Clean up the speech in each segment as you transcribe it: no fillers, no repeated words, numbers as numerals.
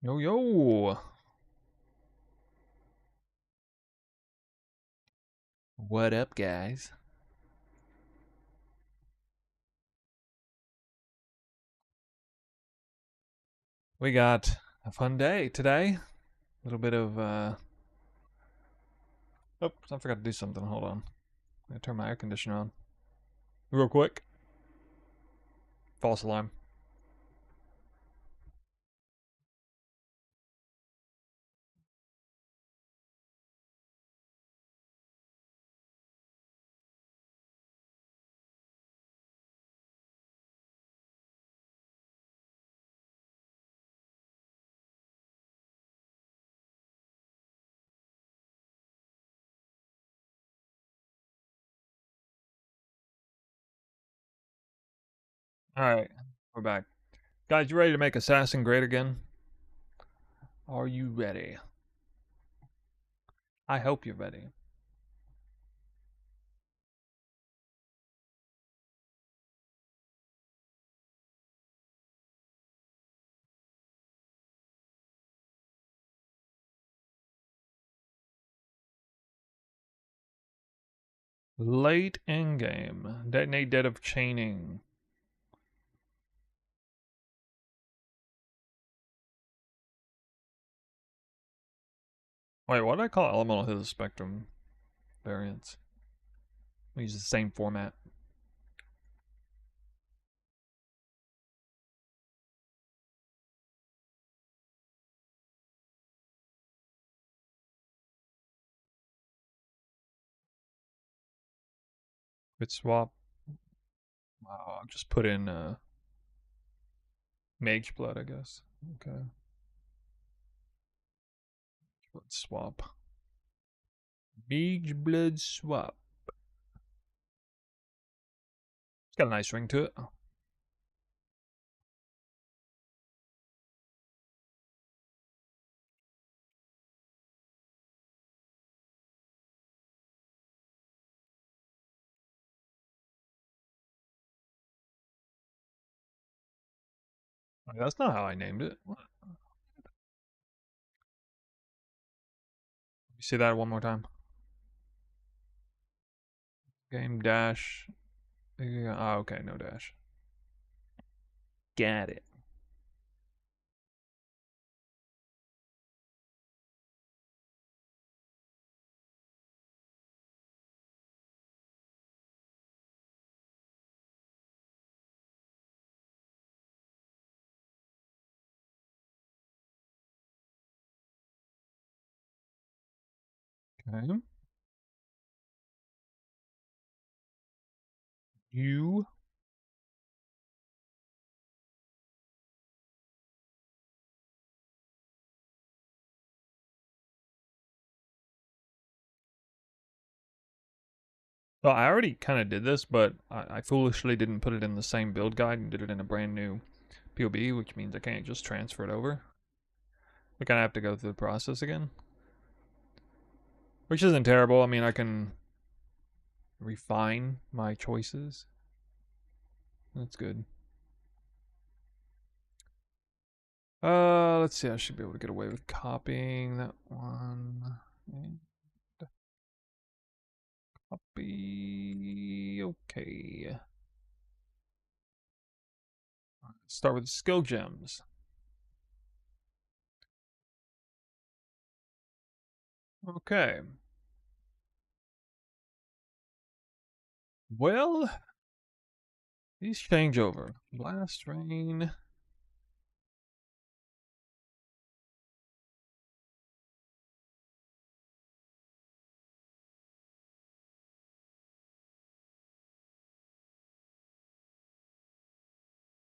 Yo, yo. What up, guys? We got a fun day today. A little bit of, oops, I forgot to do something. Hold on. I'm gonna turn my air conditioner on. Real quick. False alarm. Alright, we're back. Guys, you ready to make Assassin great again? Are you ready? I hope you're ready. Late in game. Detonate dead of chaining. Wait, what did I call elemental his spectrum variants? We use the same format. Quit swap. I'll just put in Mage Blood, I guess. Okay. Let's swap. Mage Blood swap. It's got a nice ring to it. That's not how I named it. What? Let me see that one more time. Game dash. Yeah, oh, okay, no dash. Got it. Okay. You. Well, I already kind of did this, but I foolishly didn't put it in the same build guide and did it in a brand new POB, which means I can't just transfer it over. We kind of have to go through the process again. Which isn't terrible. I mean, I can refine my choices. That's good. Let's see. I should be able to get away with copying that one. And copy. Okay. Start with skill gems. Okay. Well, these change over. Blast rain.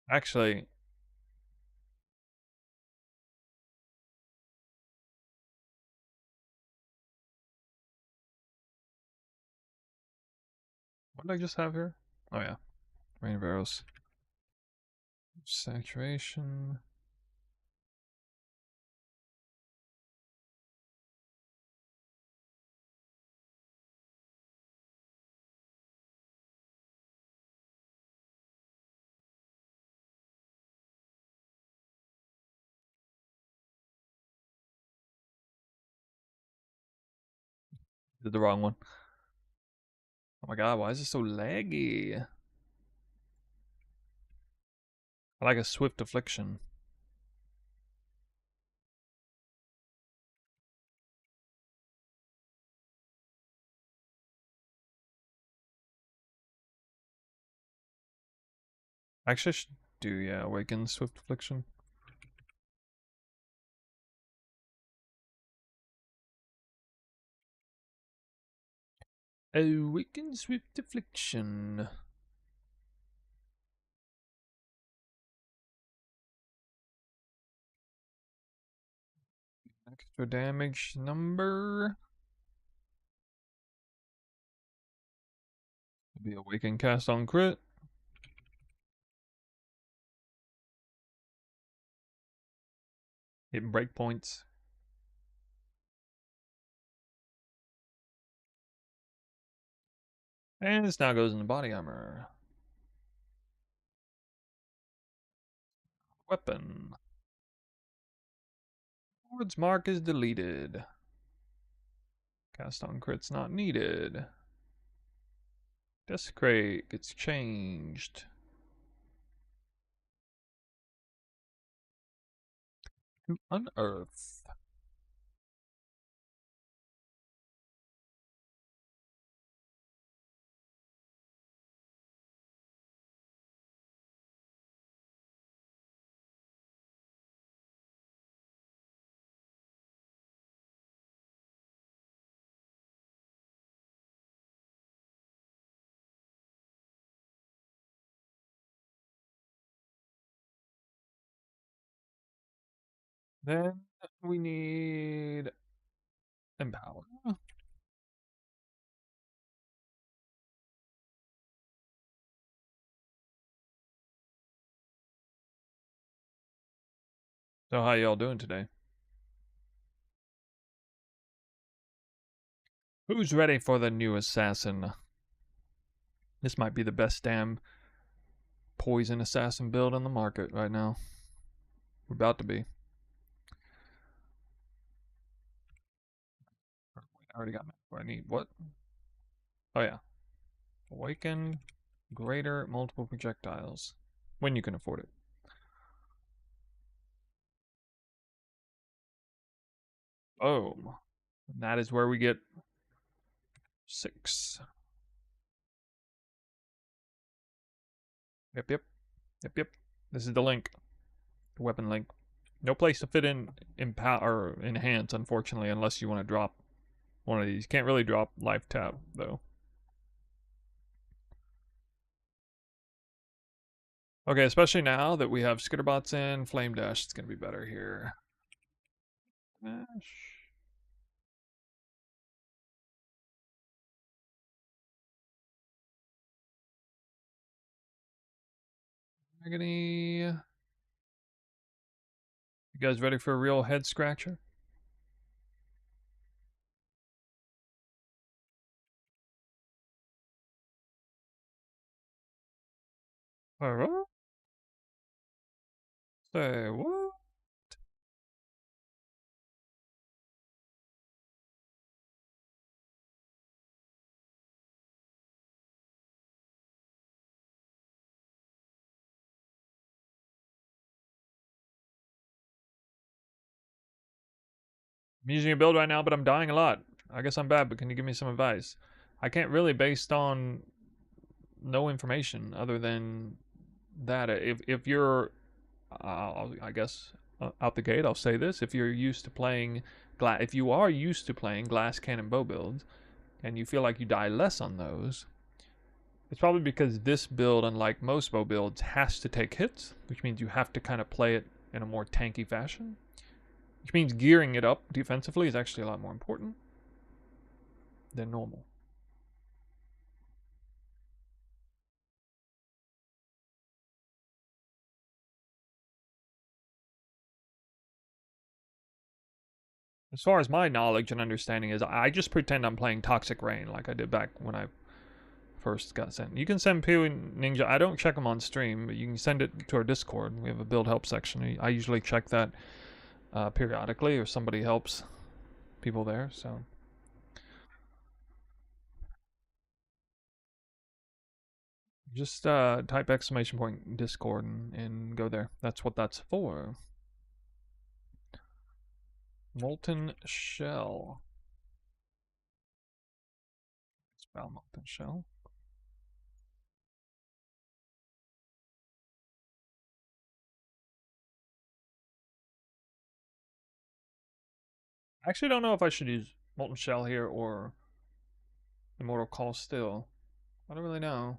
Actually, what did I just have here? Oh yeah, rain of arrows. Saturation. Did the wrong one. Oh my god, why is it so laggy? I like a swift affliction. Actually, I should do, yeah, awaken swift affliction. Awaken swift affliction. Extra damage number. Be awaken cast on crit. Hitting breakpoints. And this now goes into body armor. Weapon. Lord's mark is deleted. Cast on crit's not needed. Desecrate gets changed. To unearth. Then we need empower. So how y'all doing today? Who's ready for the new assassin? This might be the best damn poison assassin build on the market right now. We're about to be. I already got what I need. What? Oh yeah. Awaken greater multiple projectiles. When you can afford it. Oh. That is where we get 6. Yep. This is the link. The weapon link. No place to fit in or enhance, unfortunately, unless you want to drop one of these. Can't really drop life tap though. Okay, especially now that we have Skitterbots in, Flame Dash is gonna be better here. Dash. Agony. You guys ready for a real head scratcher? Alright. Say what? I'm using a build right now, but I'm dying a lot. I guess I'm bad, but can you give me some advice? I can't really, based on no information other than that. If you're, I guess out the gate, I'll say this: if you're used to playing if you are used to playing glass cannon bow builds, and you feel like you die less on those, it's probably because this build, unlike most bow builds, has to take hits, which means you have to kind of play it in a more tanky fashion. Which means gearing it up defensively is actually a lot more important than normal. As far as my knowledge and understanding is, I just pretend I'm playing Toxic Rain like I did back when I first got sent. You can send Pew Ninja. I don't check them on stream, but you can send it to our Discord. We have a build help section. I usually check that periodically, or somebody helps people there. So Just type exclamation point Discord and go there. That's what that's for. Molten shell. Spell molten shell. I actually don't know if I should use molten shell here or immortal call still. I don't really know.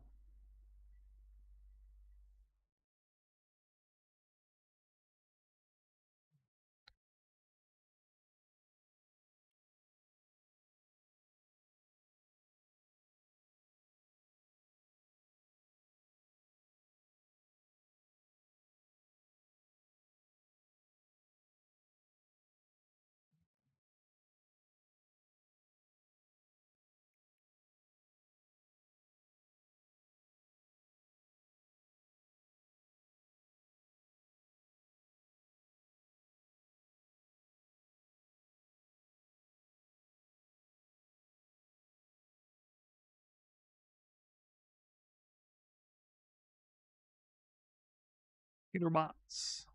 Peter bots.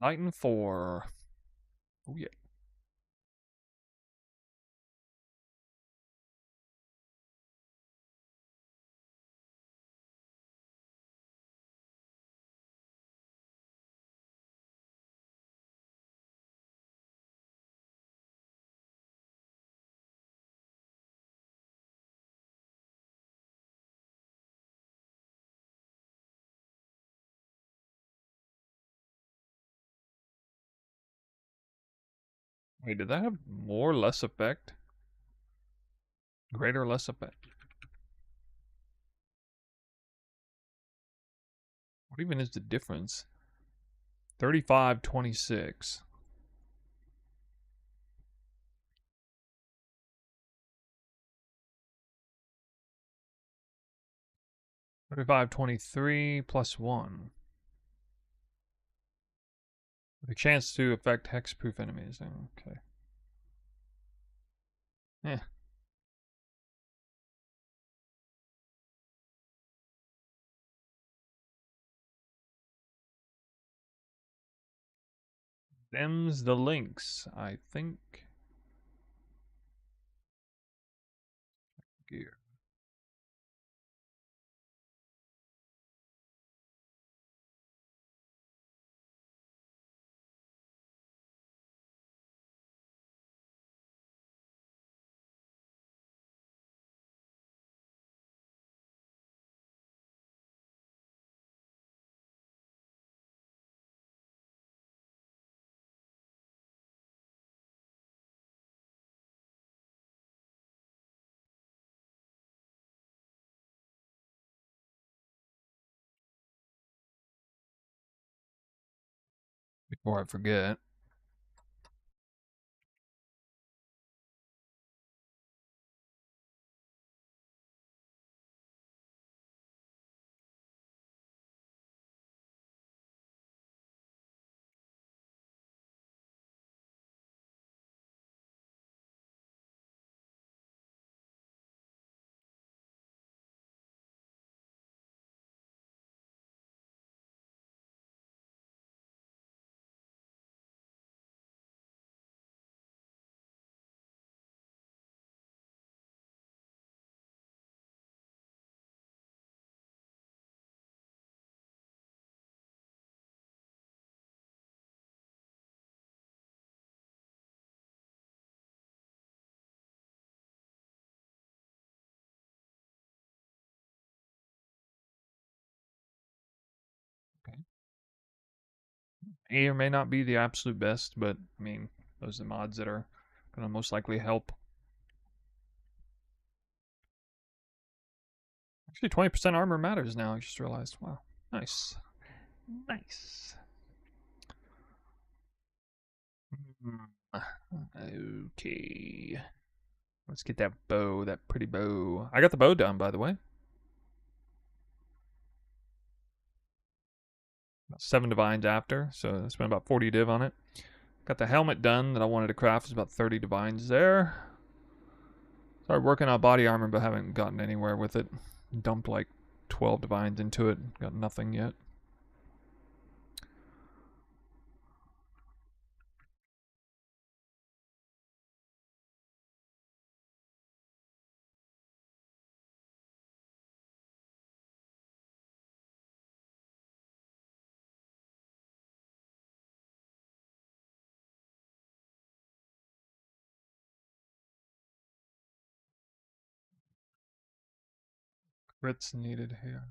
Titan 4. Oh yeah. Wait, did that have more or less effect? Greater or less effect? What even is the difference? 35-26. 35-23 plus 1. With a chance to affect hexproof enemies. Okay. Eh. Them's the links, I think. Gear. Before I forget. Okay. May or may not be the absolute best, but I mean, those are the mods that are gonna most likely help. Actually, 20% armor matters now. I just realized. Wow. Nice. Nice. Okay. Let's get that bow, that pretty bow. I got the bow done, by the way. about 7 divines after, so I spent about 40 div on it. Got the helmet done that I wanted to craft. It's about 30 divines there. Started working on body armor, but haven't gotten anywhere with it. Dumped like 12 divines into it. Got nothing yet. Crits needed here.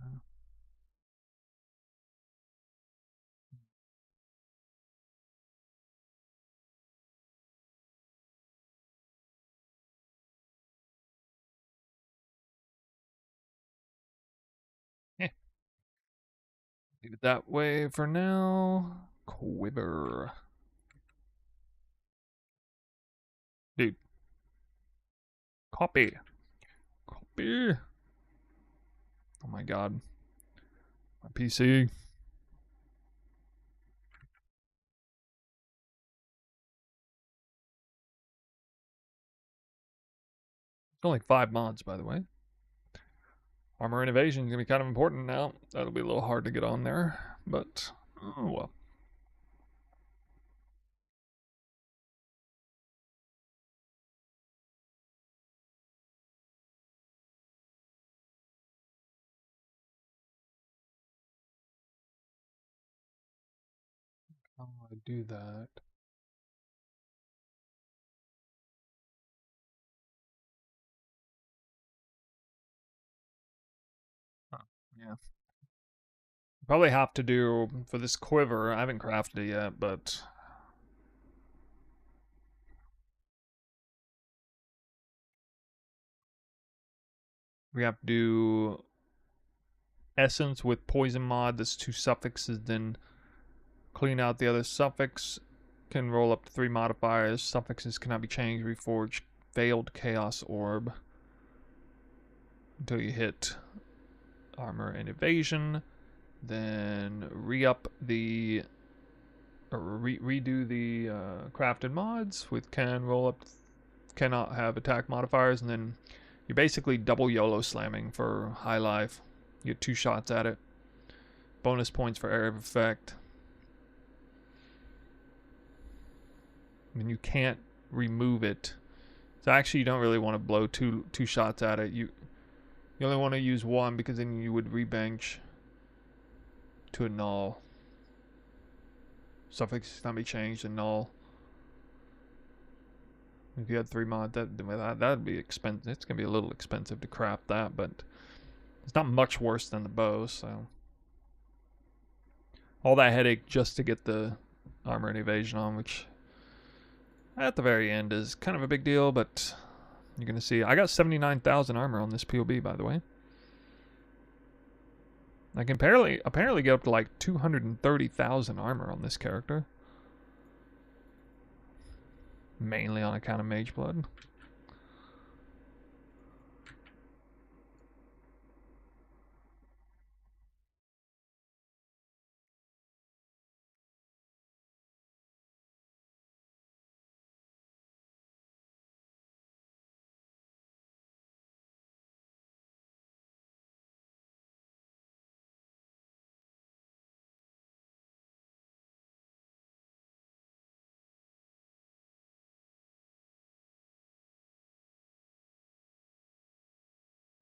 Eh, leave it that way for now. Quiver. Dude. Copy. Copy. Oh my god. My PC. It's only 5 mods, by the way. Armor innovation is going to be kind of important now. That'll be a little hard to get on there, but oh well. How do I do that? Huh, yeah. Probably have to do for this quiver. I haven't crafted it yet, but we have to do essence with poison mod. That's 2 suffixes. Then clean out the other suffix. Can roll up to 3 modifiers. Suffixes cannot be changed. Reforge failed chaos orb until you hit armor and evasion. Then re-up the redo the crafted mods with can roll up, cannot have attack modifiers, and then you're basically double YOLO slamming for high life. You get 2 shots at it. Bonus points for area of effect. And you can't remove it. So actually, you don't really want to blow two shots at it. You only want to use 1 because then you would rebench to a null. Suffix cannot be changed to null. If you had 3 mod, that'd be expensive. It's gonna be a little expensive to craft that, but it's not much worse than the bow. So all that headache just to get the armor and evasion on, which at the very end is kind of a big deal. But you're gonna see. I got 79,000 armor on this POB, by the way. I can apparently get up to like 230,000 armor on this character. Mainly on account of Mage Blood.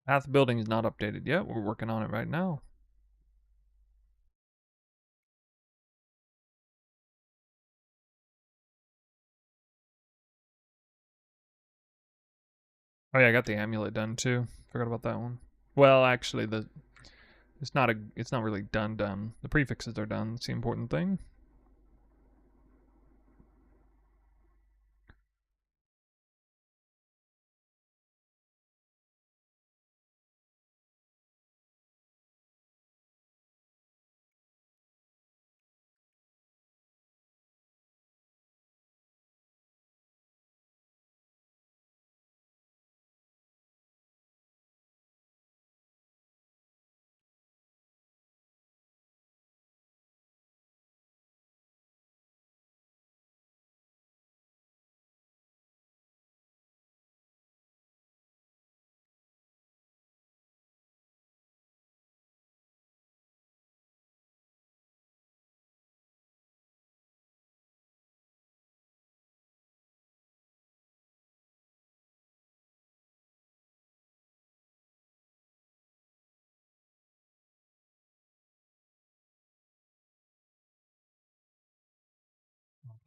Path building is not updated yet. We're working on it right now. Oh yeah, I got the amulet done too. Forgot about that one. Well, actually, it's not really done. The prefixes are done. It's the important thing.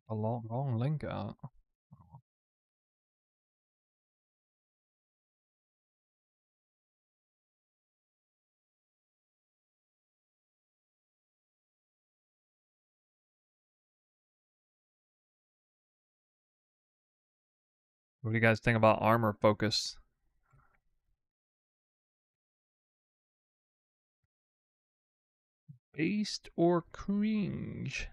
A long link out. What do you guys think about armor focus? Based or cringe?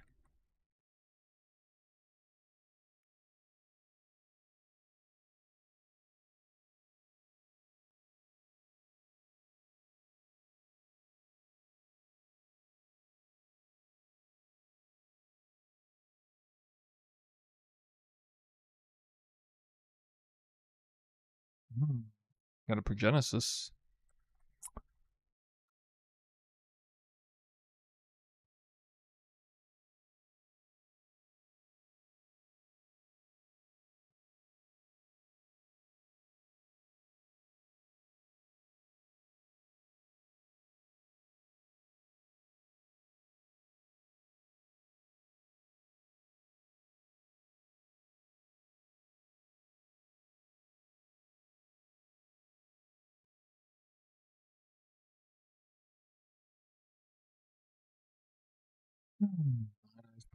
Got a Progenesis.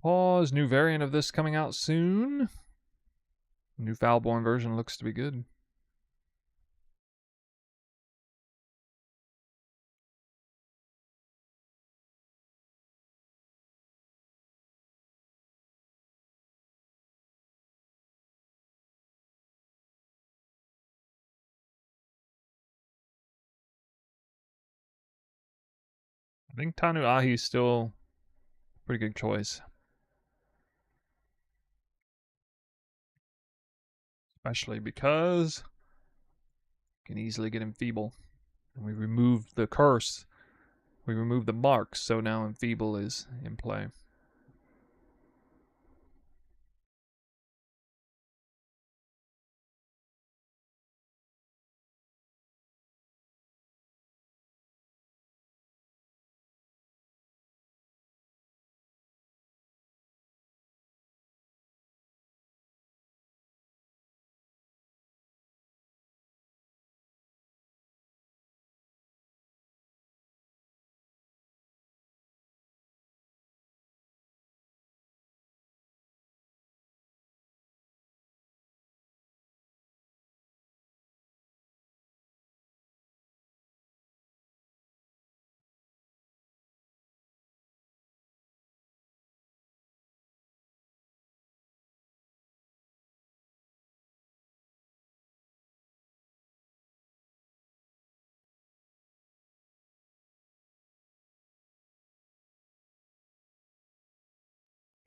Pause. New variant of this coming out soon. New Foulborn version looks to be good. I think Tanu Ahi is still a pretty good choice. Especially because you can easily get Enfeeble. And we removed the curse. We removed the marks, so now Enfeeble is in play.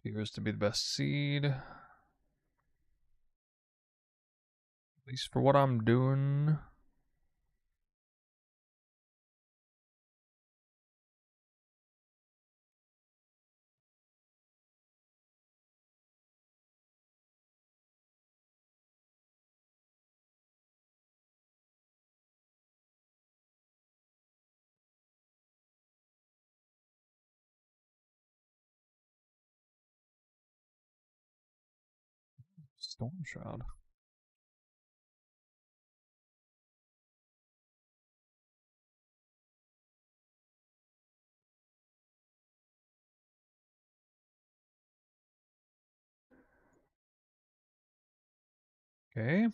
Appears to be the best seed. At least for what I'm doing. Storm Shroud. Okay.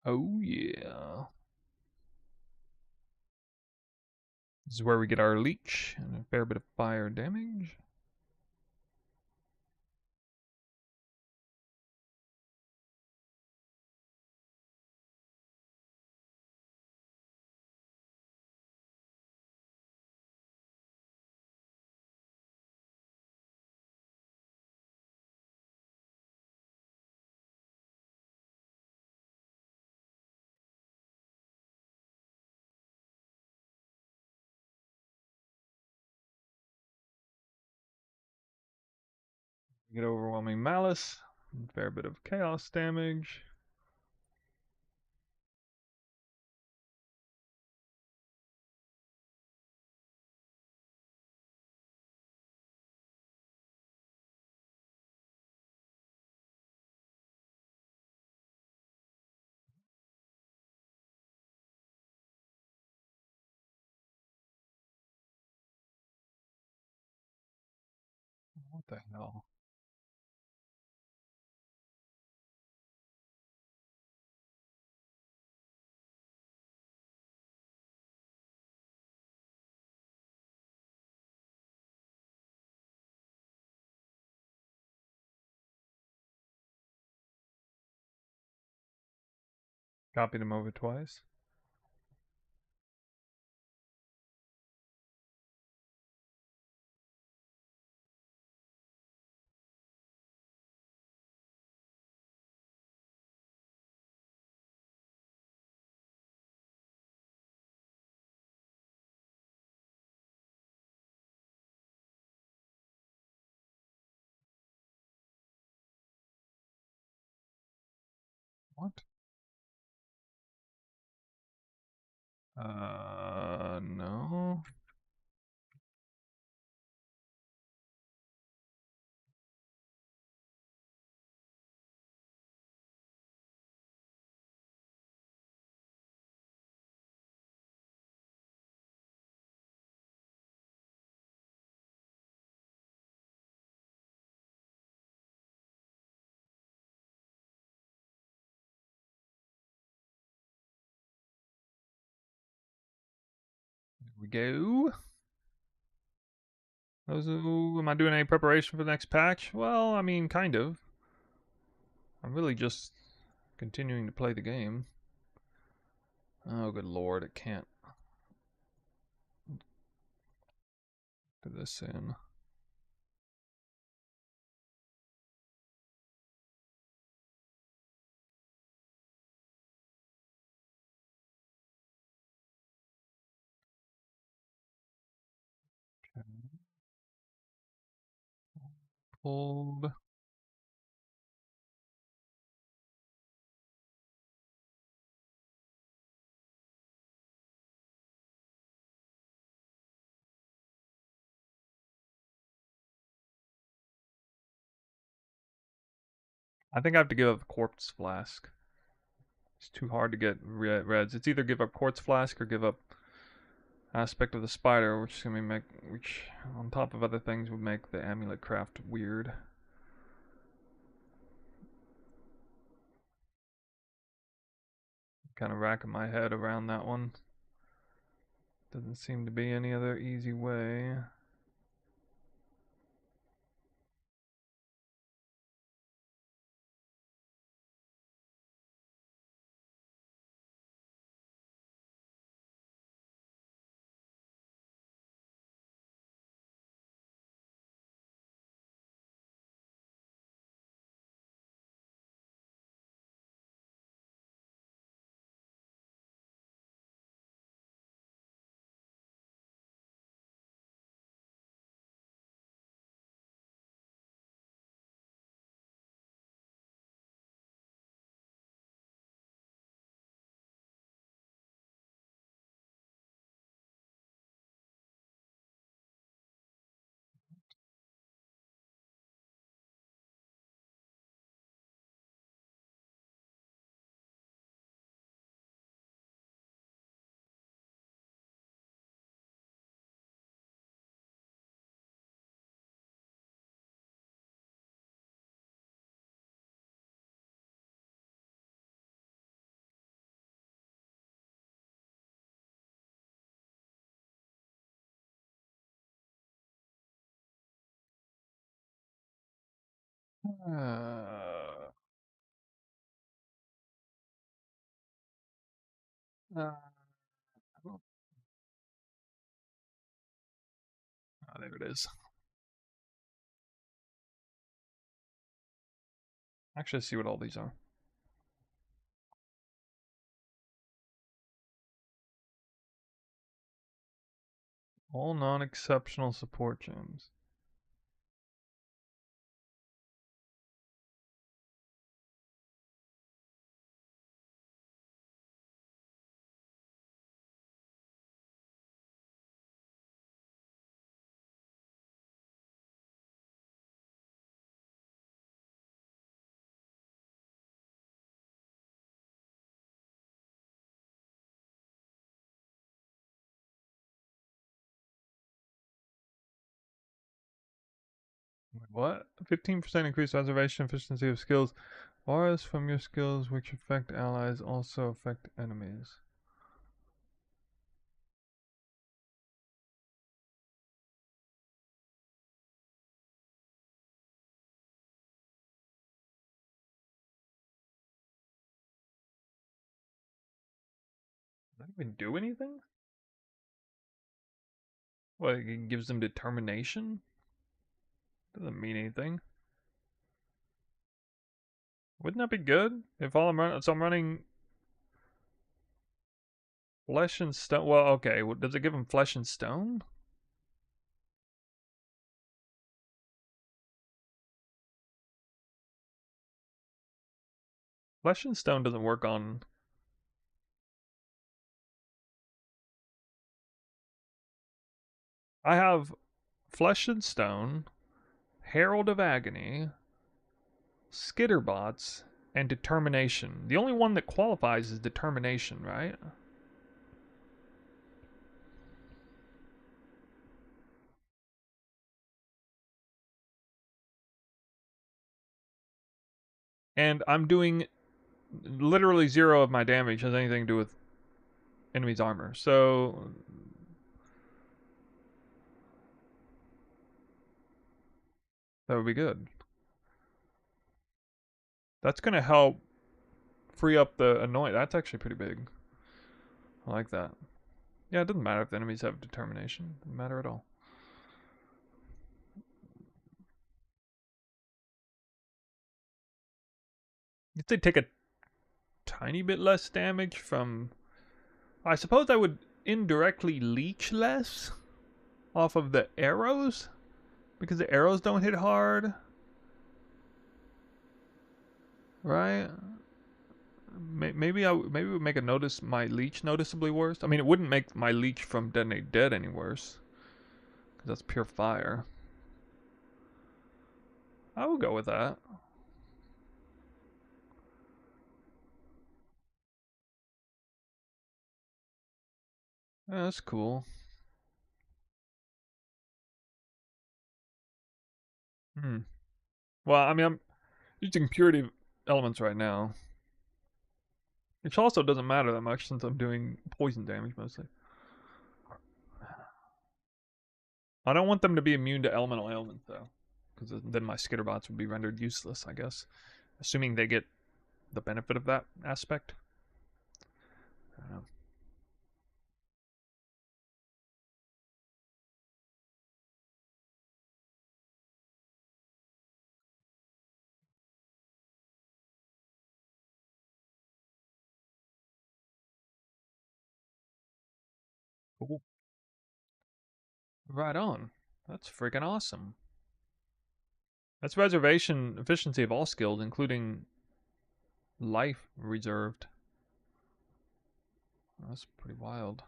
Oh yeah. This is where we get our leech and a fair bit of fire damage. Get overwhelming malice, a fair bit of chaos damage. What the hell? Copied him over twice. What? No. Here we go. Am I doing any preparation for the next patch? Well, I mean, kind of. I'm really just continuing to play the game. Oh, good lord, it can't do this in. Okay. Pulled. I think I have to give up Corpse Flask. It's too hard to get reds. It's either give up Quartz Flask or give up Aspect of the Spider, which is gonna make, which on top of other things would make the amulet craft weird. Kind of racking my head around that one. Doesn't seem to be any other easy way. Uh, uh, oh, there it is. Actually, see what all these are. All non-exceptional support gems. What? 15% increased observation efficiency of skills. Auras from your skills which affect allies also affect enemies. Does that even do anything? What, it gives them determination? Doesn't mean anything. Wouldn't that be good? If all I'm running, so I'm running flesh and stone. Well, okay. Does it give them flesh and stone? Flesh and stone doesn't work on. I have flesh and stone, Herald of Agony, Skitterbots, and Determination. The only one that qualifies is Determination, right? And I'm doing literally zero of my damage has anything to do with enemy's armor. So that would be good. That's going to help free up the annoying. That's actually pretty big. I like that. Yeah, it doesn't matter if the enemies have determination. Doesn't matter at all. If they take a tiny bit less damage from, I suppose I would indirectly leech less off of the arrows because the arrows don't hit hard, right? Maybe maybe it would make my leech noticeably worse. I mean, it wouldn't make my leech from Detonate Dead any worse because that's pure fire. I will go with that. Yeah, that's cool. Hmm. Well, I mean, I'm using purity elements right now, which also doesn't matter that much since I'm doing poison damage mostly. I don't want them to be immune to elemental ailments though, because then my skitterbots would be rendered useless, I guess. Assuming they get the benefit of that aspect. I don't know. Cool. Right on. That's freaking awesome. That's reservation efficiency of all skills, including life reserved. That's pretty wild.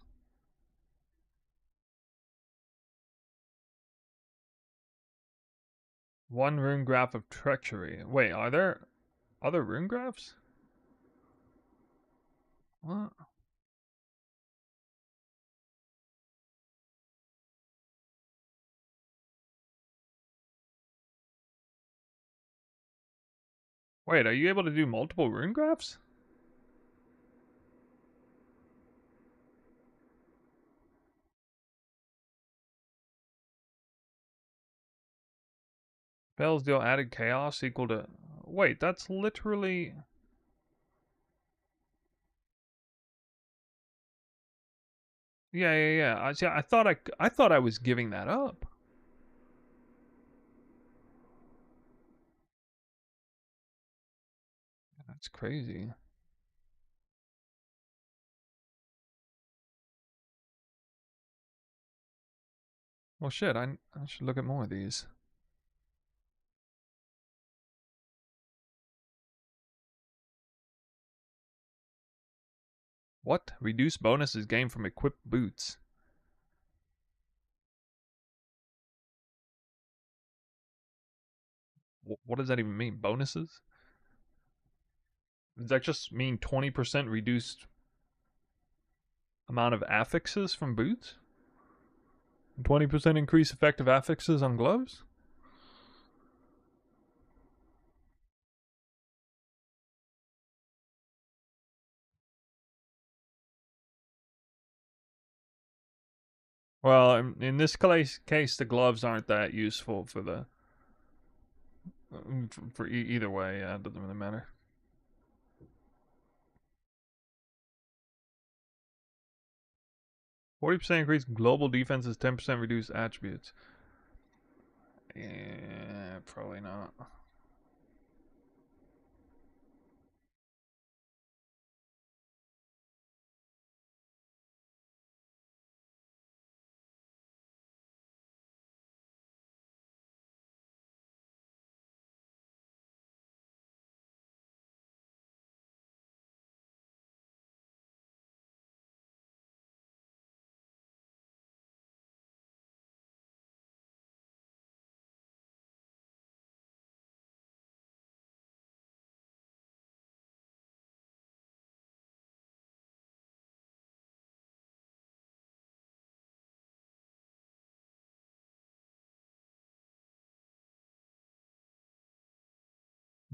One rune graph of treachery. Wait, are there other rune graphs? What? Wait, are you able to do multiple rune graphs? Spells deal added chaos equal to... Wait, that's literally... Yeah, yeah, yeah. I thought I was giving that up. That's crazy. Well, shit, I should look at more of these. What? Reduced bonuses gained from equipped boots. What does that even mean? Bonuses? Does that just mean 20% reduced amount of affixes from boots? 20% increase effective affixes on gloves? Well, in this case, the gloves aren't that useful for the for either way. Yeah, it doesn't really matter. 40% increase global defenses, 10% reduced attributes. Yeah, probably not.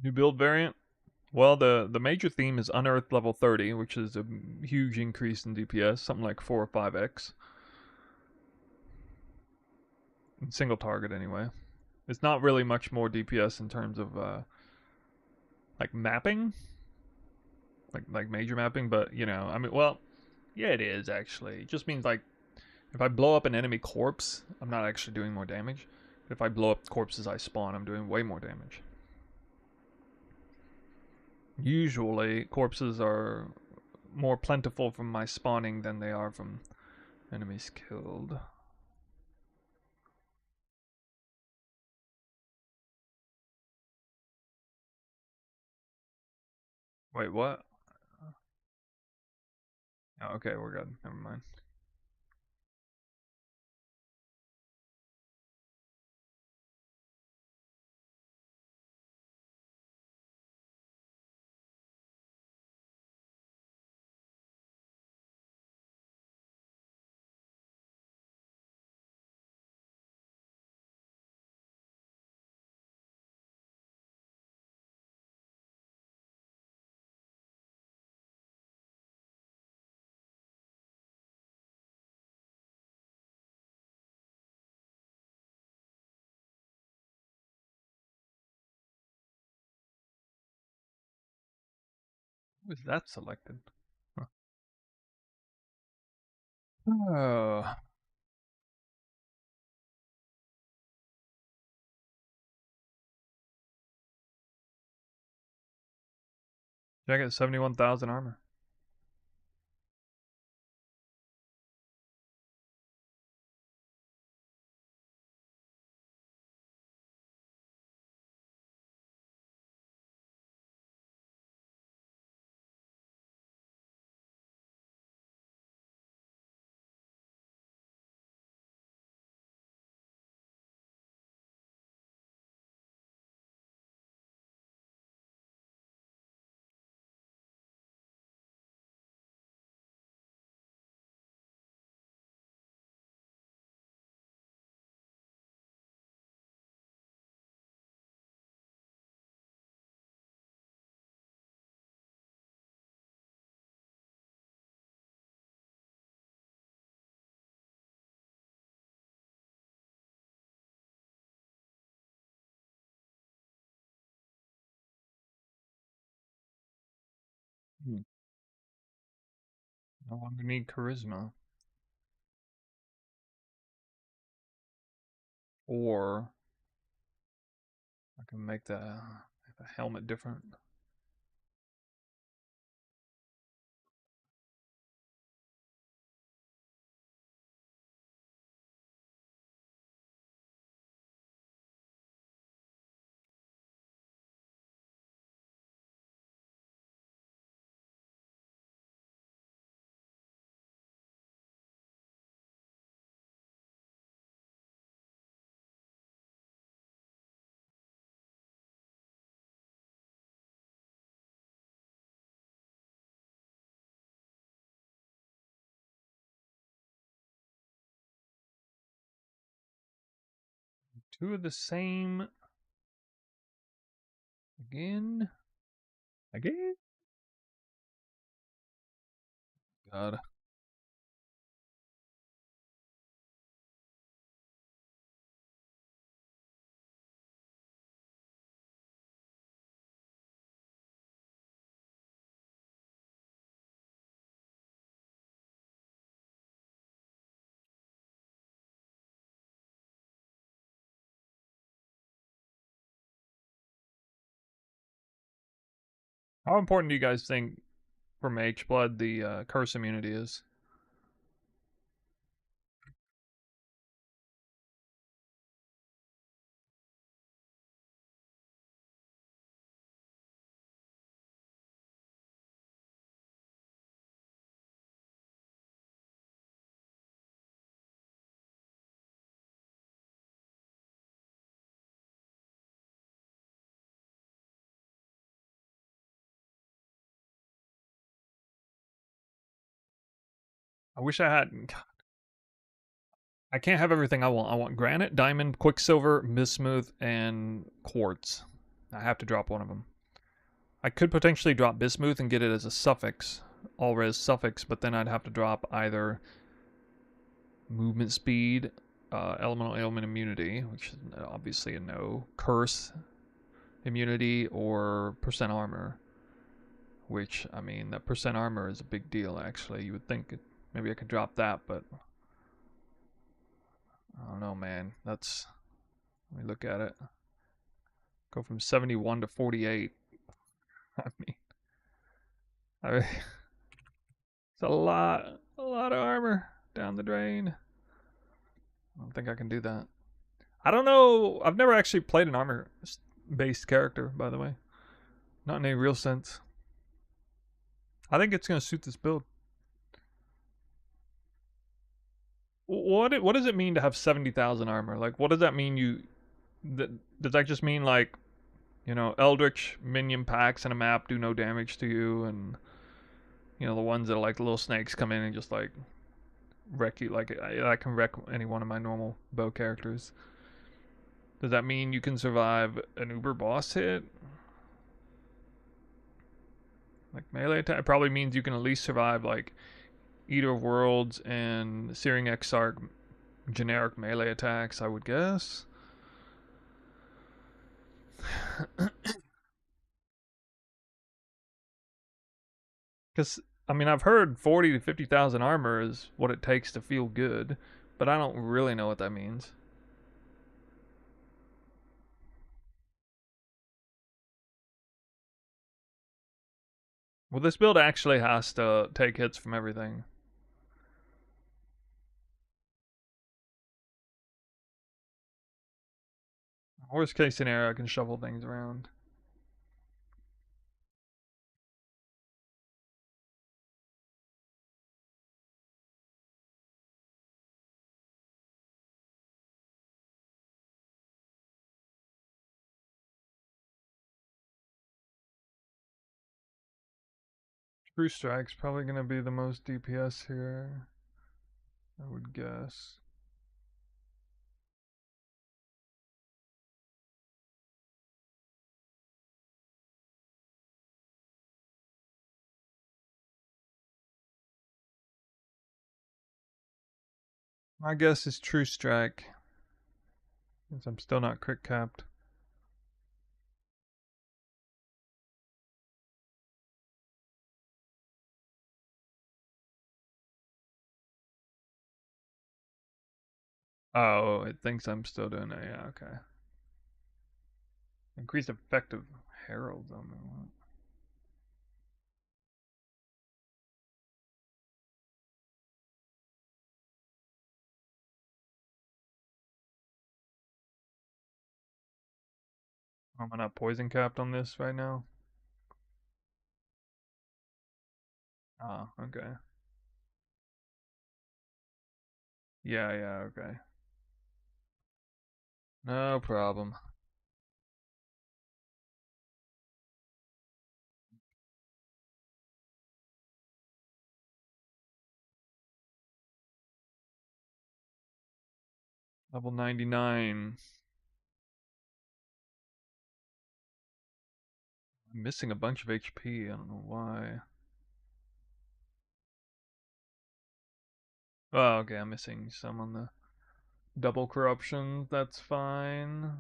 New build variant. Well, the major theme is Unearthed level 30, which is a huge increase in DPS, something like 4 or 5x. Single target, anyway. It's not really much more DPS in terms of like mapping, like major mapping, but you know, I mean, well, yeah, it is actually. It just means like if I blow up an enemy corpse, I'm not actually doing more damage. If I blow up corpses I spawn, I'm doing way more damage. Usually, corpses are more plentiful from my spawning than they are from enemies killed. Wait, what? Oh, okay, we're good. Never mind. Who is that selected? Huh. Oh, check it, 71,000 armor. Hmm. No longer need charisma. Or I can make the helmet different. 2 of the same. Again. Again. God. How important do you guys think for Mage Blood the curse immunity is? I wish I had. I can't have everything I want. I want granite, diamond, quicksilver, bismuth, and quartz. I have to drop one of them. I could potentially drop bismuth and get it as a suffix, all res suffix, but then I'd have to drop either movement speed, elemental ailment immunity, which is obviously a no, curse immunity, or percent armor. Which, I mean, that percent armor is a big deal, actually. You would think maybe I could drop that, but I don't know, man. That's. Let me look at it. Go from 71 to 48. I mean, I mean it's a lot of armor down the drain. I don't think I can do that. I don't know. I've never actually played an armor based character, by the way. Not in any real sense. I think it's going to suit this build. What does it mean to have 70,000 armor? Like, what does that mean? Does that just mean like, Eldritch minion packs in a map do no damage to you, and the ones that are like little snakes come in and just like wreck you? Like I can wreck any one of my normal bow characters. Does that mean you can survive an uber boss hit? Like melee attack? It probably means you can at least survive like Eater of Worlds and Searing Exarch generic melee attacks, I would guess. Because, I mean, I've heard 40 to 50,000 armor is what it takes to feel good, but I don't really know what that means. Well, this build actually has to take hits from everything. Worst case scenario, I can shuffle things around. True Strike's probably going to be the most DPS here, I would guess. My guess is True Strike, since I'm still not crit capped. Oh, it thinks I'm still doing it. Yeah, okay. Increased effective heralds on me. Am I not poison capped on this right now? Oh, okay. Yeah, yeah, okay. No problem. Level 99. I'm missing a bunch of HP. I don't know why. Oh, okay. I'm missing some on the double corruption. That's fine.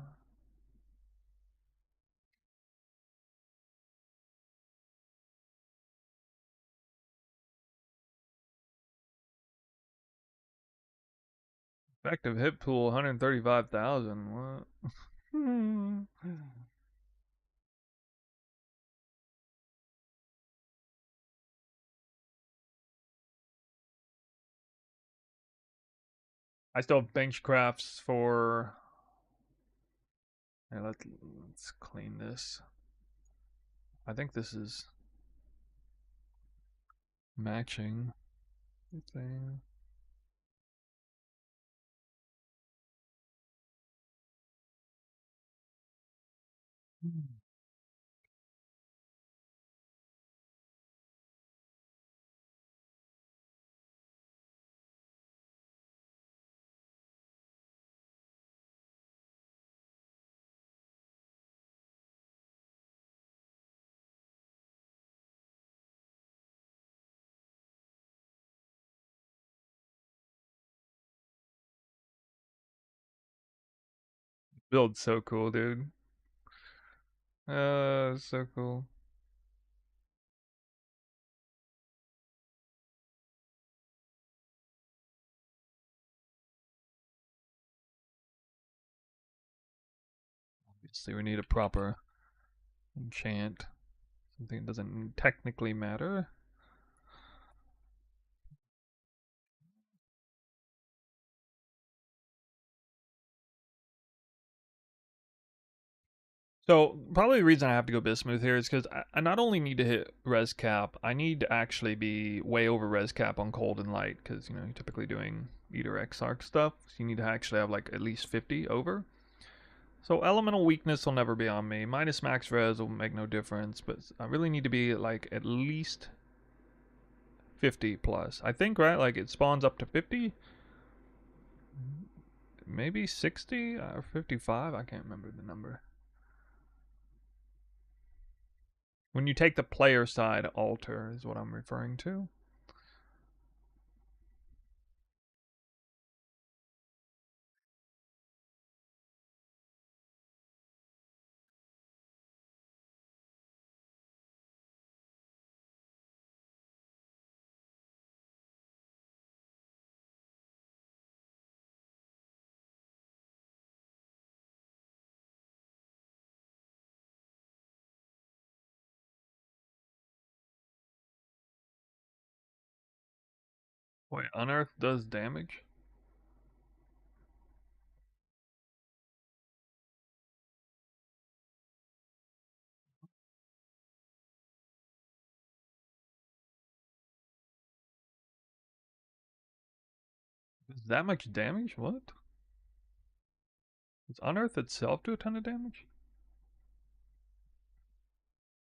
Effective hit pool 135,000. What? I still have bench crafts for. Yeah, let's clean this. I think this is matching the thing. Build's so cool, dude. So cool. Obviously, we need a proper enchant. Something that doesn't technically matter. So probably the reason I have to go Bismuth here is because I not only need to hit res cap, I need to actually be way over res cap on cold and light because you're typically doing Eater Exarch stuff. So you need to actually have like at least 50 over. So elemental weakness will never be on me. Minus max res will make no difference, but I really need to be like at least 50 plus. I think, right? Like it spawns up to 50? Maybe 60 or 55? I can't remember the number. When you take the player side alter is what I'm referring to. Wait, Unearth does damage? Does that much damage? What? Does Unearth itself do a ton of damage?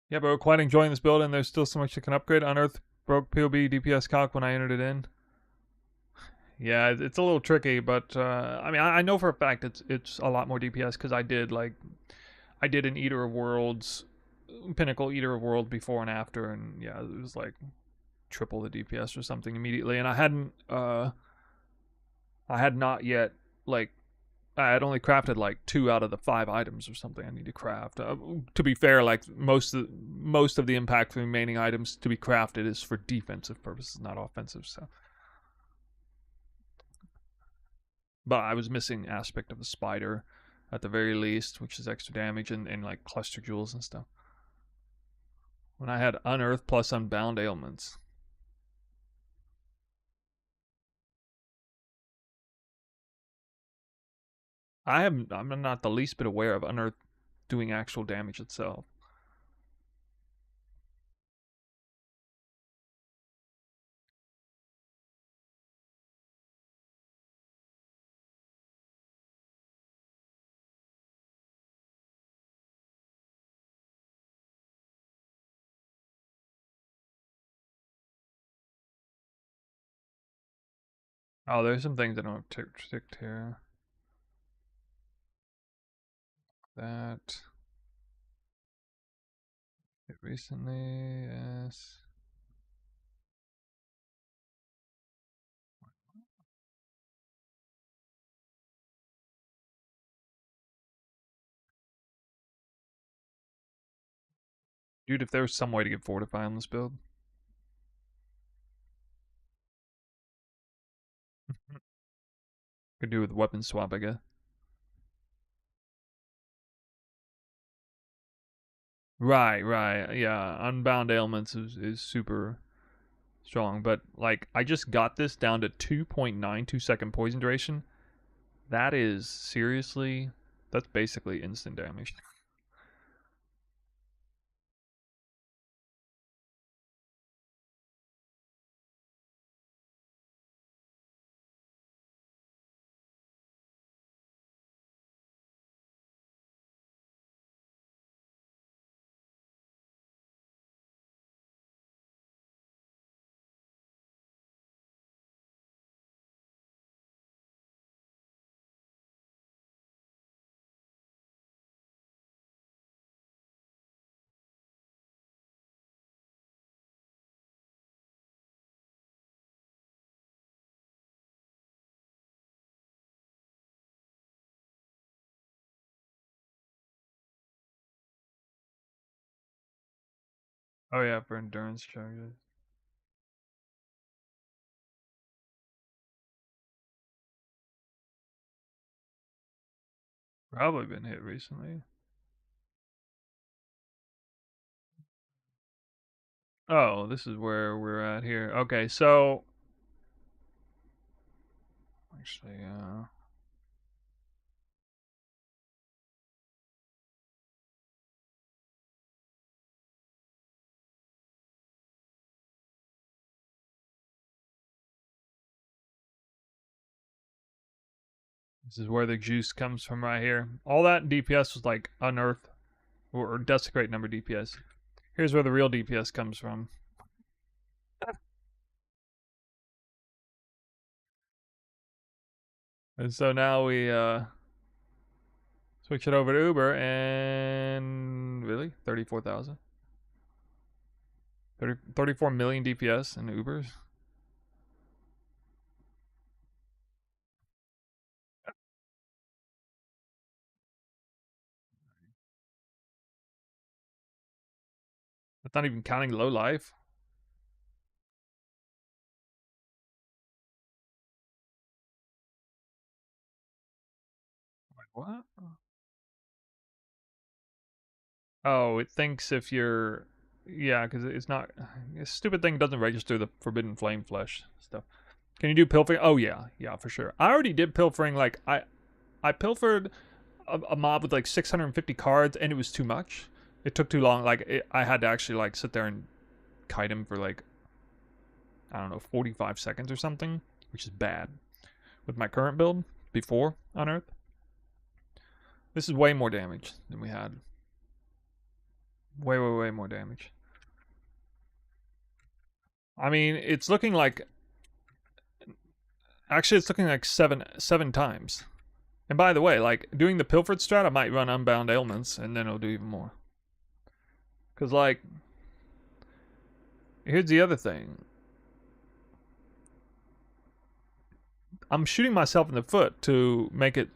Yeah, but we're quite enjoying this build and there's still so much that can upgrade. Unearth broke POB DPS calc when I entered it in. Yeah, it's a little tricky, but I mean, I know for a fact it's a lot more DPS because I did an Eater of Worlds, Pinnacle Eater of Worlds before and after, and yeah, it was like triple the DPS or something immediately, and I had not yet like I had only crafted like 2 out of the 5 items or something I need to craft. To be fair, like most of the impact for the remaining items to be crafted is for defensive purposes, not offensive. So, But I was missing aspect of the spider at the very least, which is extra damage and like cluster jewels and stuff. When I had Unearth plus Unbound Ailments. I'm not the least bit aware of Unearth doing actual damage itself. Oh, there's some things I don't have ticked here. That hit recently, yes. Dude, if there was some way to get Fortify on this build. Could do with weapon swap, I guess. Right, right. Yeah, Unbound Ailments is super strong. But, like, I just got this down to 2.92 second poison duration. That is seriously, that's basically instant damage. Oh yeah, for endurance charges. Probably been hit recently. Oh, this is where we're at here. Okay, so actually, this is where the juice comes from right here. All that DPS was like Unearth or Desecrate number DPS. Here's where the real DPS comes from. And so now we switch it over to Uber and really 34,000. 34 million DPS in Ubers. That's not even counting low life. What? Oh, it thinks if you're, yeah, because it's not. This stupid thing doesn't register the Forbidden Flame Flesh stuff. Can you do pilfering? Oh yeah, yeah, for sure. I already did pilfering. Like I pilfered a mob with like 650 cards, and it was too much. It took too long. Like I had to actually like sit there and kite him for like, I don't know, 45 seconds or something, which is bad. With my current build before Unearth, this is way more damage than we had. Way more damage. I mean, it's looking like, actually it's looking like seven times. And by the way, like doing the pilfered strat, I might run Unbound Ailments, and then it'll do even more. Cause like, here's the other thing. I'm shooting myself in the foot to make it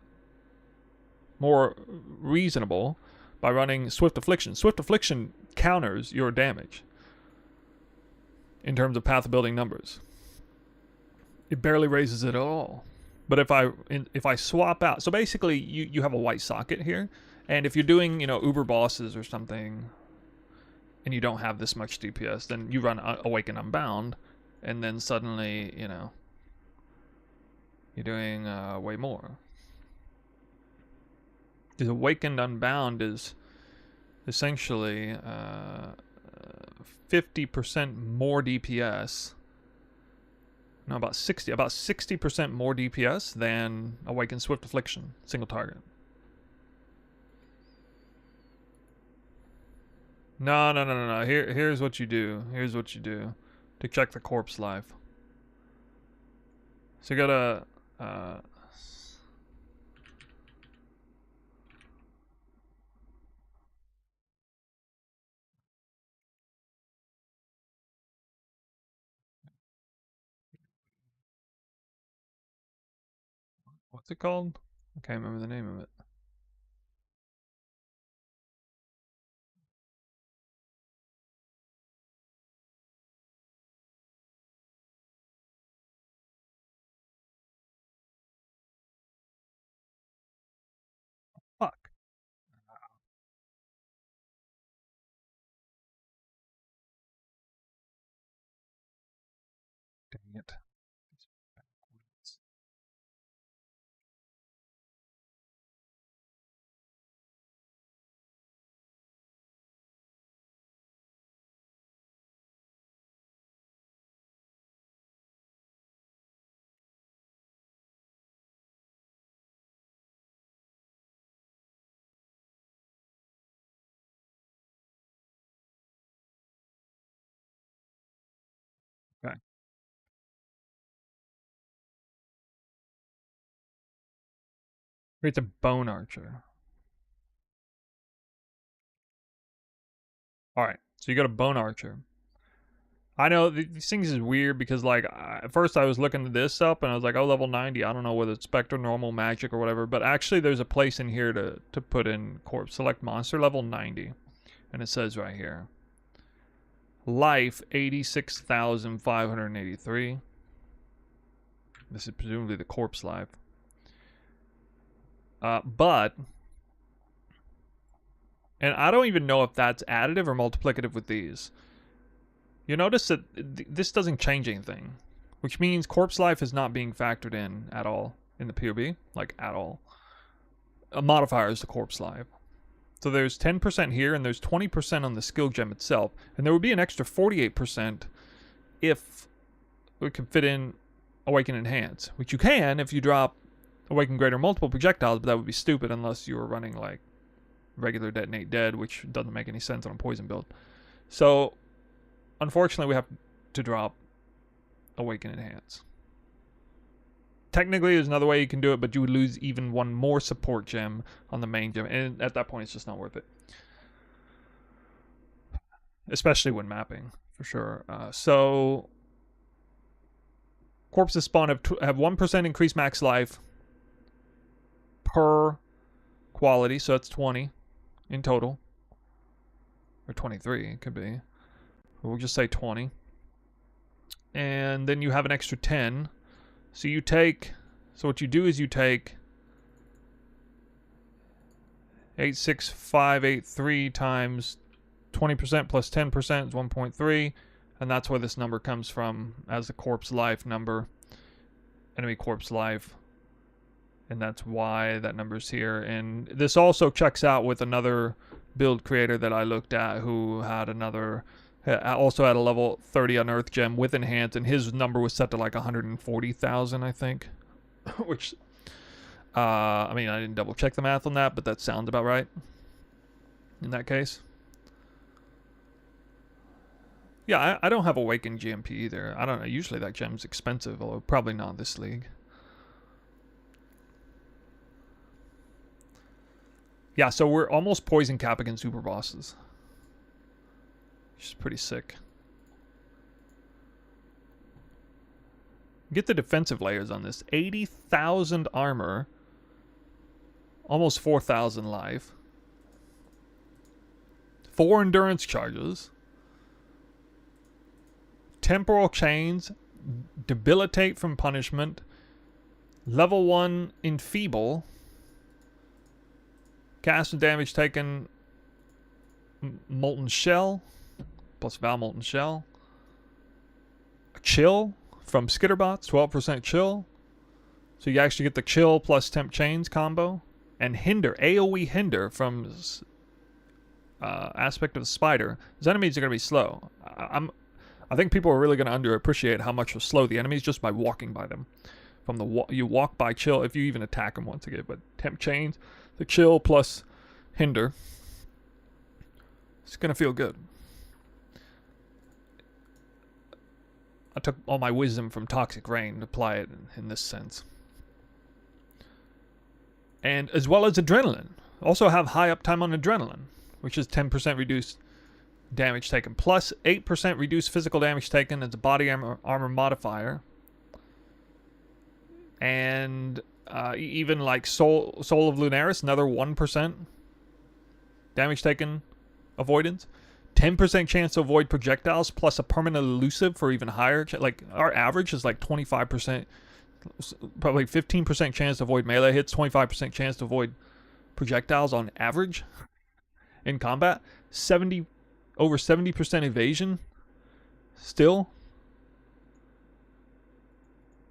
more reasonable by running Swift Affliction. Swift Affliction counters your damage in terms of path building numbers. It barely raises it at all. But if I swap out, so basically you have a white socket here, and if you're doing, you know, Uber bosses or something, and you don't have this much DPS, then you run Awaken Unbound, and then suddenly, you know, you're doing way more. Because Awakened Unbound is essentially 50% more DPS. No, about 60% more DPS than Awakened Swift Affliction, single target. No. Here's what you do. Here's what you do to check the corpse life. So you gotta what's it called? I can't remember the name of it. Fuck. Dang it. Okay. It's a Bone Archer. Alright, so you got a Bone Archer. I know these things is weird because, like, at first I was looking this up and I was like, oh, level 90. I don't know whether it's Spectre, normal, magic, or whatever. But actually, there's a place in here to put in corpse. Select monster level 90, and it says right here, life 86,583. This is presumably the corpse life. But, and I don't even know if that's additive or multiplicative with these. You notice that this doesn't change anything, which means corpse life is not being factored in at all in the POB, like at all. A modifier is the corpse life. So there's 10% here and there's 20% on the skill gem itself, and there would be an extra 48% if we could fit in Awaken Enhance, which you can if you drop Awaken Greater multiple projectiles, but that would be stupid unless you were running like regular Detonate Dead, which doesn't make any sense on a poison build. So unfortunately, we have to drop Awaken Enhance. Technically, there's another way you can do it, but you would lose even one more support gem on the main gem, and at that point, it's just not worth it. Especially when mapping, for sure. So, corpses spawn have 1% increased max life per quality, so that's 20 in total. Or 23, it could be. We'll just say 20. And then you have an extra 10. So you take, so what you do is you take 86583 times 20% plus 10% is 1.3, and that's where this number comes from as the corpse life number, enemy corpse life, and that's why that number's here. And this also checks out with another build creator that I looked at who had another, also had a level 30 unearthed gem with enhance, and his number was set to like 140,000, I think. Which, I mean, I didn't double check the math on that, but that sounds about right in that case. Yeah, I don't have Awakened GMP either. I don't know. Usually that gem's expensive, although probably not in this league. Yeah, so we're almost poison cap against super bosses. Which is pretty sick. Get the defensive layers on this. 80,000 armor. Almost 4,000 life. 4 endurance charges. Temporal chains. Debilitate from punishment. Level 1 Enfeeble. Cast and damage taken. Molten Shell. Plus Val Molten Shell. Chill from Skitterbots. 12% chill. So you actually get the chill plus temp chains combo. And hinder. AoE hinder from aspect of the spider. His enemies are going to be slow. I think people are really going to underappreciate how much slow the enemies just by walking by them. From the you walk by chill, if you even attack them once again. But temp chains, the chill plus hinder. It's going to feel good. I took all my wisdom from Toxic Rain to apply it in this sense. And as well as Adrenaline. Also have high uptime on Adrenaline, which is 10% reduced damage taken. Plus 8% reduced physical damage taken as a body armor modifier. And even like Soul of Lunaris, another 1% damage taken avoidance. 10% chance to avoid projectiles plus a permanent elusive for even higher. Like our average is like 25%, probably 15% chance to avoid melee hits, 25% chance to avoid projectiles on average in combat. Over 70% evasion still.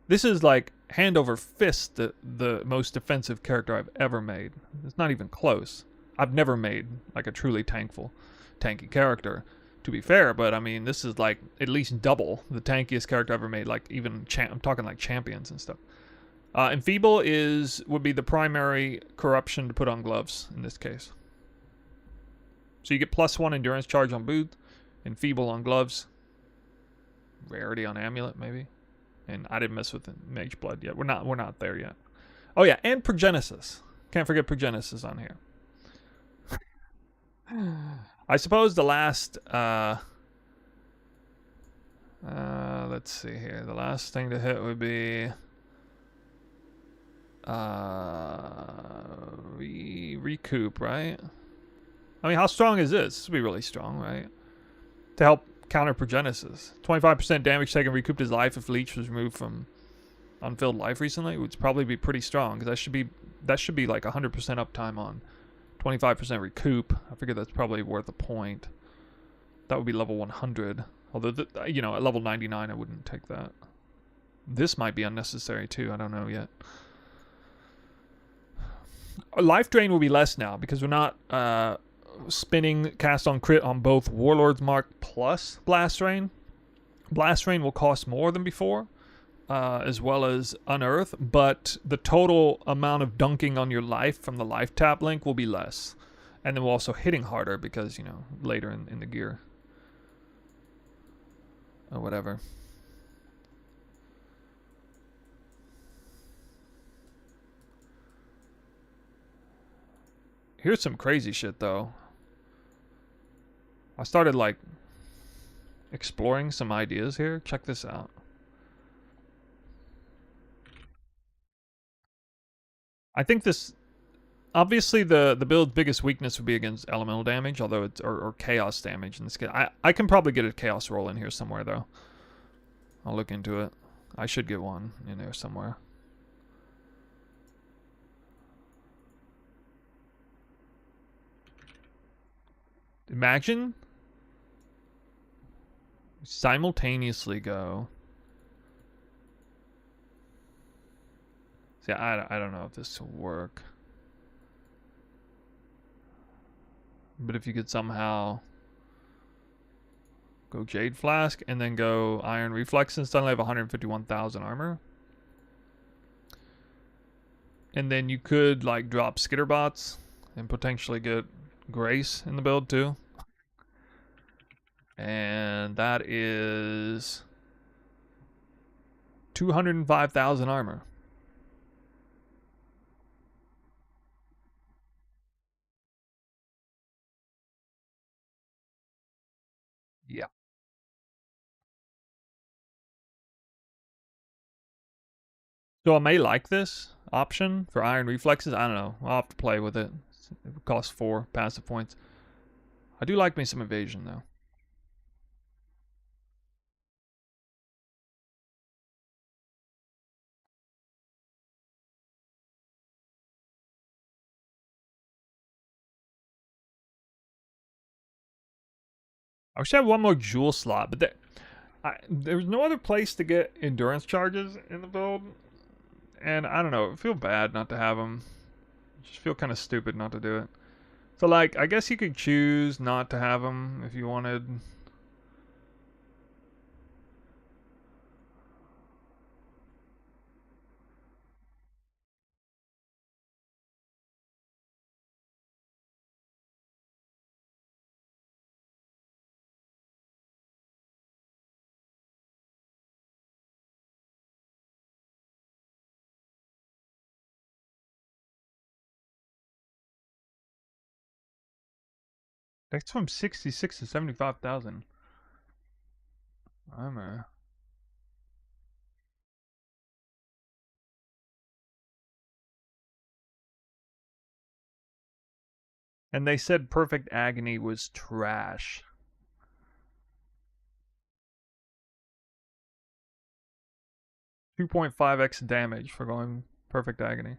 This is like hand over fist the most defensive character I've ever made. It's not even close. I've never made like a truly tanky character, to be fair, but I mean, this is like at least double the tankiest character I've ever made. Like even I'm talking like champions and stuff. Enfeeble would be the primary corruption to put on gloves in this case. So you get +1 endurance charge on boot, Enfeeble on gloves, rarity on amulet maybe, and I didn't mess with the Mage Blood yet. We're not there yet. Oh yeah, and Progenesis. Can't forget Progenesis on here. I suppose the last let's see here. The last thing to hit would be recoup, right? I mean, how strong is this? This would be really strong, right? To help counter Progenesis. 25% damage taken recouped his life if Leech was removed from unfilled life recently. It would probably be pretty strong because that should be like 100% uptime on 25% recoup. I figure that's probably worth a point. That would be level 100. Although, you know, at level 99, I wouldn't take that. This might be unnecessary too. I don't know yet. Life drain will be less now because we're not spinning cast on crit on both Warlord's Mark plus Blast Rain. Blast Rain will cost more than before, as well as Unearth, but the total amount of dunking on your life from the life tap link will be less. And then we're also hitting harder because, you know, later in the gear. Or whatever. Here's some crazy shit, though. I started, like, exploring some ideas here. Check this out. I think this... Obviously, the build's biggest weakness would be against elemental damage, although it's... Or chaos damage in this case. I can probably get a chaos roll in here somewhere, though. I'll look into it. I should get one in there somewhere. Imagine... simultaneously go... See, I don't know if this will work. But if you could somehow go Jade Flask and then go Iron Reflex and suddenly have 151,000 armor. And then you could like drop Skitterbots and potentially get Grace in the build too. And that is 205,000 armor. Yeah. So I may like this option for Iron Reflexes. I don't know. I'll have to play with it. It costs 4 passive points. I do like me some evasion though. I wish I had one more jewel slot, but there's no other place to get endurance charges in the build, and I don't know. I feel bad not to have them. Just feel kind of stupid not to do it. So like, I guess you could choose not to have them if you wanted. That's from 66 to 75,000. I'm a. And they said Perfect Agony was trash. 2.5x damage for going Perfect Agony.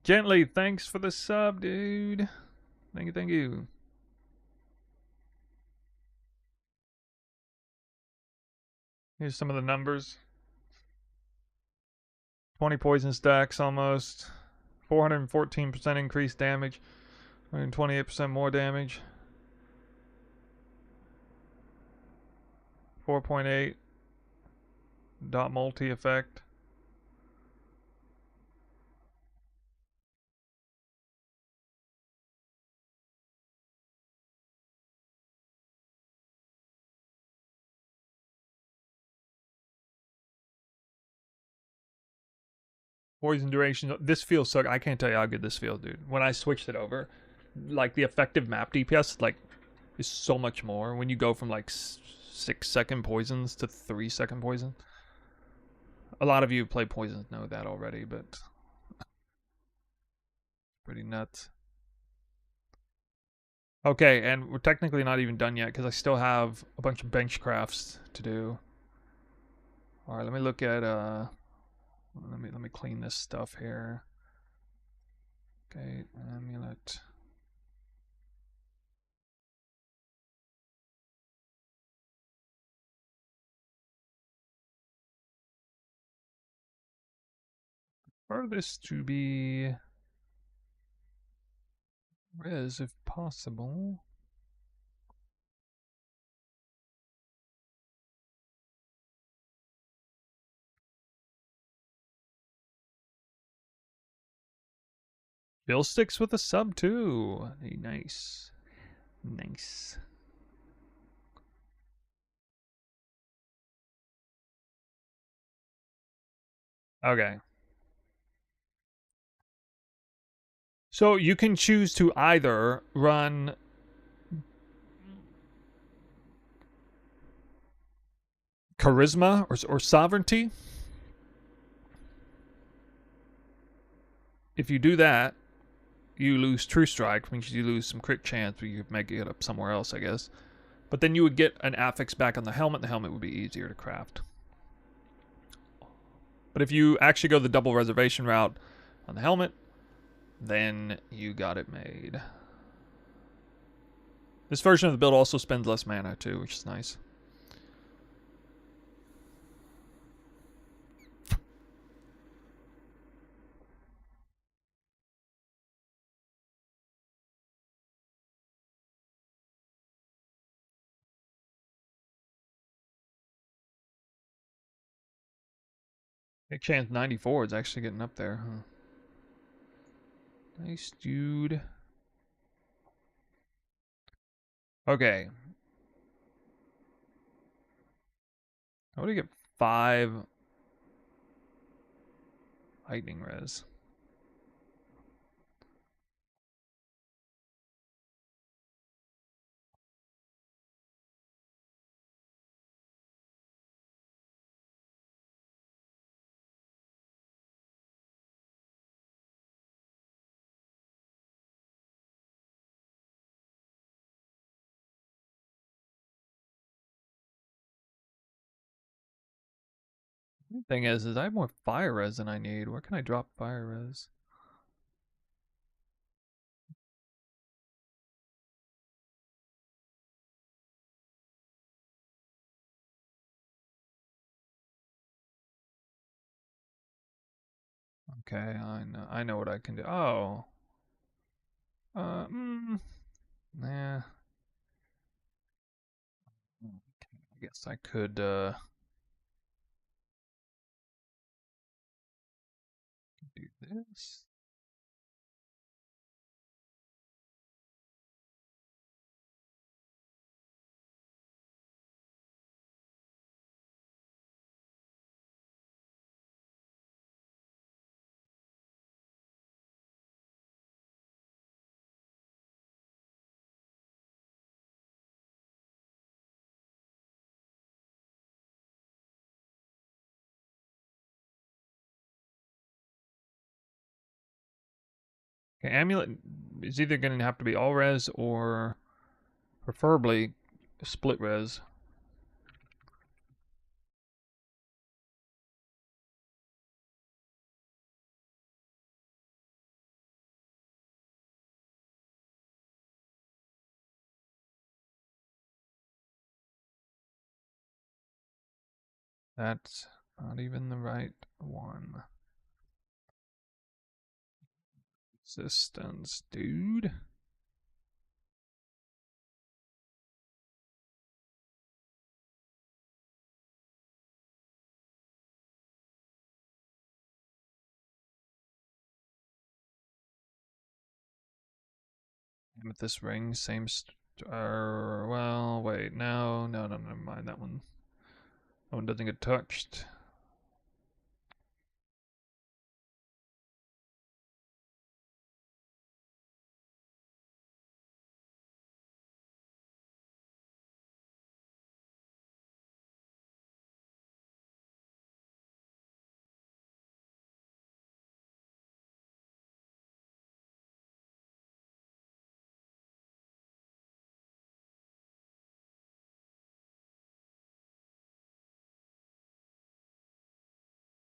Gently, thanks for the sub, dude. Thank you, thank you. Here's some of the numbers. 20 poison stacks almost. 414% increased damage. 128% more damage. 4.8 dot multi effect. Poison duration. This feels so. I can't tell you how good this feels, dude. When I switched it over, like the effective map DPS, like is so much more when you go from like 6-second poisons to 3-second poison. A lot of you who play poisons know that already, but pretty nuts. Okay, and we're technically not even done yet because I still have a bunch of bench crafts to do. All right, let me look at let me clean this stuff here. Okay, amulet. Furthest to be res if possible. Bill sticks with a sub too. Hey, nice. Nice. Okay. So you can choose to either run charisma or sovereignty. If you do that, you lose true strike, which means you lose some crit chance, but you could make it up somewhere else, I guess. But then you would get an affix back on the helmet. The helmet would be easier to craft. But if you actually go the double reservation route on the helmet, then you got it made. This version of the build also spends less mana too, which is nice. Big chance 94 is actually getting up there, huh? Nice, dude. Okay. How do we get 5 lightning res? The thing is I have more fire res than I need. Where can I drop fire res? Okay, I know what I can do. Oh. Nah. I guess I could, do this. Okay, amulet is either going to have to be all res or preferably split res. That's not even the right one. Resistance, dude. Amethyst ring, same. Well, wait, no, never mind that one. That one doesn't get touched.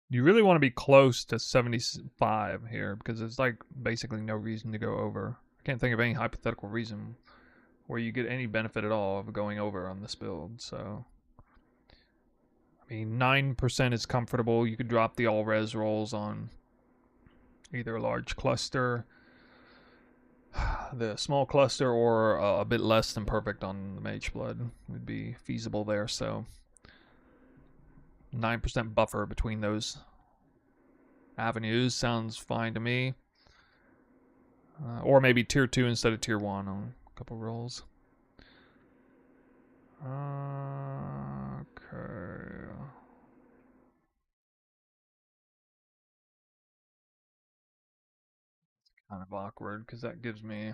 You really want to be close to 75 here because there's like basically no reason to go over. I can't think of any hypothetical reason where you get any benefit at all of going over on this build. So, I mean, 9% is comfortable. You could drop the all res rolls on either a large cluster, the small cluster, or a bit less than perfect on the Mage Blood would be feasible there. So, 9% buffer between those avenues sounds fine to me. Or maybe tier 2 instead of tier 1 on a couple rolls. Okay. It's kind of awkward because that gives me.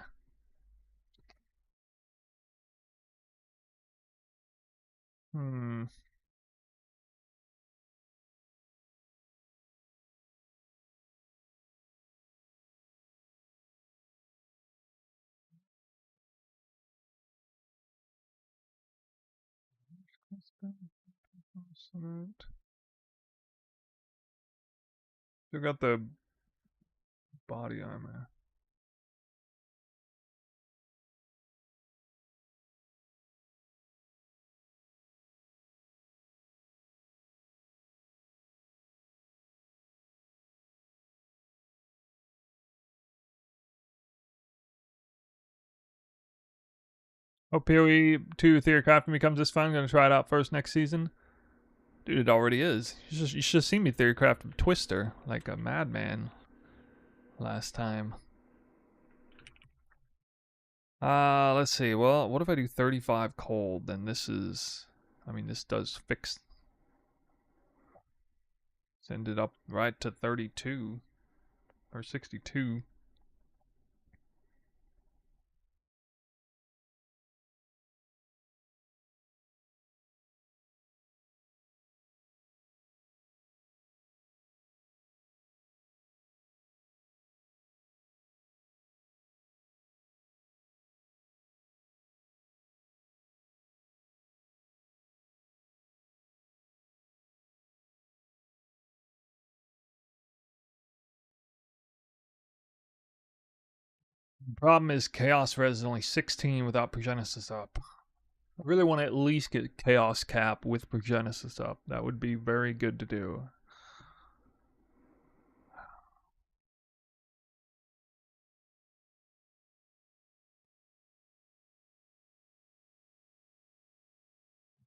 Hmm. Still got the body armor. Oh, PoE 2 Theory Crafting becomes this fun. I'm going to try it out first next season. Dude, it already is. You should have seen me Theory Craft Twister like a madman last time. Let's see. Well, what if I do 35 cold? Then this is. I mean, this does fix. Send it up right to 32 or 62. The problem is Chaos Res is only 16 without Progenesis up. I really want to at least get Chaos Cap with Progenesis up. That would be very good to do.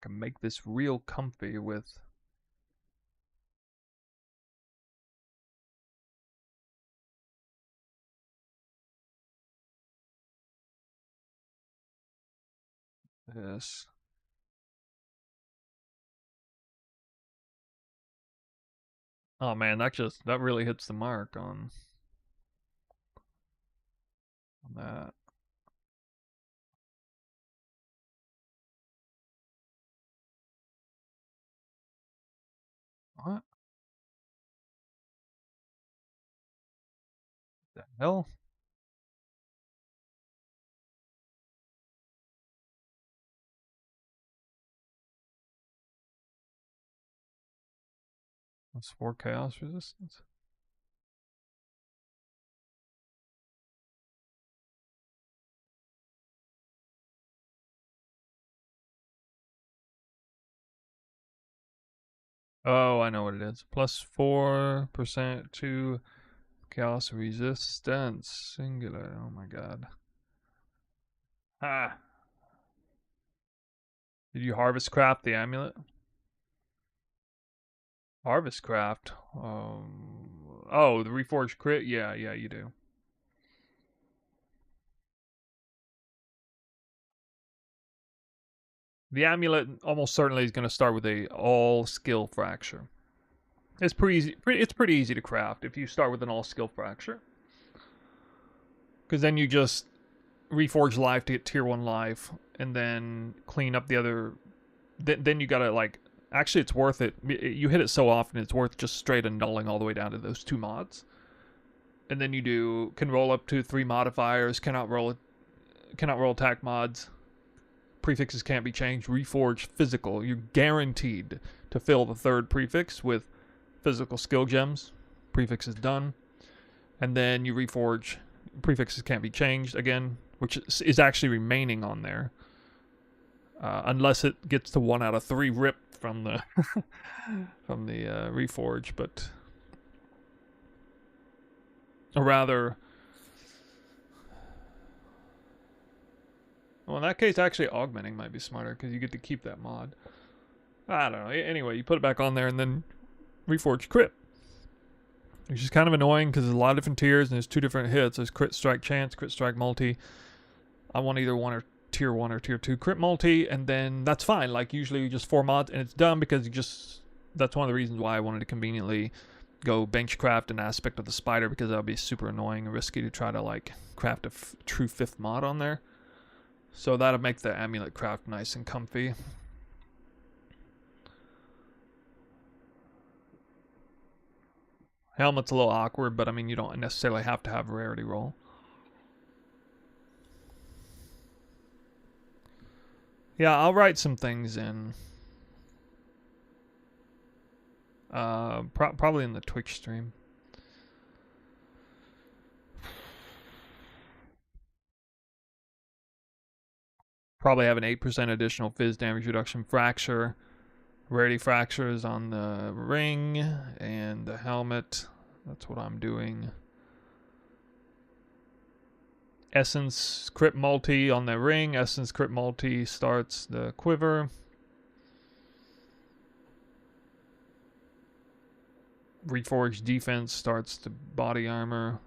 can make this real comfy with this. Oh man, that really hits the mark on that. What the hell? That's 4 chaos resistance. Oh, I know what it is. Plus 4% to chaos resistance. Singular. Oh my god. Ah. Did you harvest craft the amulet? Harvest craft. Oh, the reforged crit. Yeah, you do. The amulet almost certainly is going to start with a all skill fracture. It's pretty easy. It's pretty easy to craft if you start with an all skill fracture, because then you just reforge life to get tier 1 life, and then clean up the other. Then you gotta like. Actually, it's worth it. You hit it so often, it's worth just straight annulling all the way down to those 2 mods. And then you can roll up to 3 modifiers. Cannot roll attack mods. Prefixes can't be changed. Reforge physical. You're guaranteed to fill the 3rd prefix with physical skill gems. Prefix is done. And then you reforge. Prefixes can't be changed again, which is actually remaining on there. Unless it gets to 1 out of 3 ripped from the from the reforge, but or rather, well, in that case, actually augmenting might be smarter because you get to keep that mod. I don't know. Anyway, you put it back on there and then reforge crit, which is kind of annoying because there's a lot of different tiers and there's 2 different hits. There's crit strike chance, crit strike multi. I want either tier 1 or tier 2 crit multi, and then that's fine. Like usually just 4 mods and it's done, because that's one of the reasons why I wanted to conveniently go benchcraft an aspect of the spider, because that would be super annoying and risky to try to like craft a true 5th mod on there. So that'll make the amulet craft nice and comfy. Helmet's a little awkward, but I mean, you don't necessarily have to have a rarity roll. Yeah, I'll write some things in. Probably in the Twitch stream. Probably have an 8% additional phys damage reduction fracture. Rarity fractures on the ring and the helmet. That's what I'm doing. Essence crit multi on the ring. Essence crit multi starts the quiver. Reforged defense starts the body armor.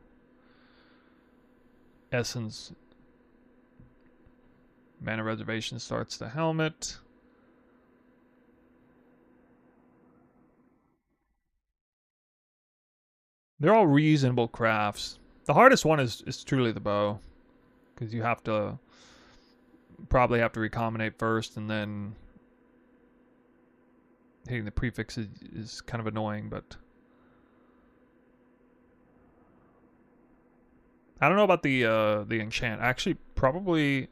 Essence mana reservation starts the helmet. They're all reasonable crafts. The hardest one is truly the bow, because you have to probably have to recombinate first, and then hitting the prefix is kind of annoying, but I don't know about the enchant. Actually, probably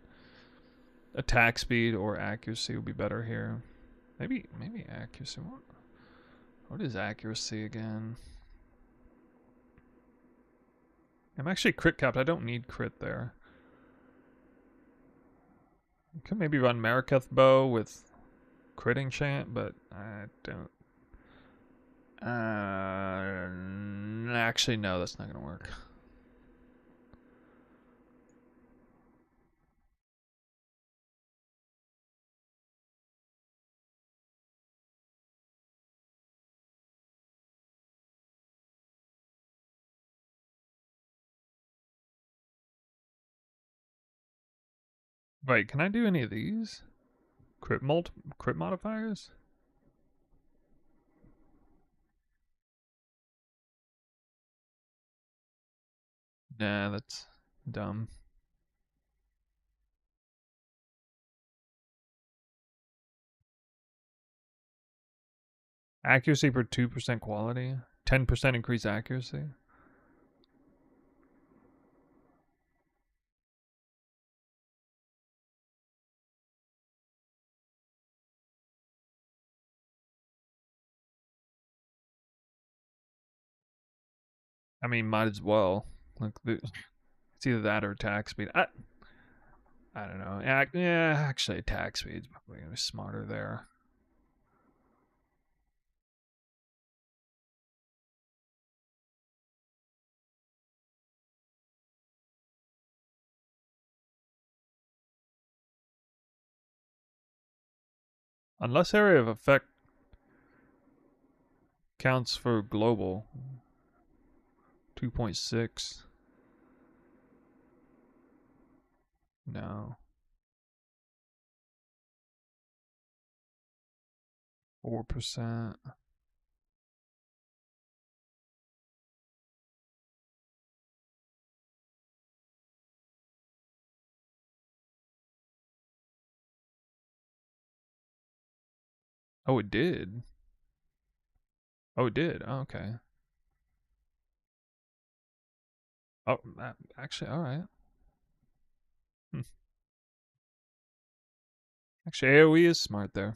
attack speed or accuracy would be better here. Maybe accuracy. What is accuracy again? I'm actually crit capped. I don't need crit there. I could maybe run Maraketh bow with crit enchant, but I don't. Actually, no, that's not gonna work. Wait, can I do any of these? Crit modifiers? Nah, that's dumb. Accuracy for 2% quality. 10% increased accuracy. I mean, might as well. Like, it's either that or attack speed. I don't know. Yeah, actually, attack speed's probably gonna be smarter there. Unless area of effect counts for global. 2.6. No. 4%. Oh, it did. Oh, it did. Oh, okay. Oh, actually, all right. Actually, AoE is smart there.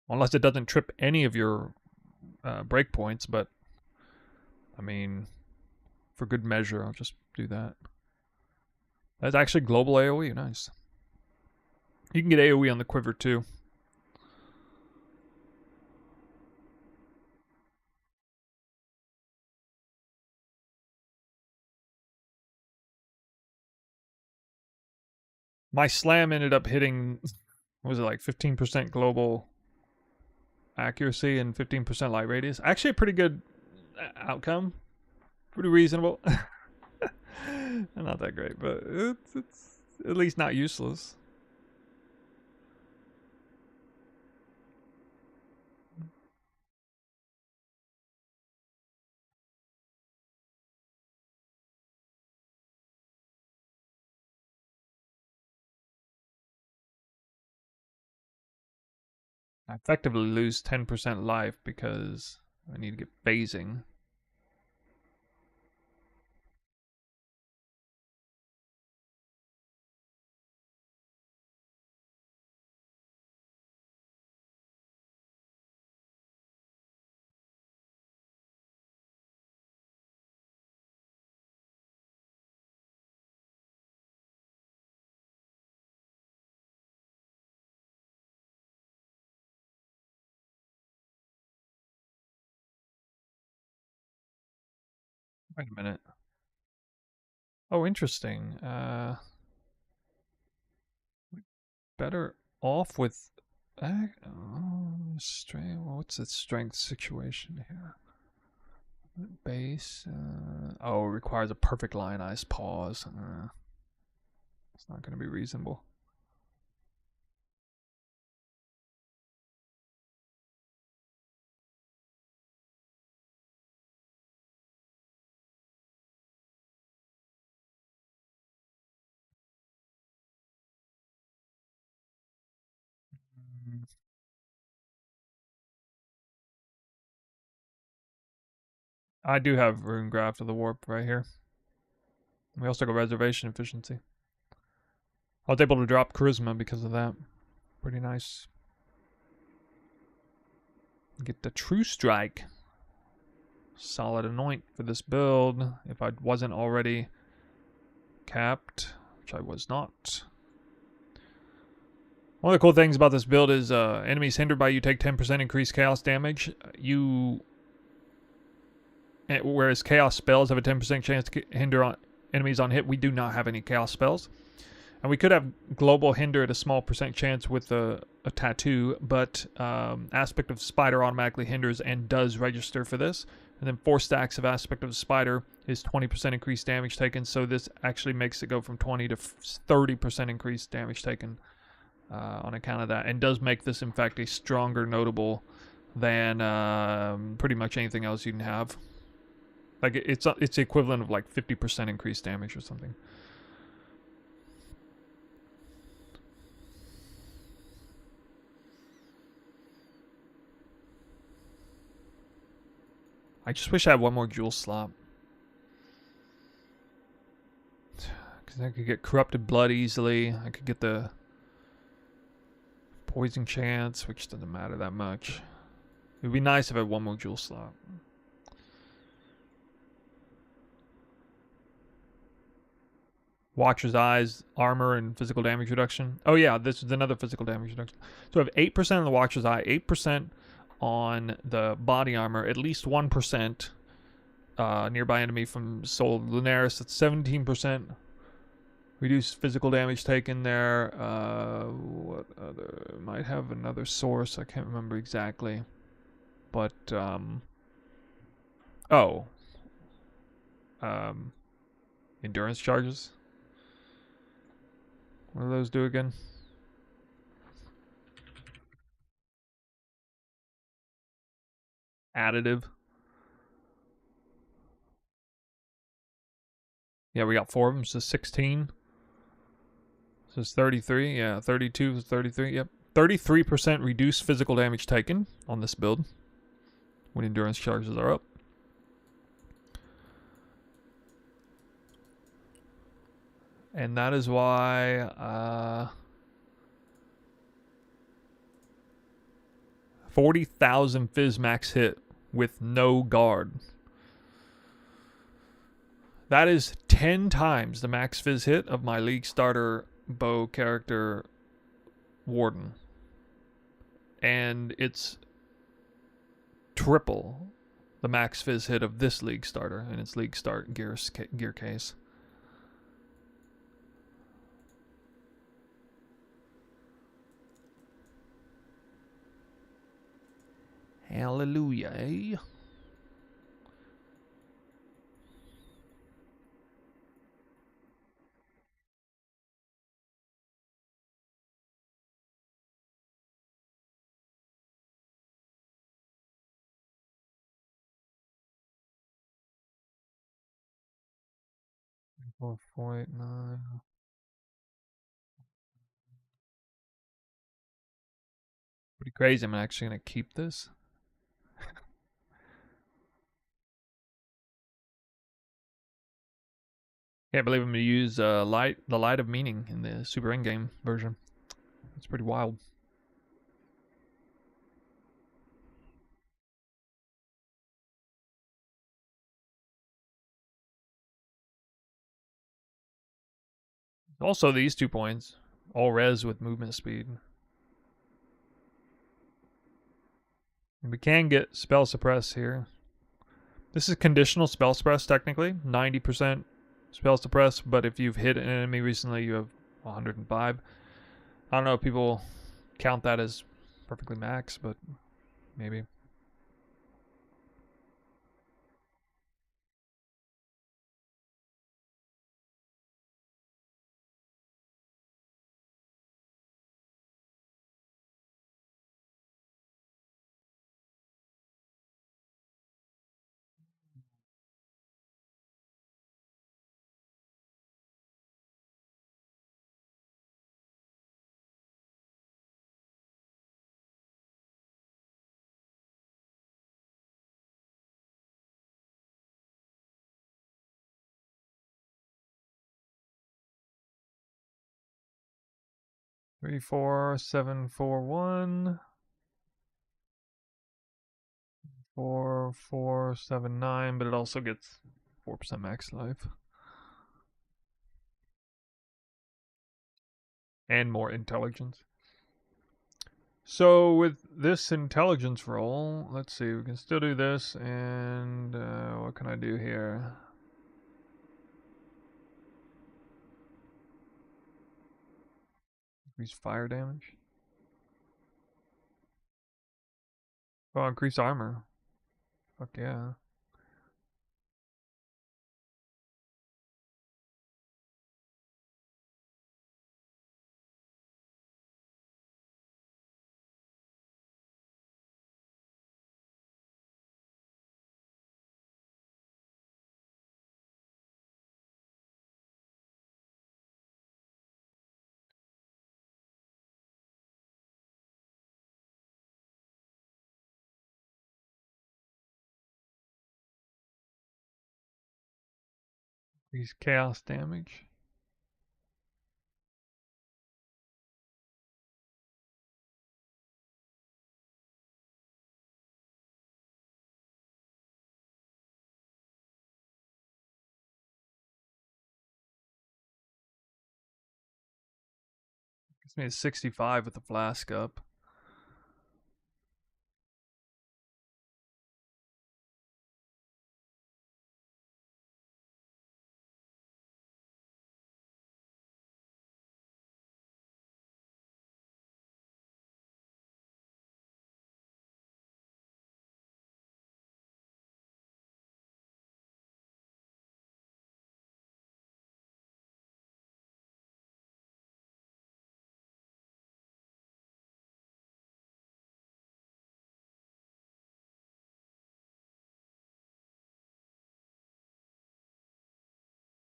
Unless it doesn't trip any of your breakpoints, but I mean, for good measure, I'll just do that. That's actually global AoE. Nice. You can get AoE on the quiver too. My slam ended up hitting, what was it, like 15% global accuracy and 15% light radius. Actually, a pretty good outcome. Pretty reasonable. Not that great, but it's at least not useless. I effectively lose 10% life because I need to get phasing. Wait a minute. Oh, interesting. Better off with strength. What's the strength situation here? Base. Oh, it requires a perfect lionized pause. It's not going to be reasonable. I do have Rune Graft of the Warp right here. We also got reservation efficiency. I was able to drop charisma because of that. Pretty nice. Get the True Strike. Solid anoint for this build. If I wasn't already capped, which I was not. One of the cool things about this build is enemies hindered by you take 10% increased chaos damage. Whereas chaos spells have a 10% chance to hinder enemies on hit, we do not have any chaos spells. And we could have global hinder at a small percent chance with a tattoo, but aspect of spider automatically hinders and does register for this. And then 4 stacks of aspect of the spider is 20% increased damage taken, so this actually makes it go from 20 to 30% increased damage taken on account of that, and does make this, in fact, a stronger notable than pretty much anything else you can have. Like, it's the equivalent of like 50% increased damage or something. I just wish I had one more jewel slot. Because I could get corrupted blood easily. I could get the poison chance, which doesn't matter that much. It would be nice if I had one more jewel slot. Watcher's Eyes, armor, and physical damage reduction. Oh yeah, this is another physical damage reduction. So I have 8% on the Watcher's Eye, 8% on the body armor, at least 1% nearby enemy from Soul of Lunaris. That's 17%. Reduce physical damage taken there. What other? Might have another source. I can't remember exactly. But, oh. Endurance charges. What do those do again? Additive. Yeah, we got 4 of them, so 16. So it's 33. Yeah, 32 is 33. Yep. 33% reduced physical damage taken on this build when endurance charges are up. And that is why 40,000 Fizz max hit with no guard. That is 10 times the max Fizz hit of my League starter bow character Warden. And it's triple the max Fizz hit of this League starter in its League start gear case. Hallelujah, eh? Four, 8, 9. Pretty crazy. I'm actually gonna keep this. Can't believe I'm gonna use the light of meaning in the Super Endgame version. It's pretty wild. Also, these 2 points, all res with movement speed. And we can get spell suppress here. This is conditional spell suppress technically, 90% spell suppress, but if you've hit an enemy recently, you have 105. I don't know if people count that as perfectly max, but maybe. Three, 4, 7, 4, 1. 4, 4, 7, 9, but it also gets 4% max life. And more intelligence. So with this intelligence roll, let's see, we can still do this, and what can I do here? Increase fire damage. Oh, increase armor. Fuck yeah. Increase chaos damage. Gives me a 65 with the flask up.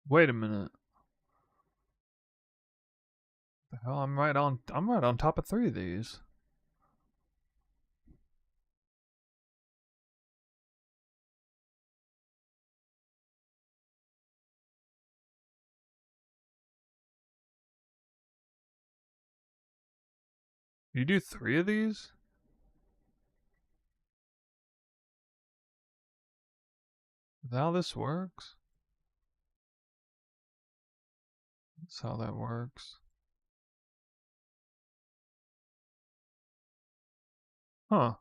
Wait a minute. The hell, I'm right on top of 3 of these. You do 3 of these? Is that how this works? That's how that works. Huh.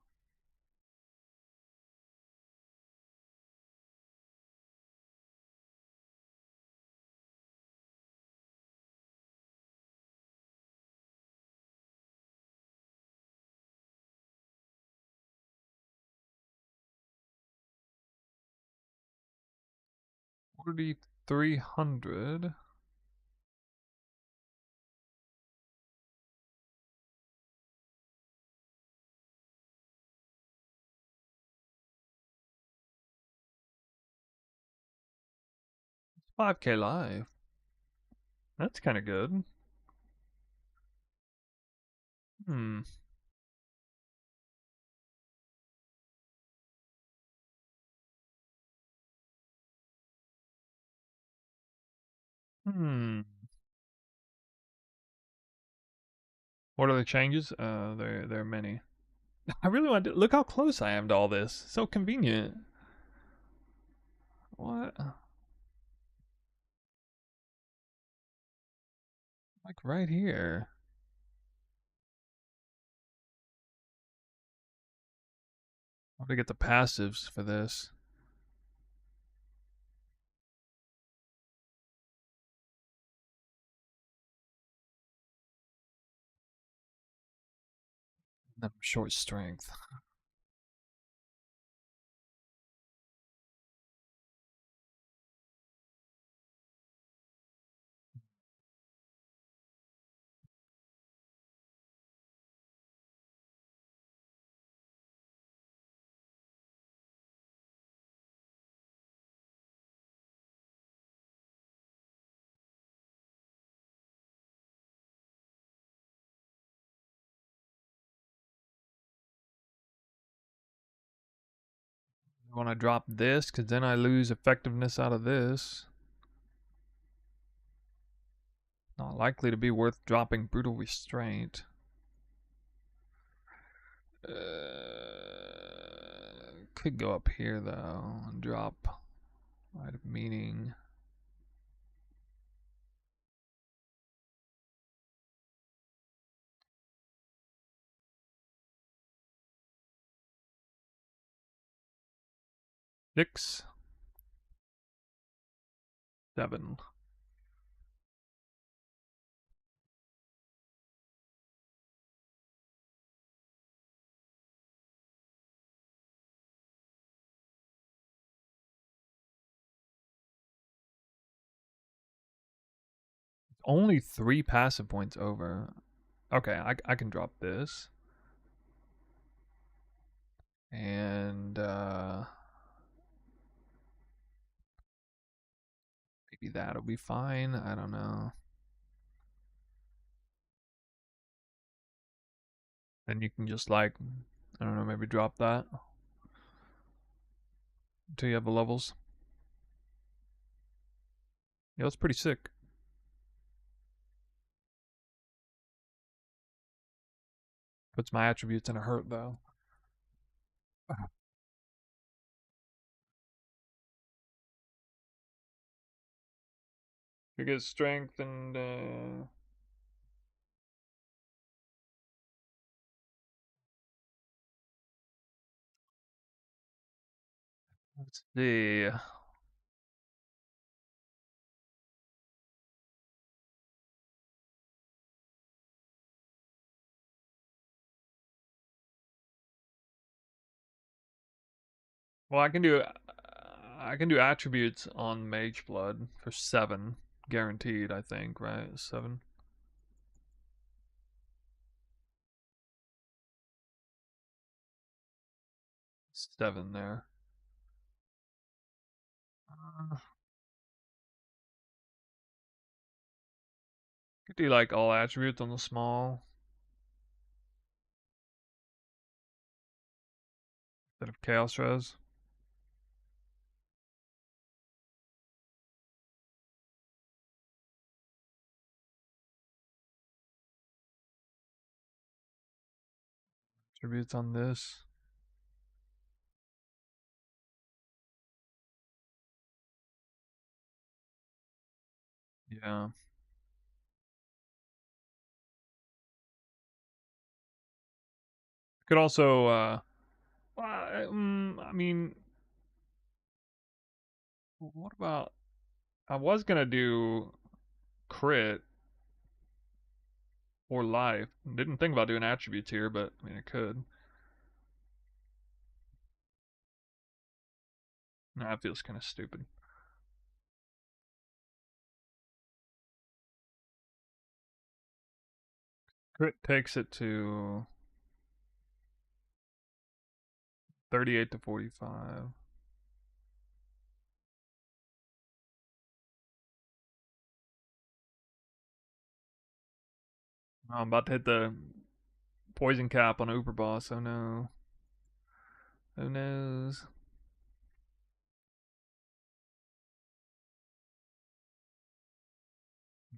$4,300. 5K live. That's kind of good. Hmm. Hmm. What are the changes? There are many. I really want to look how close I am to all this. So convenient. What? Like right here. I have to get the passives for this. I'm short strength. I want to drop this because then I lose effectiveness out of this. Not likely to be worth dropping brutal restraint. Could go up here though and drop light of meaning. Six, 7. only 3 passive points over. Okay, I can drop this. And maybe that'll be fine. I don't know. Then you can just like, I don't know, maybe drop that until you have the levels. Yeah, that's pretty sick. Puts my attributes in a hurt though. You get strength and let's see. Well, I can do attributes on Mage Blood for 7 guaranteed, I think, right? 7. 7 there. Could do like all attributes on the small instead of Chaos Res. Attributes on this. Yeah. Could also I mean, what about I was gonna do crit or life. Didn't think about doing attributes here, but I mean I could. Nah, that feels kind of stupid. Crit takes it to 38 to 45. I'm about to hit the poison cap on Uber Boss. Oh no. Who knows?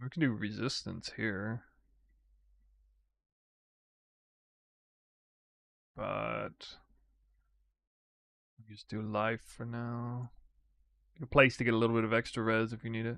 We can do resistance here. But just do life for now. A place to get a little bit of extra res if you need it.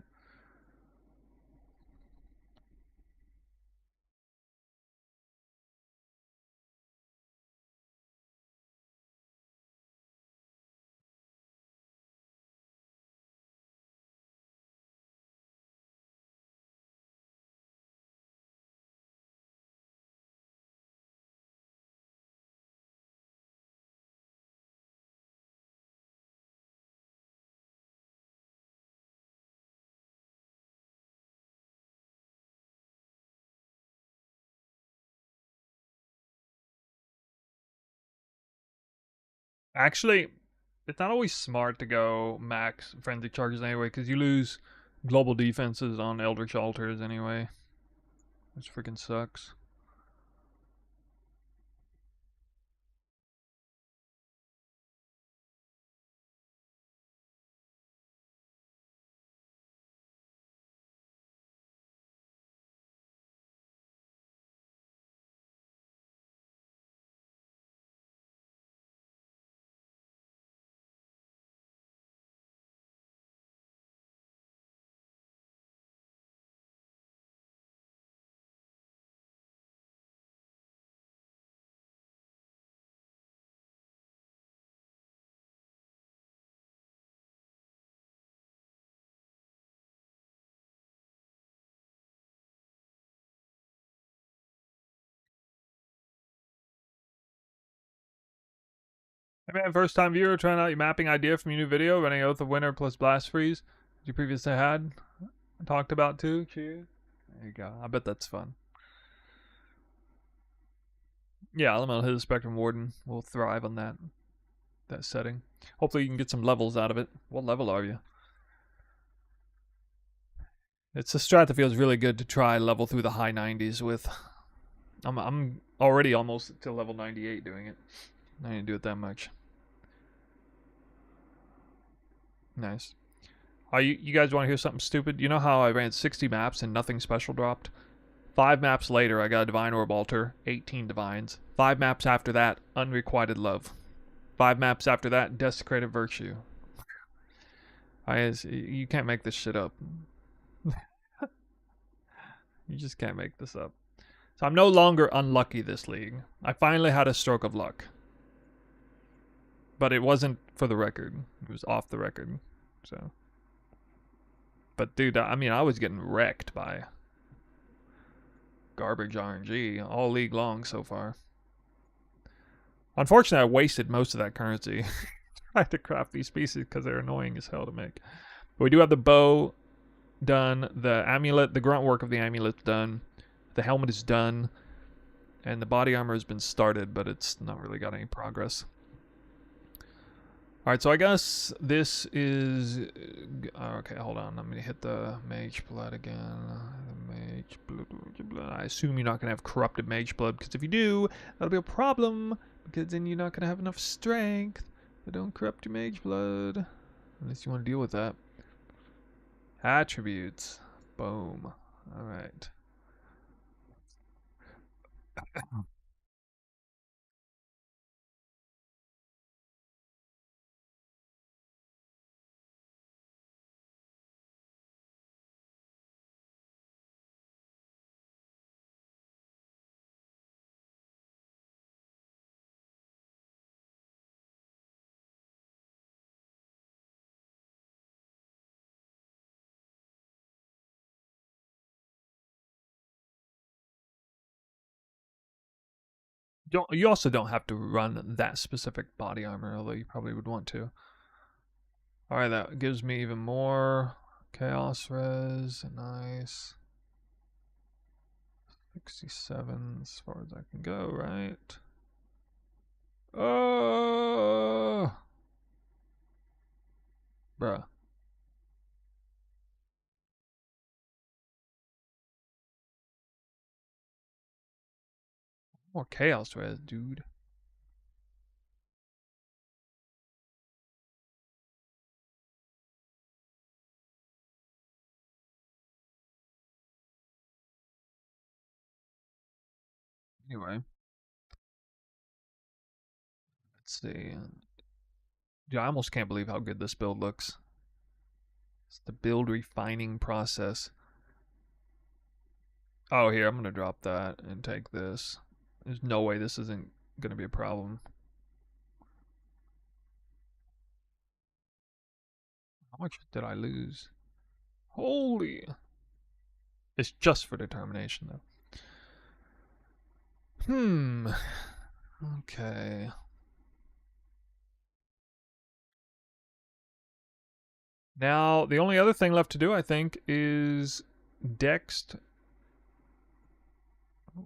Actually, it's not always smart to go max frenzy charges anyway, because you lose global defenses on Eldritch Altars anyway. Which freaking sucks. Hey man, first time viewer trying out your mapping idea from your new video, running Oath of Winter plus Blast Freeze. You previously had talked about too. Cheers. There you go. I bet that's fun. Yeah, Elemental Hidden Spectrum Warden will thrive on that setting. Hopefully you can get some levels out of it. What level are you? It's a strat that feels really good to try level through the high 90s with. I'm already almost to level 98 doing it. I didn't do it that much. Nice. You guys want to hear something stupid? You know how I ran 60 maps and nothing special dropped? 5 maps later, I got a Divine Orb Altar, 18 Divines. 5 maps after that, Unrequited Love. 5 maps after that, Desecrated Virtue. You can't make this shit up. You just can't make this up. So I'm no longer unlucky this league. I finally had a stroke of luck. But it wasn't for the record. It was off the record. So. But dude, I mean, I was getting wrecked by garbage RNG all league long so far. Unfortunately, I wasted most of that currency trying to craft these pieces because they're annoying as hell to make. But we do have the bow done, the amulet, the grunt work of the amulet's done, the helmet is done, and the body armor has been started, but it's not really got any progress. Alright, so I guess this is... Okay, hold on. I'm going to hit the Mage Blood again. The Mage Blood. I assume you're not going to have Corrupted Mage Blood, because if you do, that'll be a problem, because then you're not going to have enough strength. But don't corrupt your Mage Blood, unless you want to deal with that. Attributes. Boom. Alright. You also don't have to run that specific body armor, although you probably would want to. Alright, that gives me even more chaos res. Nice. 67 as far as I can go, right? Oh, bruh. More chaos res, dude. Anyway, let's see. Dude, I almost can't believe how good this build looks. It's the build refining process. Oh, here, I'm going to drop that and take this. There's no way this isn't going to be a problem. How much did I lose? Holy. It's just for determination, though. Okay. Now, the only other thing left to do, I think, is Dext,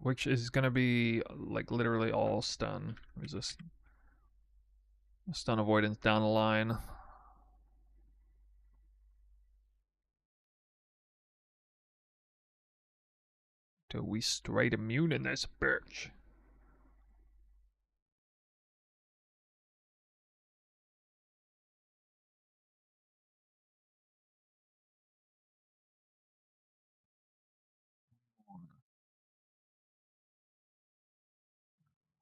which is going to be, like, literally all stun. Resist. Stun avoidance down the line. Till we straight immune in this bitch.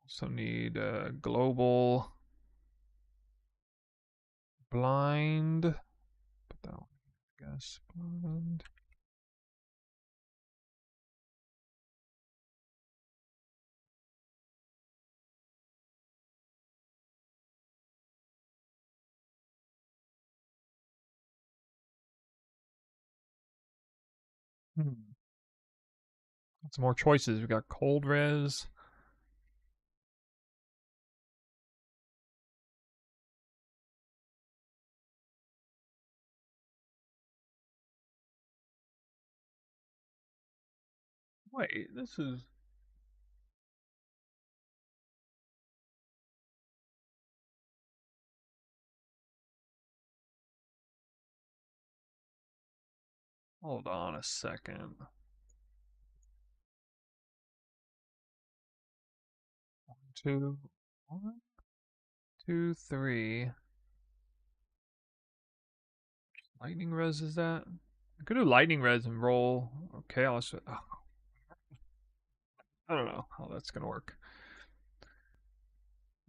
Also need global blind. Put that one, I guess. Blind. Some more choices. We got cold res. Wait, this is. Hold on a second. 2, 1, 2, 3. Lightning res is that? I could do lightning res and roll chaos. Oh, I don't know how that's gonna work.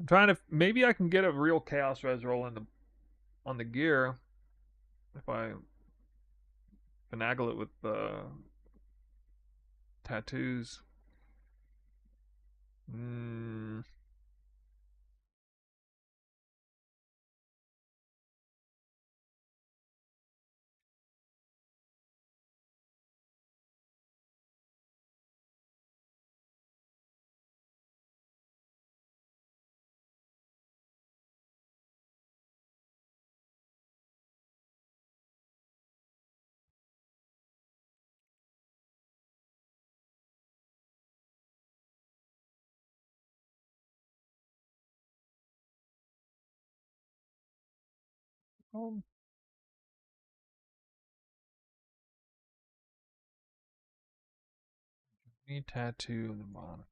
I'm trying to. Maybe I can get a real chaos res roll in the on the gear if I finagle it with tattoos. Mm, oh, need tattoo in the bottom.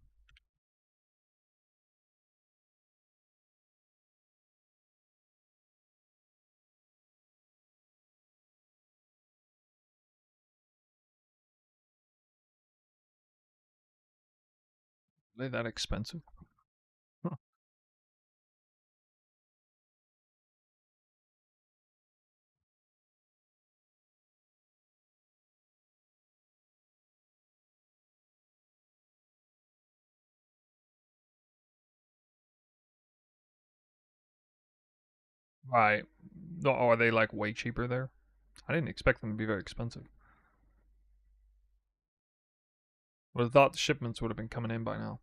Are they that expensive? Right. Oh, are they like way cheaper there? I didn't expect them to be very expensive. Would have thought the shipments would have been coming in by now.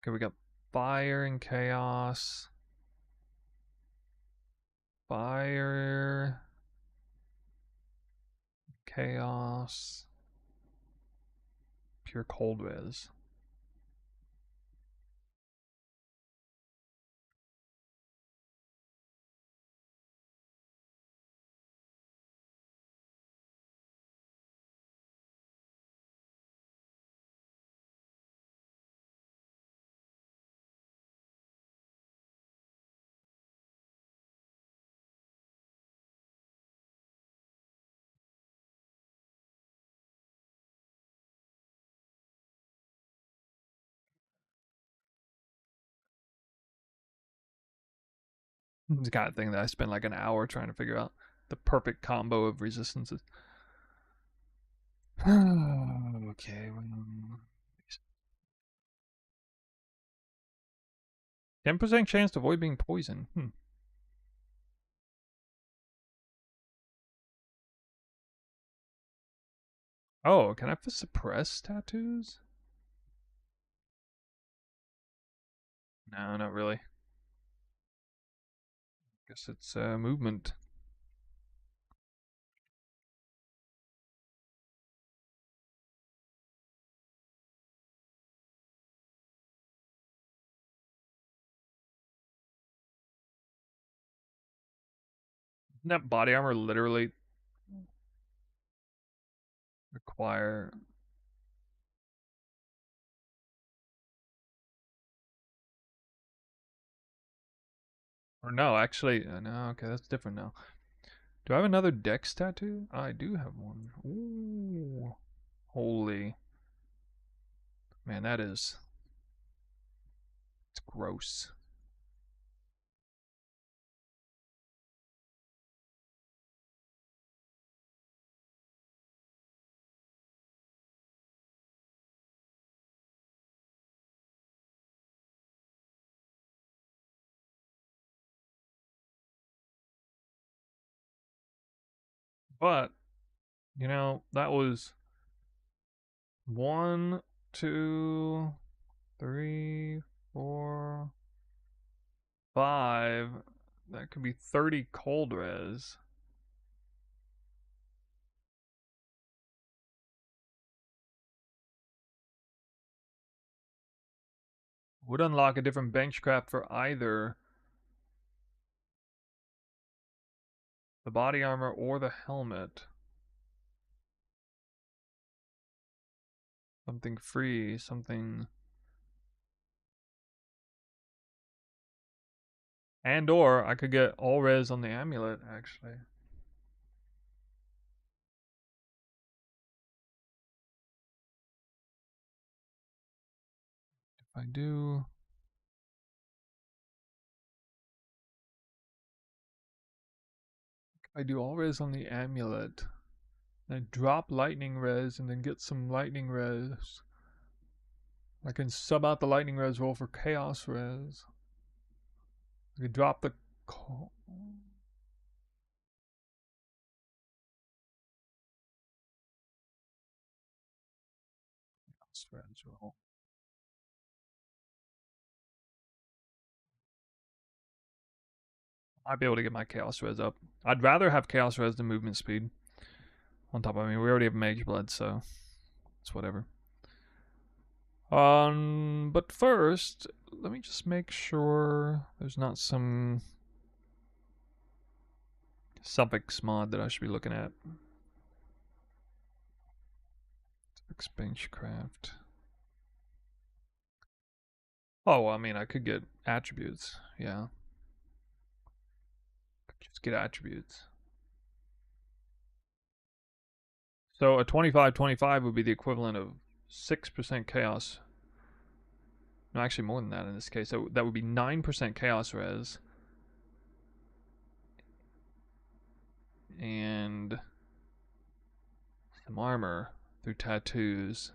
Okay, we got fire and chaos. Fire, chaos, pure cold res. It's the kind of thing that I spent like an hour trying to figure out the perfect combo of resistances. Okay. 10% chance to avoid being poisoned. Oh, can I suppress tattoos? No, not really. Guess it's movement. Isn't that body armor literally require? Or no, actually, no. Okay, that's different now. Do I have another Dex tattoo? I do have one. Ooh, holy man, that is it's gross. But that was one, two, three, four, five. That could be 30 cold res. Would unlock a different benchcraft for either the body armor or the helmet. Something free, something... And or I could get all res on the amulet, actually. If I do... If I do all res on the amulet, then drop lightning res and then get some lightning res. I can sub out the lightning res roll for chaos res. I could drop the... Res roll. I'd be able to get my chaos res up. I'd rather have chaos res than movement speed. On top of, I mean, we already have mage blood, so it's whatever. But first, let me just make sure there's not some suffix mod that I should be looking at. Suffix benchcraft. Oh, I mean, I could get attributes. Yeah. Could just get attributes. So a 25-25 would be the equivalent of 6% chaos. No, actually more than that in this case. So that would be 9% chaos res. And some armor through tattoos.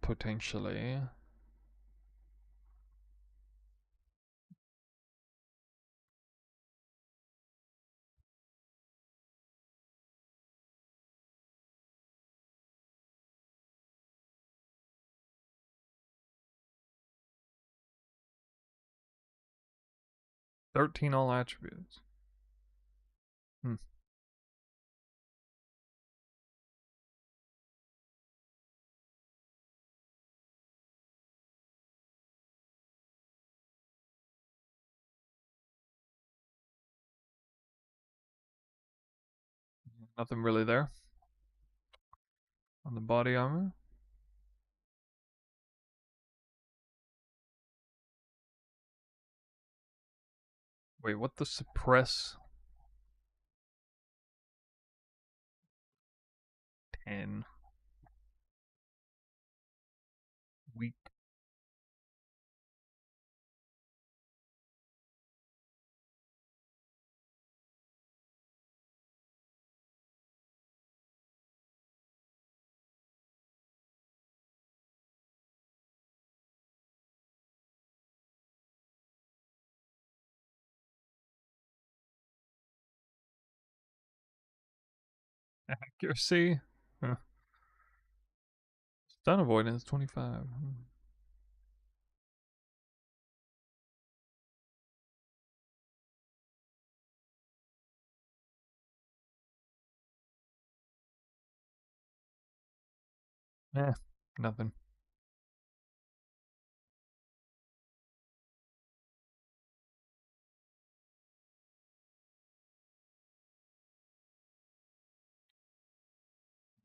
Potentially. $13 all attributes. Nothing really there. On the body armor. Wait, what the suppress? 10. Weak. Accuracy. Huh. Stun avoidance 25. Eh, nothing.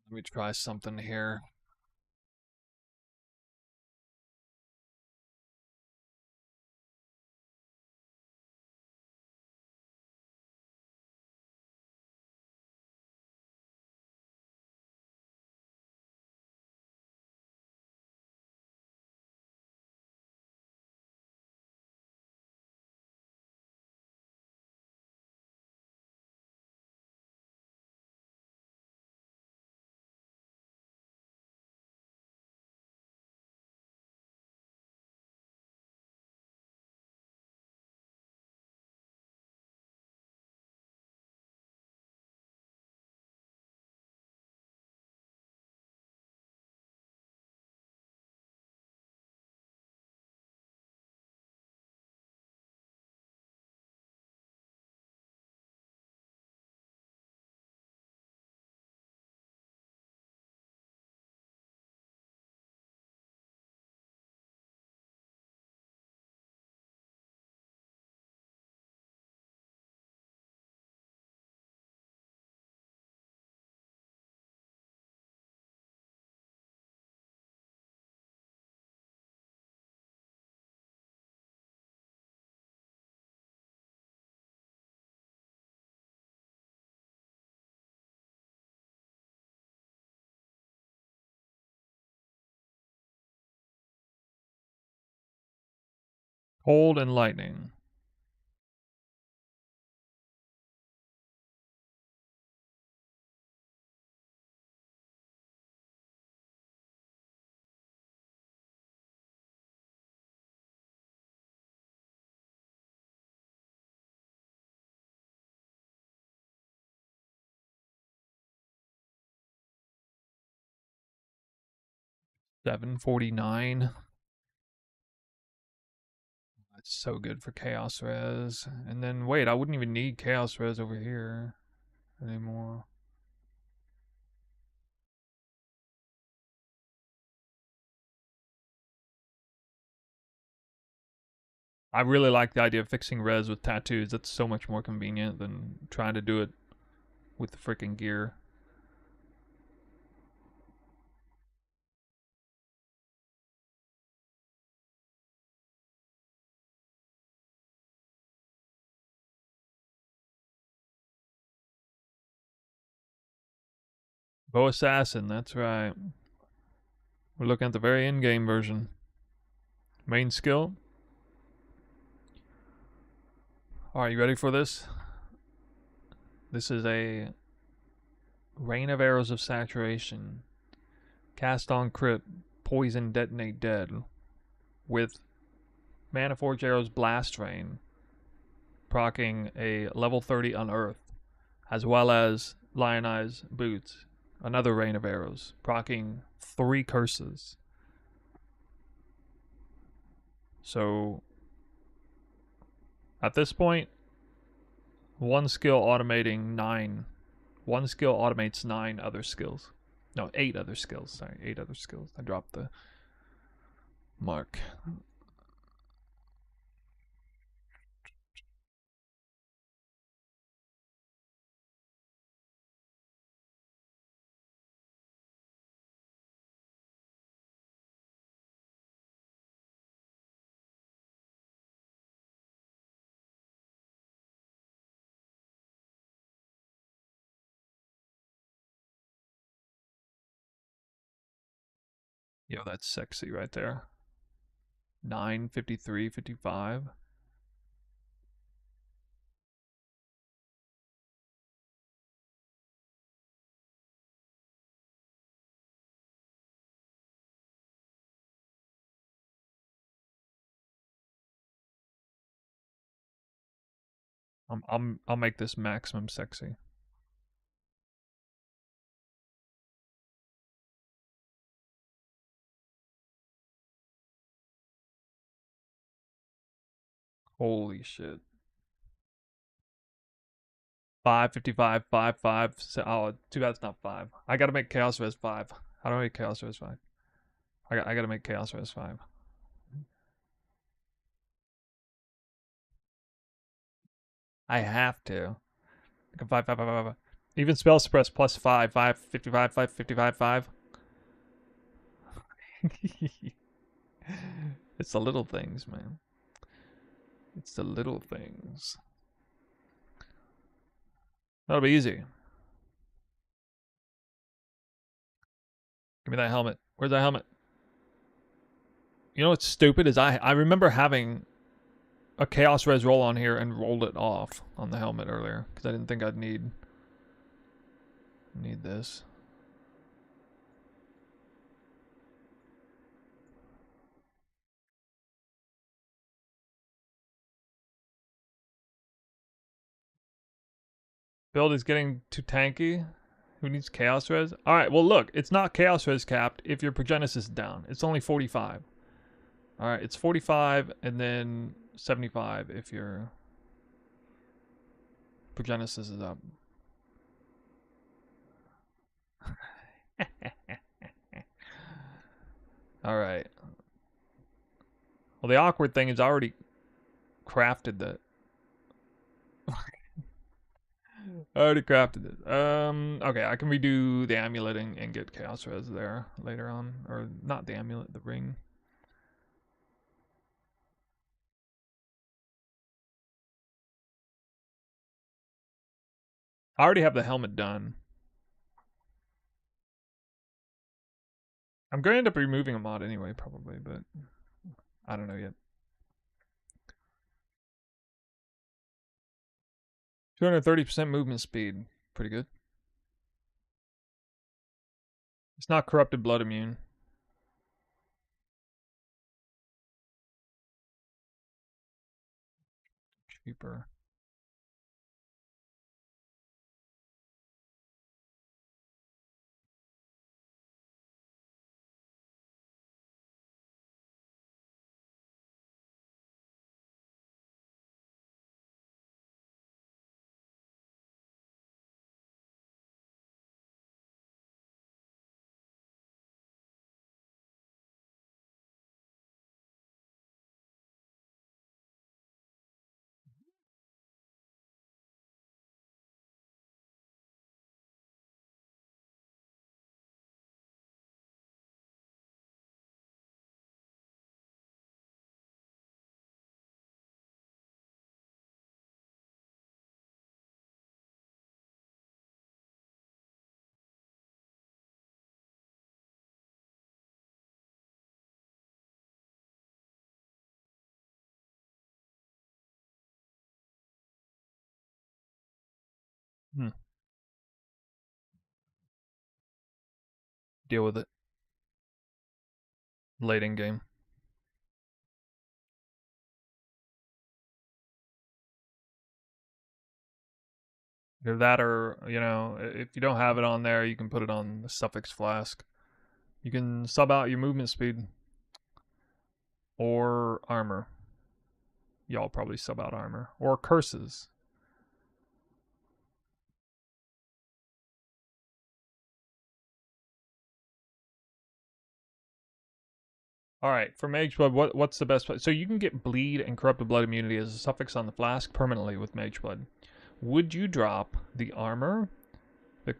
Let me try something here. Cold and lightning. $749. That's so good for Chaos Res. And then, wait, I wouldn't even need Chaos Res over here anymore. I really like the idea of fixing res with tattoos. That's so much more convenient than trying to do it with the freaking gear. Bow Assassin, that's right. We're looking at the very in-game version. Main skill. Alright, you ready for this? This is a Rain of Arrows of Saturation. Cast on crit, poison, detonate dead. With Mana Forge Arrows Blast Rain. Proccing a level 30 Unearth. As well as Lionize Boots. Another Rain of Arrows. Proccing 3 curses. So at this point, one skill automating 9. One skill automates 9 other skills. No, 8 other skills. Sorry, 8 other skills. I dropped the mark. Yo, that's sexy right there. 9, 53, 55. I'll make this maximum sexy. Holy shit. 5, 55, 5, 5. Oh, too bad it's not 5. I gotta make Chaos Res 5. How do I make Chaos Res 5? I gotta make Chaos Res 5. I have to. 5, 5, 5, 5, 5. Even spell suppress plus 5, 5, 55, 5, 55, 5. It's the little things, man. It's the little things. That'll be easy. Give me that helmet. Where's that helmet? You know what's stupid is I remember having a Chaos Res roll on here and rolled it off on the helmet earlier because I didn't think I'd need this. Build is getting too tanky. Who needs Chaos Res? Alright, well look, it's not Chaos Res capped if your Progenesis is down. It's only 45. Alright, it's 45 and then 75 if your Progenesis is up. Alright. Well, the awkward thing is I already crafted that. I already crafted it. Okay, I can redo the amulet and get Chaos Res there later on. Or not the amulet, the ring. I already have the helmet done. I'm going to end up removing a mod anyway, probably, but I don't know yet. 230% movement speed. Pretty good. It's not corrupted blood immune. Cheaper. Hmm. Deal with it. Late in game. Either that or, if you don't have it on there, you can put it on the suffix flask. You can sub out your movement speed or armor. Y'all probably sub out armor. Or curses. Alright, for Mage Blood, what's the best? So you can get Bleed and Corrupted Blood immunity as a suffix on the flask permanently with Mage Blood. Would you drop the armor, the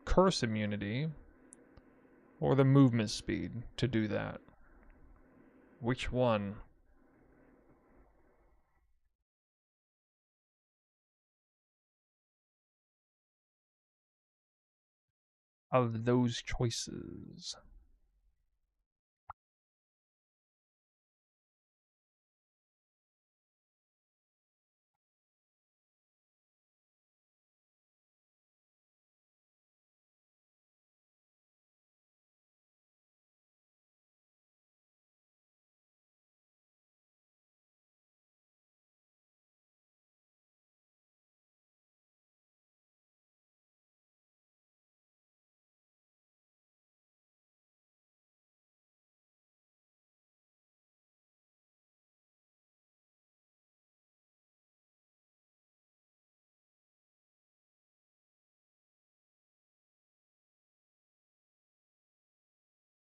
curse immunity, or the movement speed to do that? Which one? Of those choices?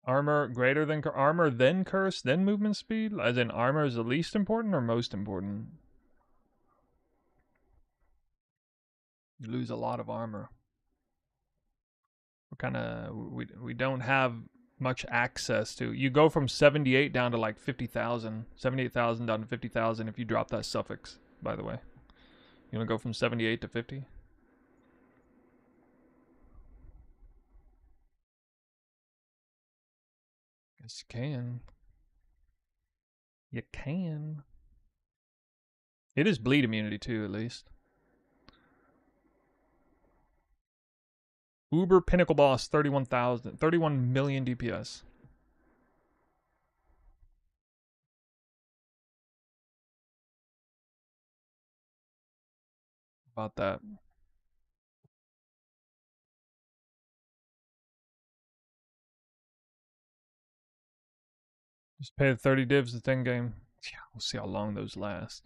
Armor greater than armor, then curse, then movement speed? As in armor is the least important or most important? You lose a lot of armor. We don't have much access to. You go from 78 down to like 50,000. 78,000 down to 50,000 if you drop that suffix, by the way. You want to go from 78 to 50? Guess you can. You can. It is bleed immunity too, at least. Uber Pinnacle Boss 31,000, 31 million DPS. About that. Just pay the 30 divs the 10 game. Yeah, we'll see how long those last.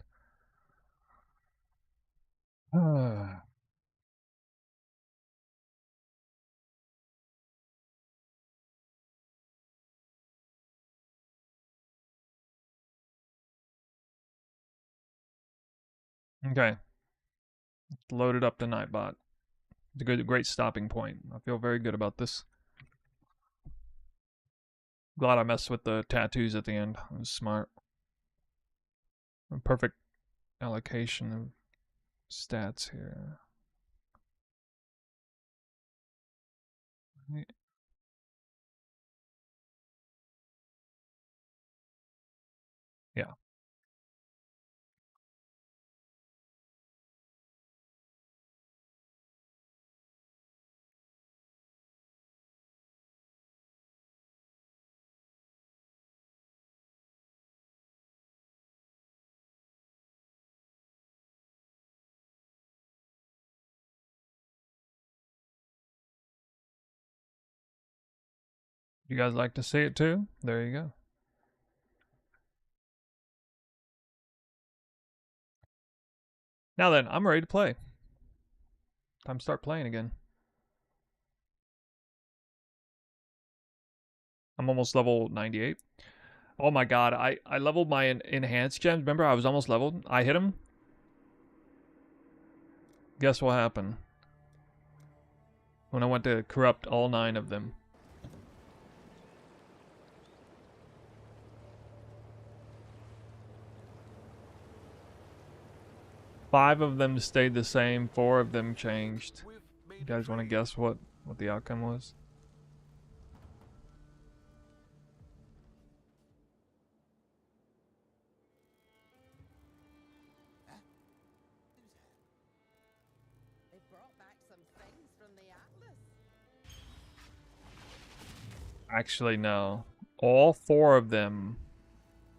Okay. Loaded up the Nightbot. It's a great stopping point. I feel very good about this. Glad I messed with the tattoos at the end. It was smart. A perfect allocation of stats here. Yeah. You guys like to see it too? There you go. Now then, I'm ready to play. Time to start playing again. I'm almost level 98. Oh my god, I leveled my enhanced gems. Remember, I was almost leveled. I hit him. Guess what happened? When I went to corrupt all 9 of them. Five of them stayed the same, 4 of them changed. You guys want to guess what the outcome was? They brought back some things from the Atlas. Actually, no. All 4 of them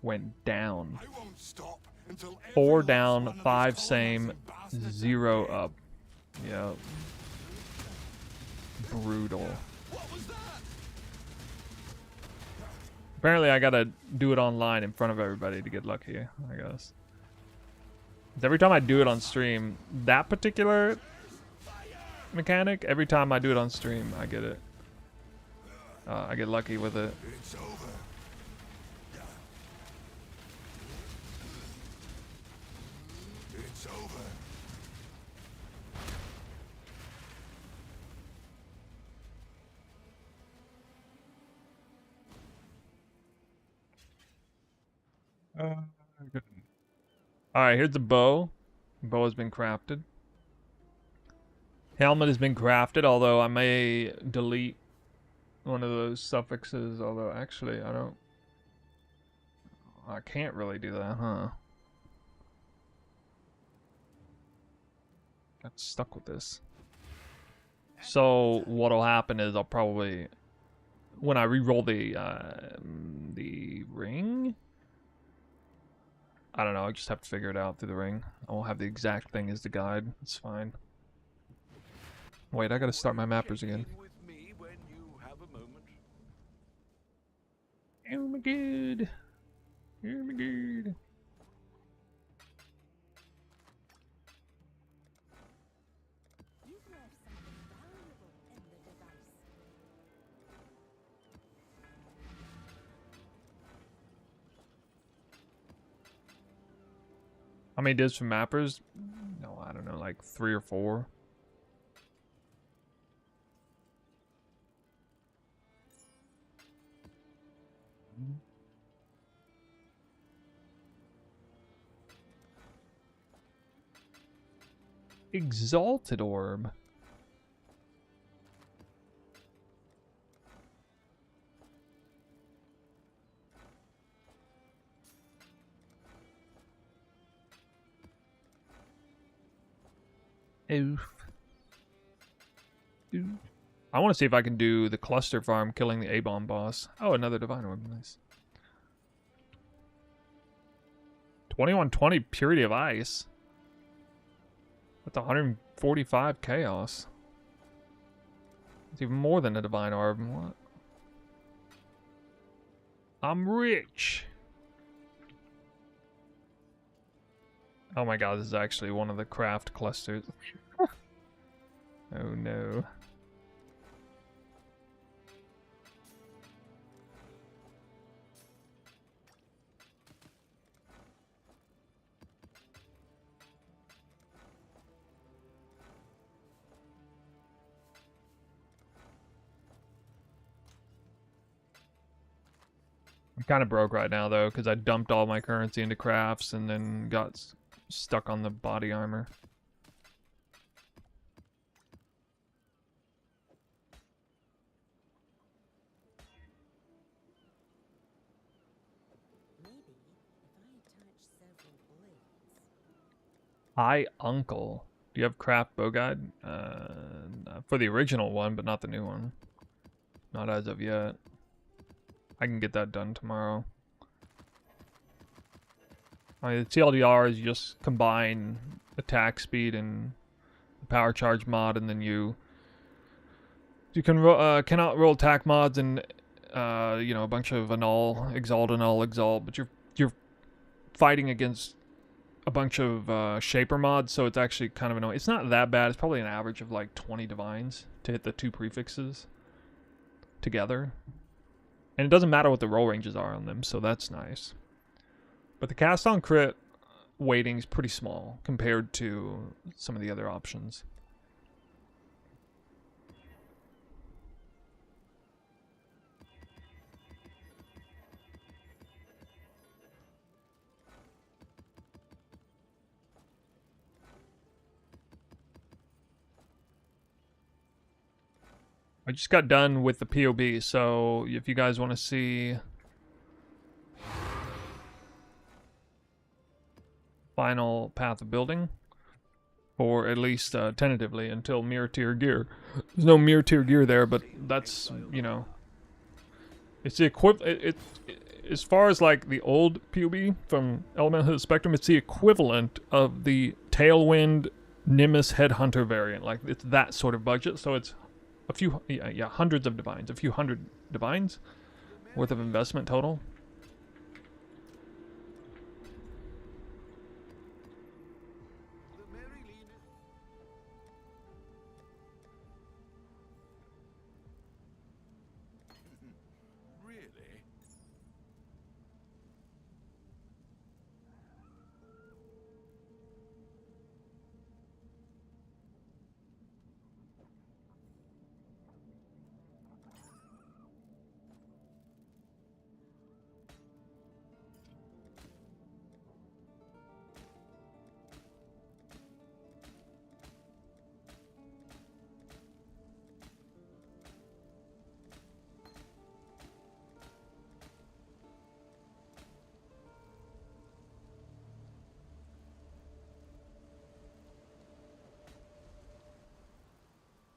went down. I won't stop until 4 every last down, one of 5 these same, colonists and bastards 0 up. Yep. Brutal. What was that? Apparently I gotta do it online in front of everybody to get lucky, I guess. 'Cause every time I do it on stream, that particular mechanic, every time I do it on stream, I get it. I get lucky with it. It's over. It's over. Alright, here's the bow. Bow has been crafted. Helmet has been crafted, although I may delete one of those suffixes, although actually I can't really do that, huh? Got stuck with this. So what'll happen is I'll probably, when I re-roll the ring, I don't know, I just have to figure it out through the ring. I won't have the exact thing as the guide. It's fine. Wait, I gotta start my mappers again. With me when you have a moment. Oh my god. Oh my god. You've left something valuable in the device. How many divs for mappers? No, I don't know, like 3 or 4. Exalted Orb. Oof. Oof. I want to see if I can do the cluster farm killing the A-bomb boss. Oh, another Divine Orb. Nice. 2120 Purity of Ice. That's 145 Chaos. It's even more than a Divine Orb. What? I'm rich. Oh my god, this is actually one of the craft clusters. Oh no. I'm kind of broke right now though, because I dumped all my currency into crafts and then got stuck on the body armor. Maybe if I attach several blades. Hi, Uncle. Do you have craft bow guide? For the original one, but not the new one. Not as of yet. I can get that done tomorrow. I mean, the TLDR is you just combine attack speed and the power charge mod, and then you can cannot roll attack mods and you know, a bunch of annul, exalt, but you're fighting against a bunch of shaper mods, so it's actually kind of annoying. It's not that bad. It's probably an average of like 20 divines to hit the 2 prefixes together. And it doesn't matter what the roll ranges are on them, so that's nice. But the cast on crit weighting is pretty small compared to some of the other options. I just got done with the POB, so if you guys want to see final path of building, or at least tentatively until mirror tier gear. There's no mirror tier gear there, but that's, you know, it's the equivalent. As far as like the old POB from Elemental Hit Spectrum, it's the equivalent of the Tailwind Nimbus Headhunter variant. Like, it's that sort of budget, so it's a few, yeah, hundreds of divines, a few hundred divines worth of investment total. The Mary Lena. Really?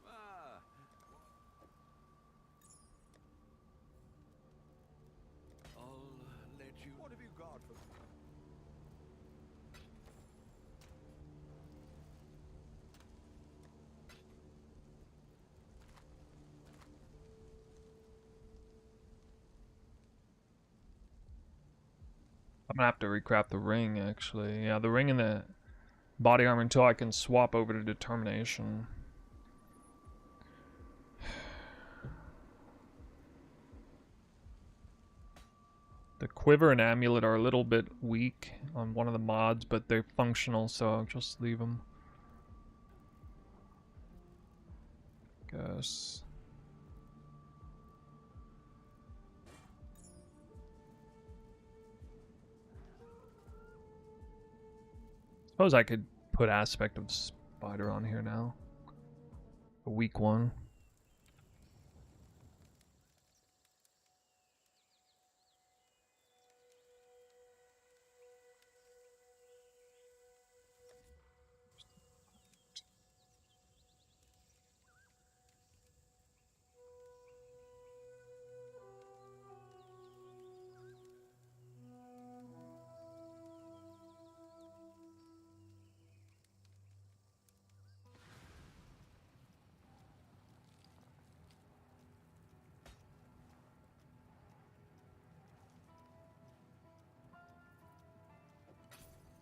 Ah. I'll let you. What have you got for me? I'm gonna have to recraft the ring, actually. Yeah, the ring and the body armor until I can swap over to determination. The quiver and amulet are a little bit weak on one of the mods, but they're functional, so I'll just leave them. Guess. Suppose I could put aspect of spider on here now. A weak one.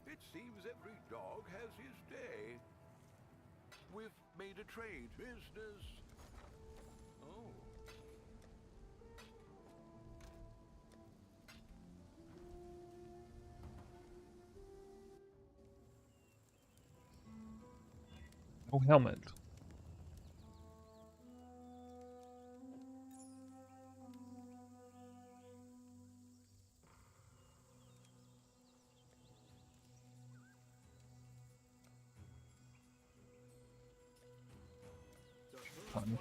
It seems every dog has his day. We've made a trade. Business. Oh. Oh, helmet. Fun.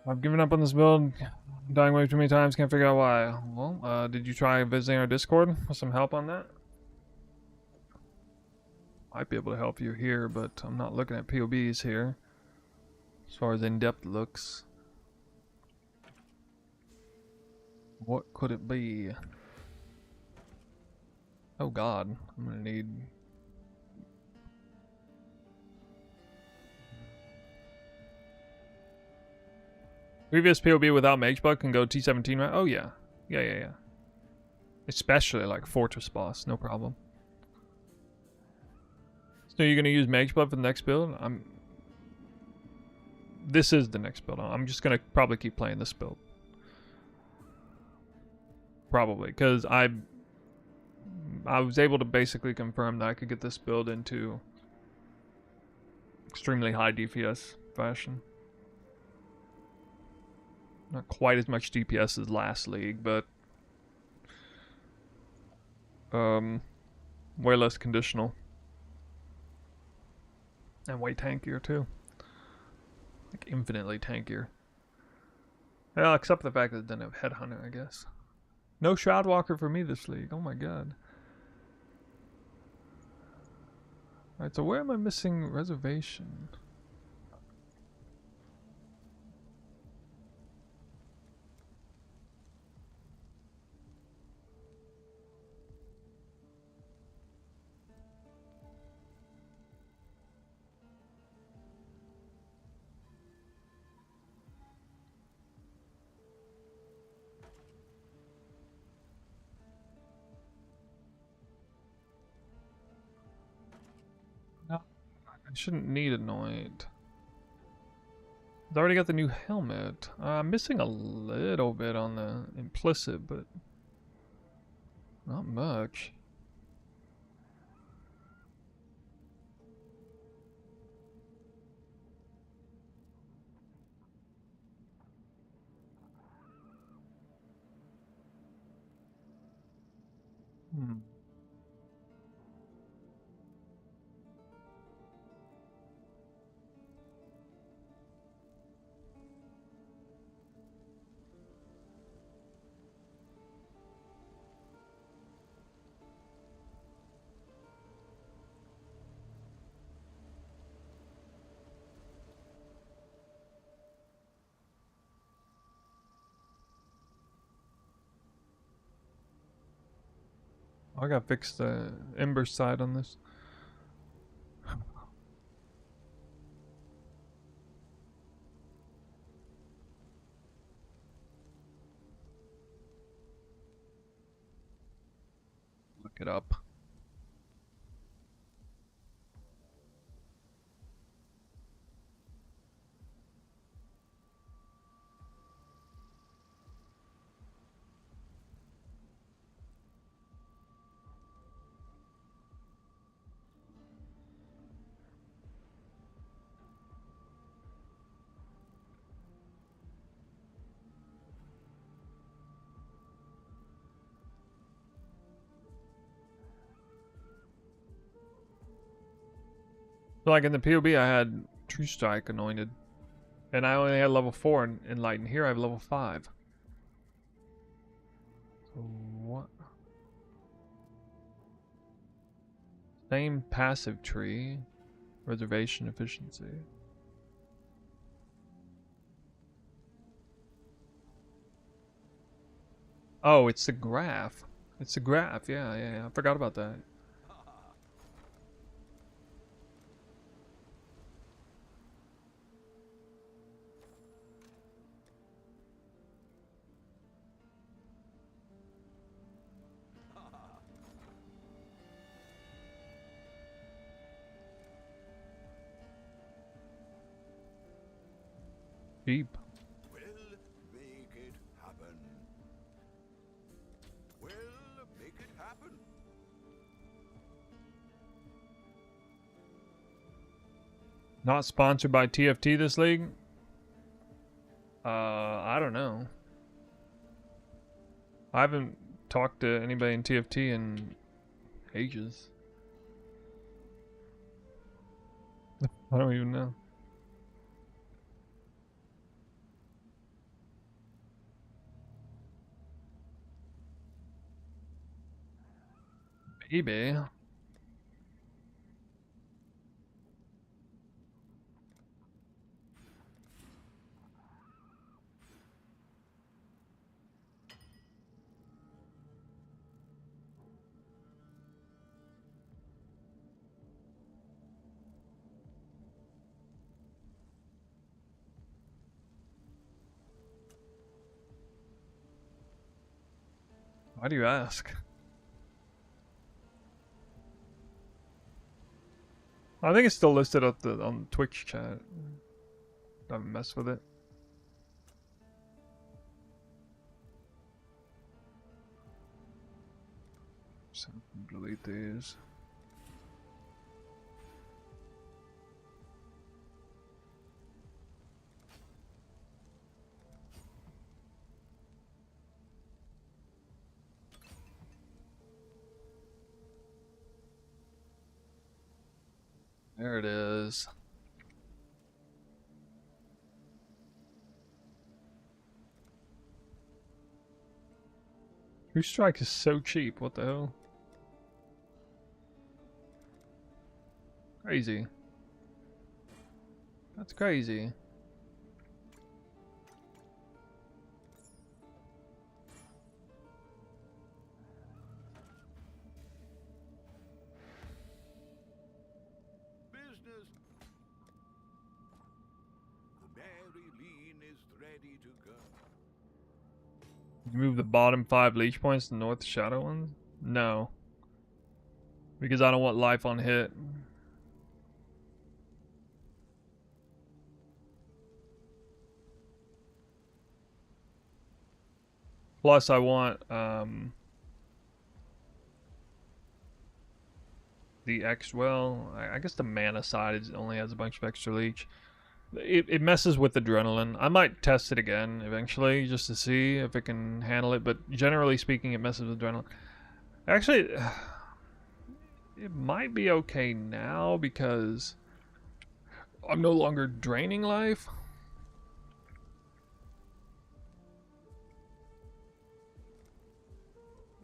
I've given up on this build. Dying way too many times, can't figure out why. Well, did you try visiting our Discord with some help on that? Might be able to help you here, but I'm not looking at POBs here. As far as in-depth looks. What could it be? Oh god, I'm gonna need... Previous POB without Mageblood can go T17, right? Oh yeah. Yeah. Especially like Fortress boss, no problem. So you're gonna use Mageblood for the next build? This is the next build. I'm just gonna probably keep playing this build. Probably, because I was able to basically confirm that I could get this build into extremely high DPS fashion. Not quite as much DPS as last league, but way less conditional. And way tankier too. Like infinitely tankier. Well, except for the fact that it doesn't have Headhunter, I guess. No Shroudwalker for me this league. Oh my god. Alright, so where am I missing reservation? No, I shouldn't need Anoint. I've already got the new helmet. I'm missing a little bit on the implicit, but not much. I gotta fix the Ember side on this. Look it up. So like in the POB I had True Strike anointed. And I only had level 4 in Enlighten. Here I have level 5. So what? Same passive tree. Reservation efficiency. Oh, it's the graph. It's the graph, yeah. I forgot about that. Cheap. We'll make it happen. We'll make it happen. Not sponsored by TFT this league? I don't know. I haven't talked to anybody in TFT in ages. I don't even know. Maybe. Why do you ask? I think it's still listed at the on Twitch chat. Don't mess with it. So delete these. There it is. Your strike is so cheap, what the hell? Crazy. That's crazy. Business. The Mary Lean is ready to go. You move the bottom 5 leech points to North Shadow ones? No. Because I don't want life on hit. Plus I want the X, well, I guess the mana side only has a bunch of extra leech. It messes with adrenaline. I might test it again eventually just to see if it can handle it, but generally speaking, it messes with adrenaline. Actually, it might be okay now because I'm no longer draining life.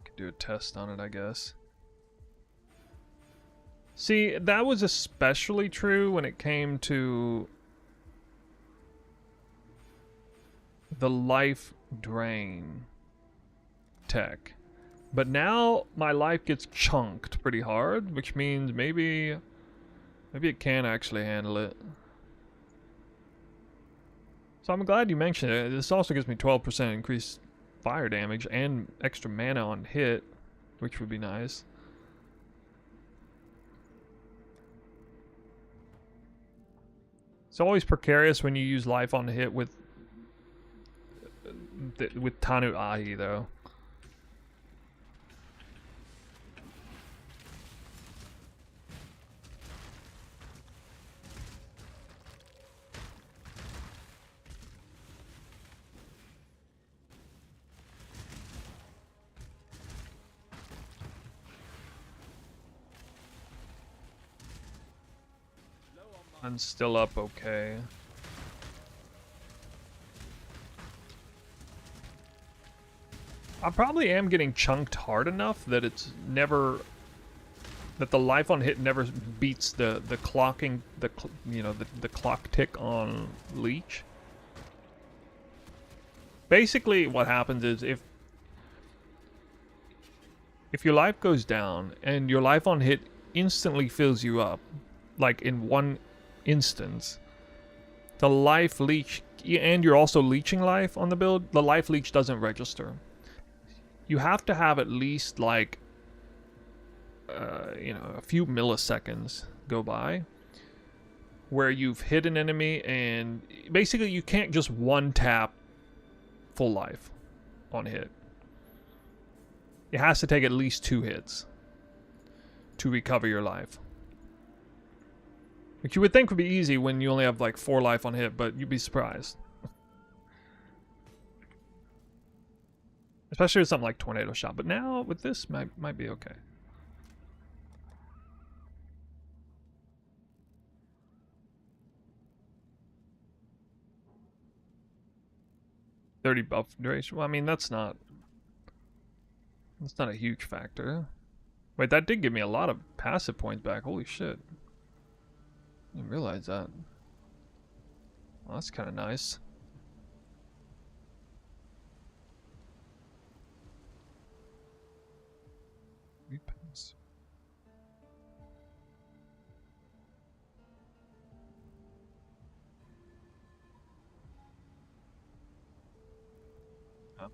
Could do a test on it, I guess. See, that was especially true when it came to the life drain tech. But now my life gets chunked pretty hard, which means maybe it can actually handle it. So I'm glad you mentioned it. This also gives me 12% increased fire damage and extra mana on hit, which would be nice. It's always precarious when you use life on hit with Tanu Ahi, though. I'm still up okay. I probably am getting chunked hard enough that it's never, that the life on hit never beats the clocking, the clock tick on leech. Basically what happens is if your life goes down and your life on hit instantly fills you up, like in one instance, the life leech, and you're also leeching life on the build, the life leech doesn't register. You have to have at least like a few milliseconds go by where you've hit an enemy, and basically you can't just one tap full life on hit. It has to take at least 2 hits to recover your life. Which you would think would be easy when you only have like 4 life on hit, but you'd be surprised. Especially with something like Tornado Shot. But now with this might be okay. $30 buff duration. Well, I mean that's not a huge factor. Wait, that did give me a lot of passive points back. Holy shit. Didn't realize that. Well, that's kind of nice. Weapons. Oh.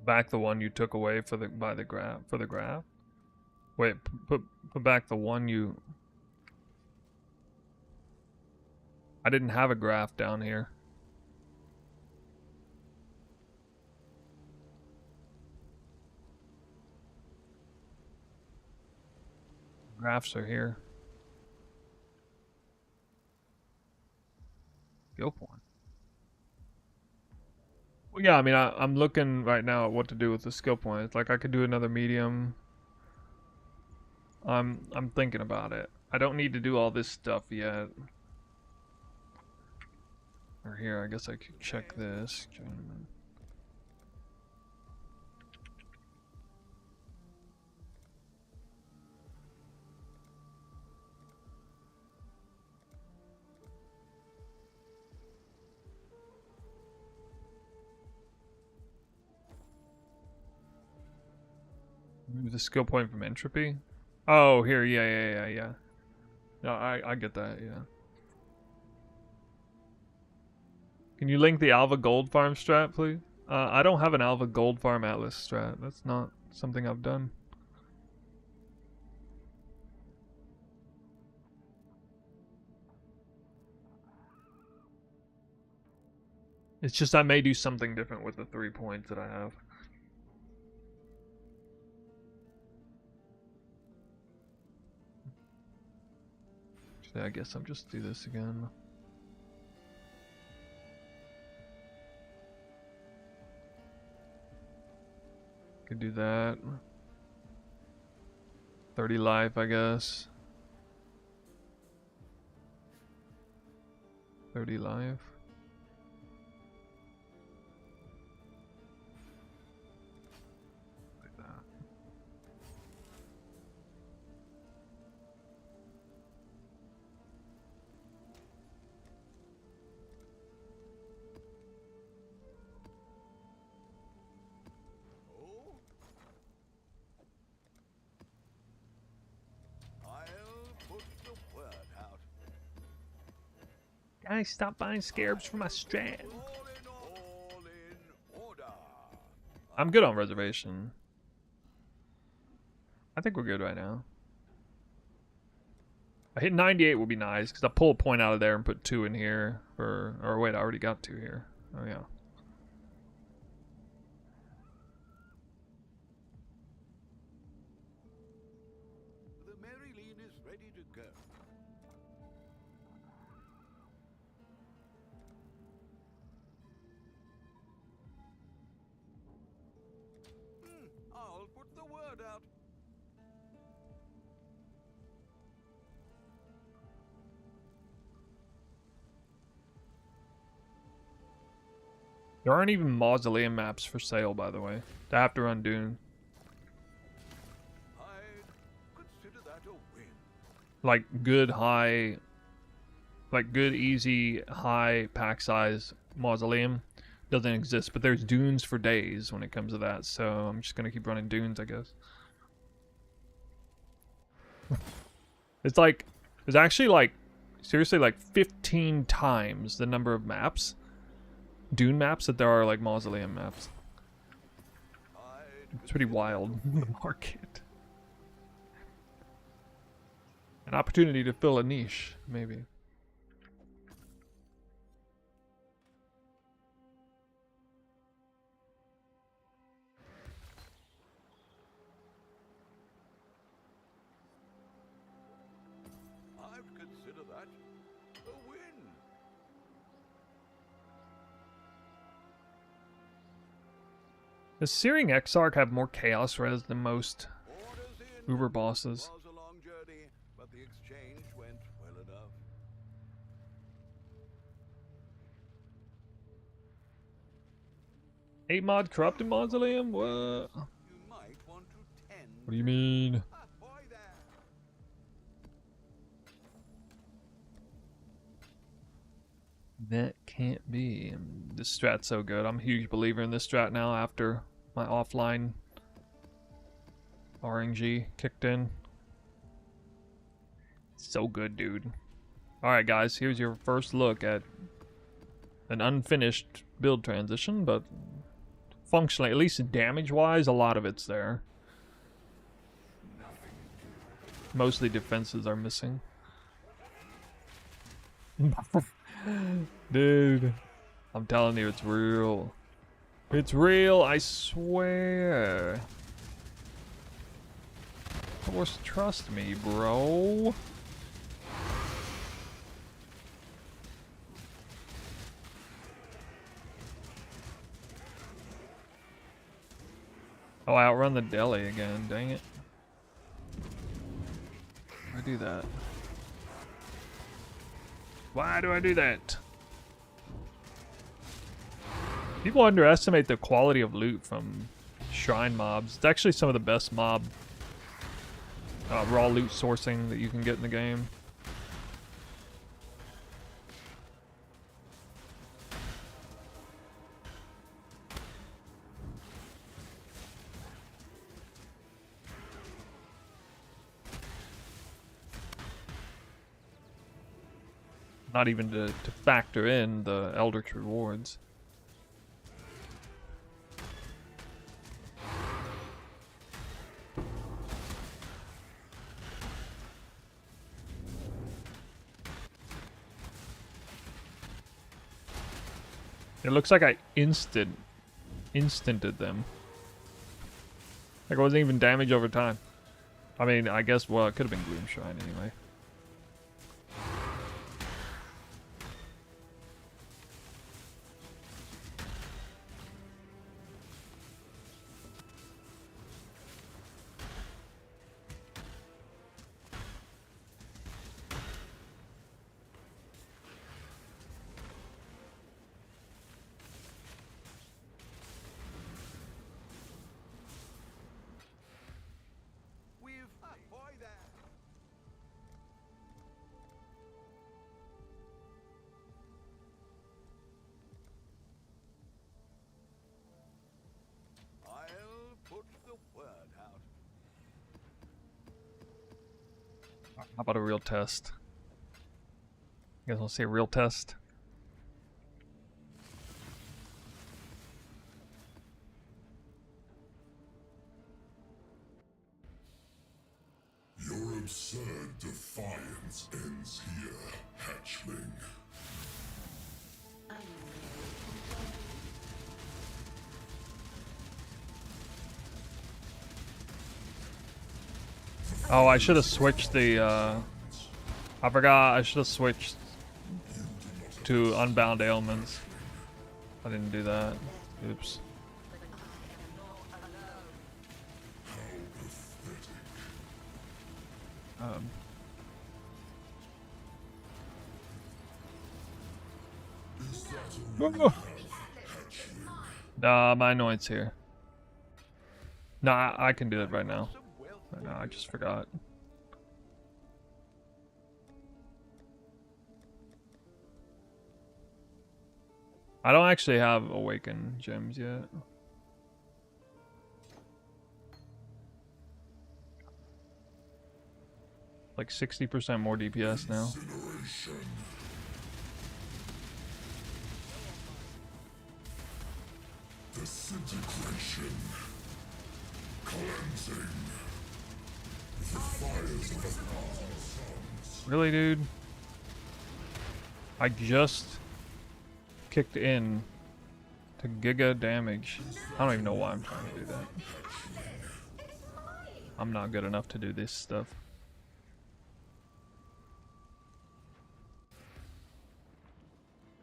Back the one you took away for the graph. Wait, put back the one you. I didn't have a graph down here. Graphs are here. Skill point. Well, yeah, I mean, I'm looking right now at what to do with the skill points. Like, I could do another medium. I'm thinking about it. I don't need to do all this stuff yet. Or here, I guess I could check this. Move the skill point from entropy. Oh, here, yeah. No, I get that, yeah. Can you link the Alva Gold Farm strat, please? I don't have an Alva Gold Farm Atlas strat. That's not something I've done. It's just I may do something different with the 3 points that I have. Actually, I guess I'll just do this again. Could do that. 30 life, I guess. 30 life. Like that. Guys, stop buying scarabs for my strat. All in order. I'm good on reservation. I think we're good right now. I hit 98 would be nice, because I'll pull a point out of there and put 2 in here. Or wait, I already got 2 here. Oh yeah. The Maryline is ready to go. I'll put the word out. There aren't even mausoleum maps for sale, by the way. I have to run Dune. I'd consider that a win. Like good high, like good easy high pack size mausoleum doesn't exist, but there's dunes for days when it comes to that, so I'm just gonna keep running dunes, I guess. It's like, there's actually like seriously like 15 times the number of maps, Dune maps, that there are like Mausoleum maps. It's pretty wild, the market. An opportunity to fill a niche, maybe. I'd consider that a win. Does Searing Exarch have more chaos res than most Orders in. Uber bosses? Was a long journey, but the exchange went well enough. 8 mod corrupted Mausoleum? What? You might want to tend. What do you mean? Ahoy there! That can't be. This strat's so good. I'm a huge believer in this strat now after my offline RNG kicked in. So good, dude. Alright guys, here's your first look at an unfinished build transition, but functionally, at least damage-wise, a lot of it's there. Mostly defenses are missing. Dude, I'm telling you, it's real. It's real, I swear. Of course, trust me, bro. Oh, I outrun the deli again, dang it. Why do that? Why do I do that? People underestimate the quality of loot from shrine mobs. It's actually some of the best mob raw loot sourcing that you can get in the game. Not even to factor in the Eldritch rewards. It looks like I instanted them. Like it wasn't even damage over time. I mean, I guess, well, it could have been Gloom Shrine anyway. Ahoy there! I'll put the word out. How about a real test? You guys want to see a real test? Your absurd defiance ends here, hatchling. Oh, I should have switched the, I forgot I should have switched to Unbound Ailments. I didn't do that. Oops. Nah, my annoyance here. Nah, I can do it right now. No, I just forgot. I don't actually have Awaken gems yet. Like 60% more DPS now. Incineration. Disintegration. Cleansing. The fires of a thousand suns. Really, dude? I just kicked in to giga damage. I don't even know why I'm trying to do that. I'm not good enough to do this stuff.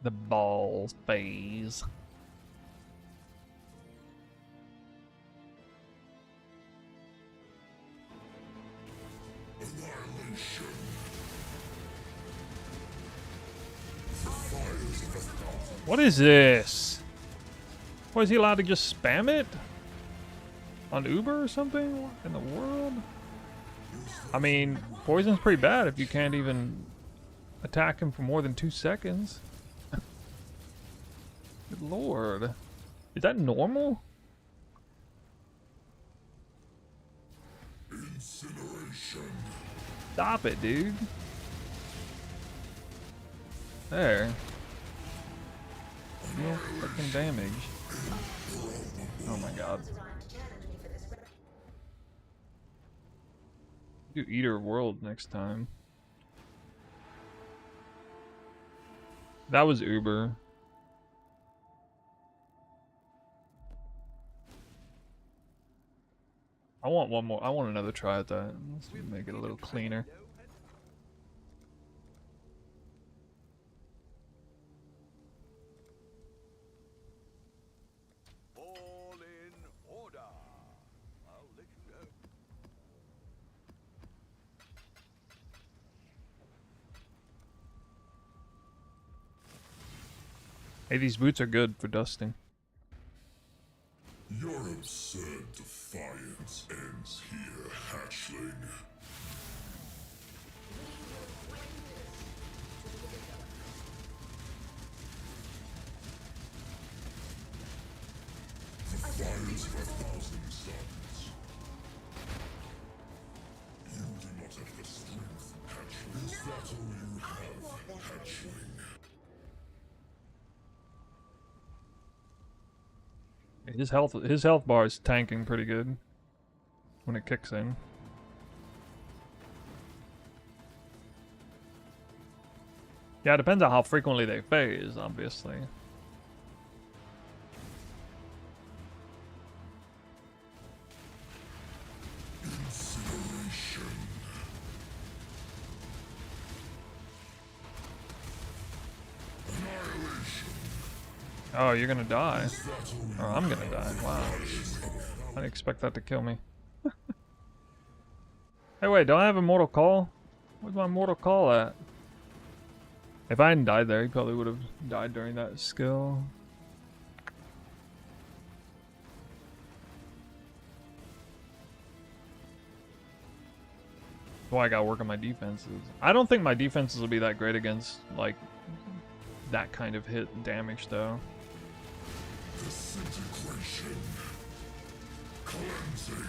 The balls phase. Annihilation. The fires of a thousand. What is this? What, is he allowed to just spam it? On Uber or something? What in the world? I mean, poison's pretty bad if you can't even attack him for more than 2 seconds. Good lord. Is that normal? Incineration. Stop it, dude. There. Real freaking damage. Oh my god. Do Eater World next time. That was Uber. I want one more. I want another try at that. Let's make it a little cleaner. All in order. I'll let you know. Hey, these boots are good for dusting. Your absurd defiance ends here, hatchling. The fires of a thousand suns. You do not have the strength, hatchling. Is that all you have, hatchling? His health bar is tanking pretty good when it kicks in. Yeah, it depends on how frequently they phase, obviously. Incineration. Annihilation. Oh, you're gonna die. Is that all you Or I'm gonna die. Wow. I didn't expect that to kill me. Hey, wait, don't I have a Mortal Call? Where's my Mortal Call at? If I hadn't died there, he probably would have died during that skill. That's why I gotta work on my defenses. I don't think my defenses will be that great against, like, that kind of hit damage, though. Disintegration. Cleansing.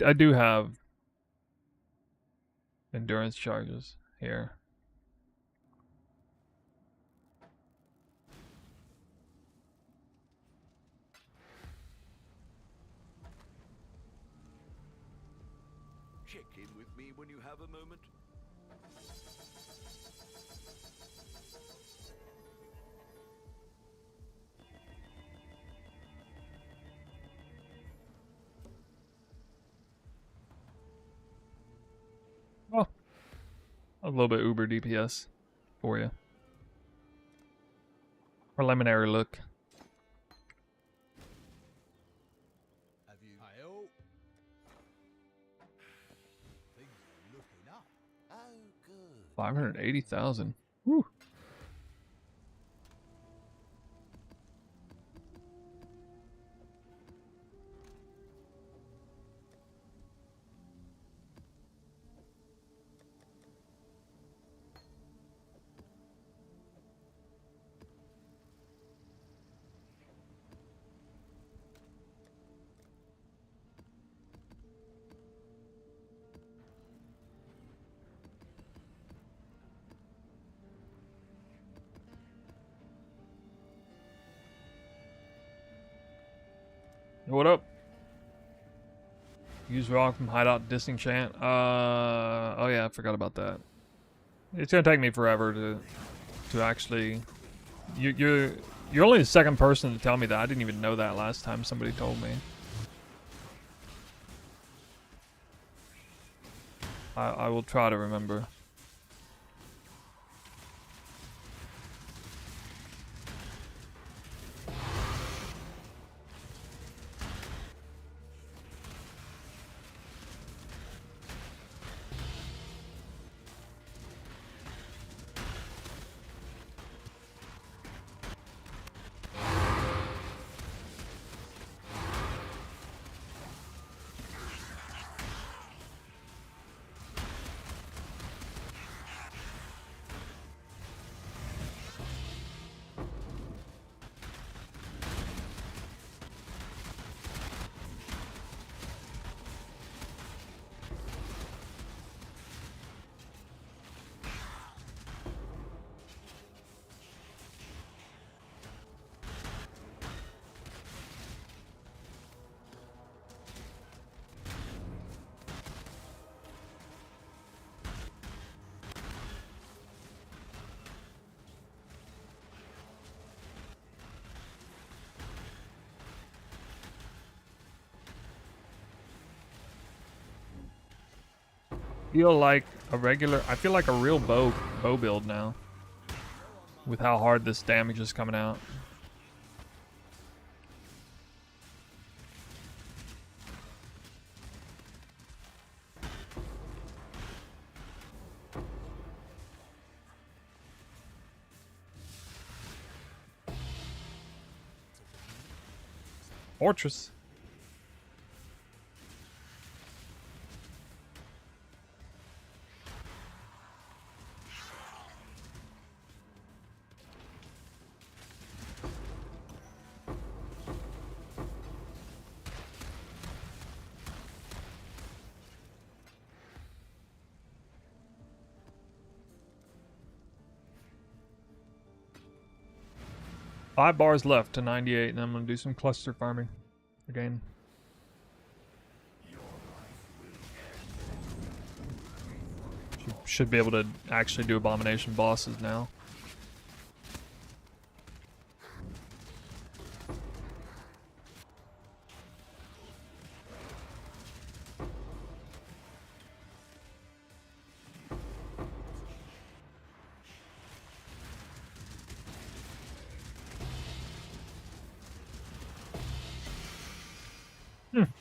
I do have endurance charges here. Check in with me when you have a moment. Oh, a little bit Uber DPS for you. Preliminary look. Have you? Hi-oh. Things are looking up. Oh, good. 580,000. Woo. What up? Use rock from hideout disenchant. Oh yeah, I forgot about that. It's gonna take me forever to actually. You're only the second person to tell me that. I didn't even know that last time somebody told me. I will try to remember. I feel like a real bow build now. With how hard this damage is coming out. Fortress. Five bars left to 98, and I'm gonna do some cluster farming again. Should be able to actually do abomination bosses now.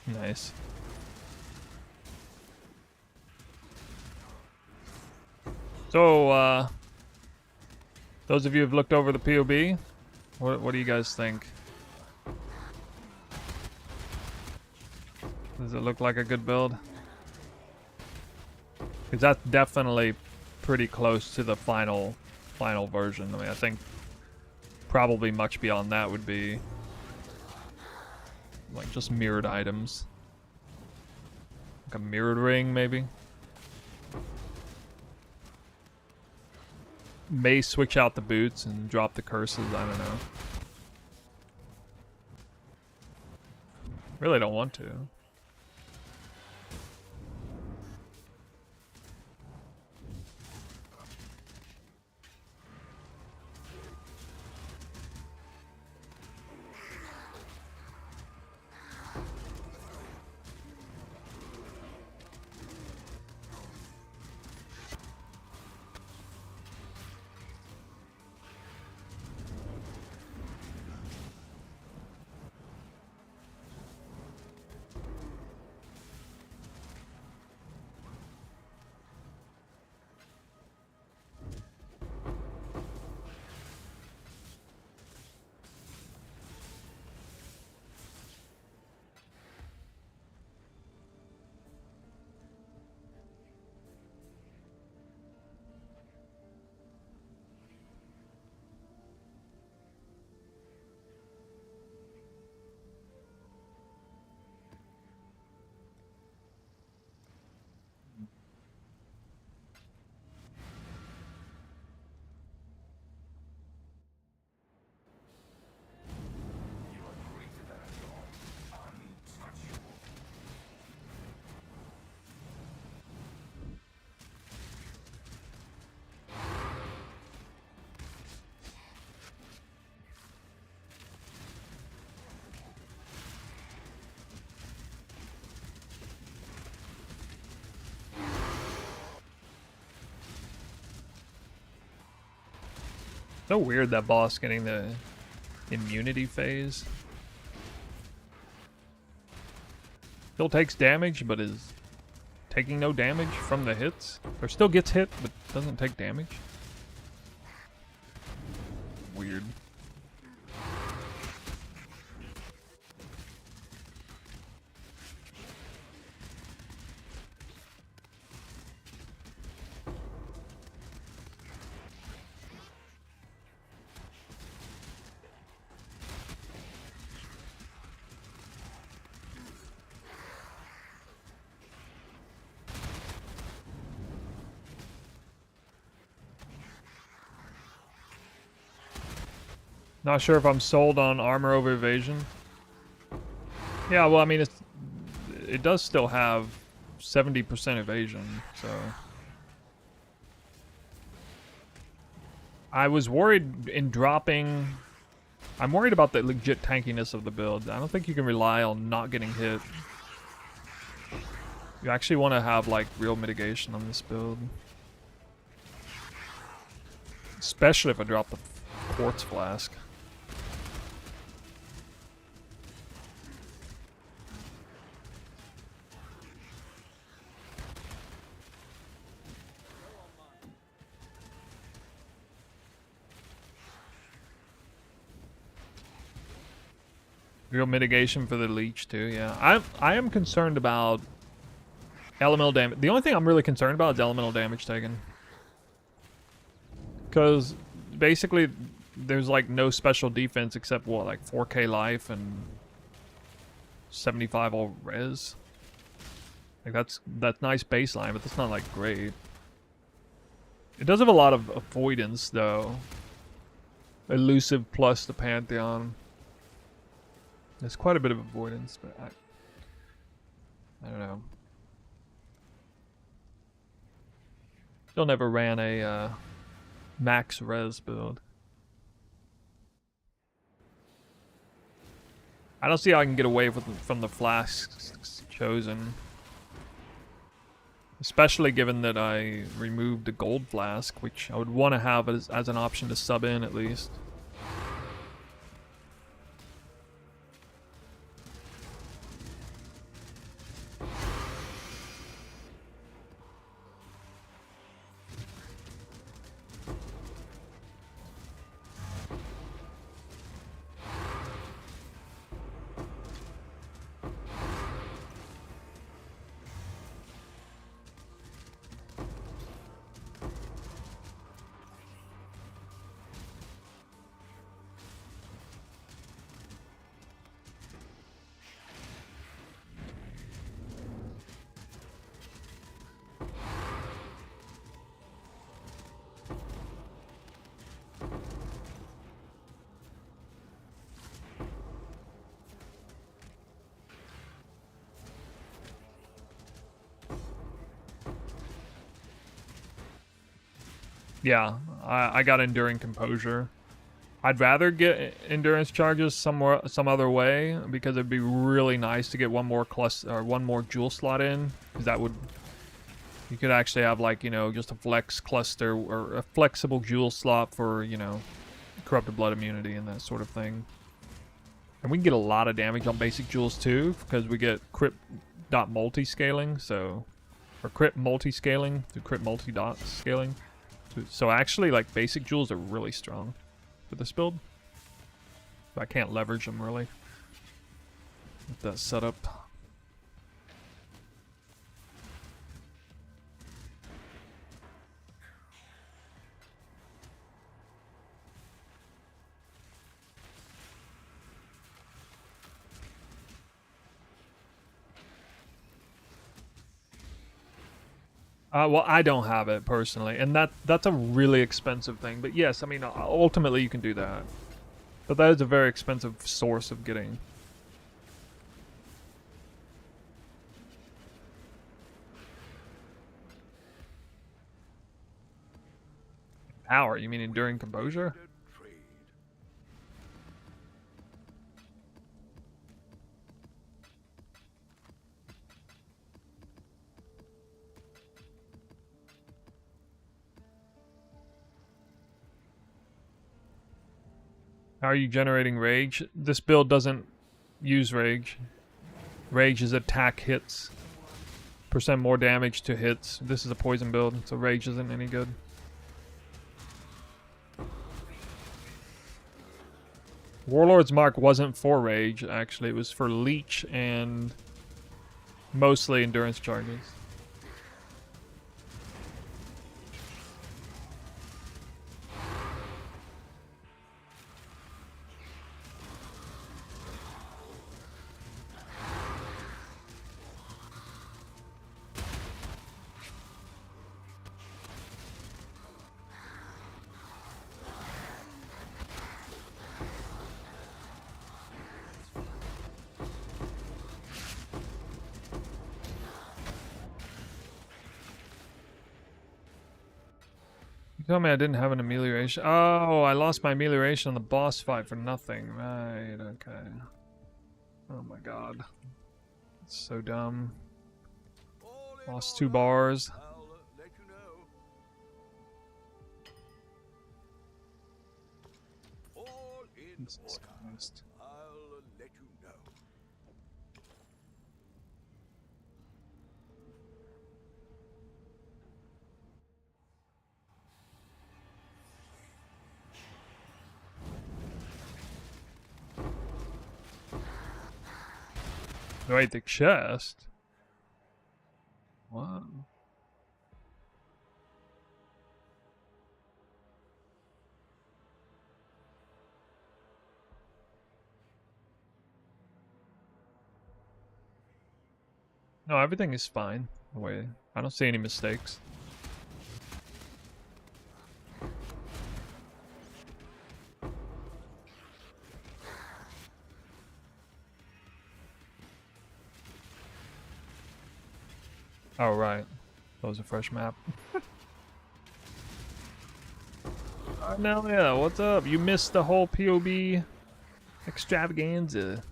Nice. So, those of you who've looked over the POB, what do you guys think? Does it look like a good build? Because that's definitely pretty close to the final version. I mean, I think probably much beyond that would be like just mirrored items. Like a mirrored ring, maybe? May switch out the boots and drop the curses, I don't know. Really don't want to. So weird that boss getting the immunity phase. Still takes damage, but is taking no damage from the hits. Or still gets hit, but doesn't take damage. Weird. Not sure if I'm sold on armor over evasion. Yeah, well, I mean, it does still have 70% evasion, so... I was worried in dropping... I'm worried about the legit tankiness of the build. I don't think you can rely on not getting hit. You actually want to have, like, real mitigation on this build. Especially if I drop the quartz flask. Real mitigation for the leech too, yeah. I am concerned about elemental damage. The only thing I'm really concerned about is elemental damage taken. Because basically there's like no special defense except what, like 4k life and 75 all res. Like that's nice baseline, but that's not like great. It does have a lot of avoidance though. Elusive plus the Pantheon. There's quite a bit of avoidance, but I don't know. Still never ran a max res build. I don't see how I can get away from the flasks chosen. Especially given that I removed the gold flask, which I would want to have as an option to sub in at least. Yeah, I got Enduring Composure. I'd rather get endurance charges some other way because it'd be really nice to get one more cluster or one more jewel slot in, because that would, you could actually have like, you know, just a flex cluster or a flexible jewel slot for, you know, corrupted blood immunity and that sort of thing. And we can get a lot of damage on basic jewels too, because we get crit dot multi scaling, so, or crit multi scaling through crit multi dot scaling. So actually, like, basic jewels are really strong for this build. But I can't leverage them really with that setup. Well, I don't have it personally, and that's a really expensive thing. But yes, I mean, ultimately you can do that. But that is a very expensive source of getting. Power? You mean Enduring Composure? How are you generating rage? This build doesn't use rage. Rage is attack hits. Percent more damage to hits. This is a poison build, so rage isn't any good. Warlord's Mark wasn't for rage, actually. It was for leech and mostly endurance charges. You told me I didn't have an amelioration. Oh, I lost my amelioration on the boss fight for nothing. Right, okay. Oh my god. It's so dumb. All in Lost all, 2 bars. I'll let you know. All in Jesus order. Christ. I'll let you know. Wait, the chest? Wow. No, everything is fine. Wait, I don't see any mistakes. Oh, right. That was a fresh map. Now, yeah, what's up? You missed the whole POB extravaganza.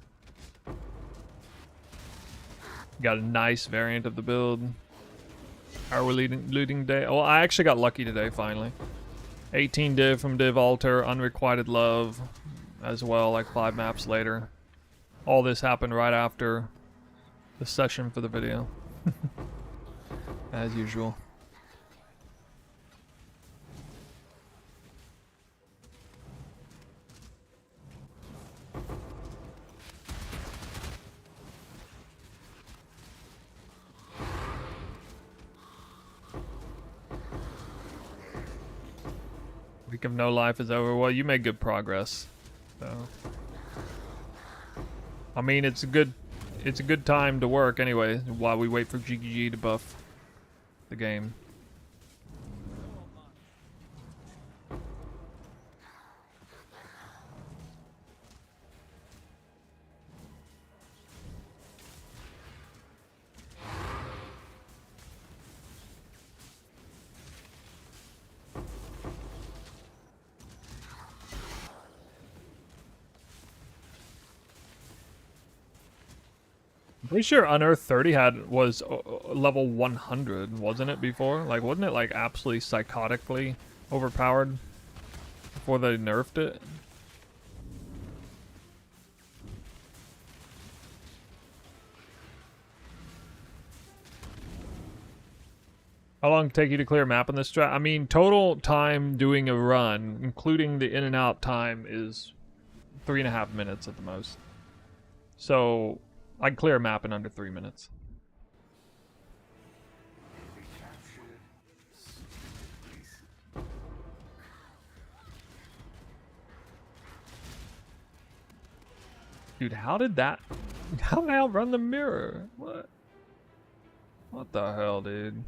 Got a nice variant of the build. How are we looting day? Well, I actually got lucky today, finally. 18 div from Div Alter, Unrequited Love, as well, like 5 maps later. All this happened right after the session for the video. As usual. Week of no life is over. Well, you made good progress. So I mean, it's a good time to work anyway, while we wait for GGG to buff the game. I'm pretty sure Unearth 30 was level 100, wasn't it before? Like, wasn't it like absolutely psychotically overpowered before they nerfed it? How long did it take you to clear a map on this strat? I mean, total time doing a run, including the in and out time, is 3.5 minutes at the most. So I can clear a map in under 3 minutes. Dude, how did I outrun the mirror? What? What the hell, dude?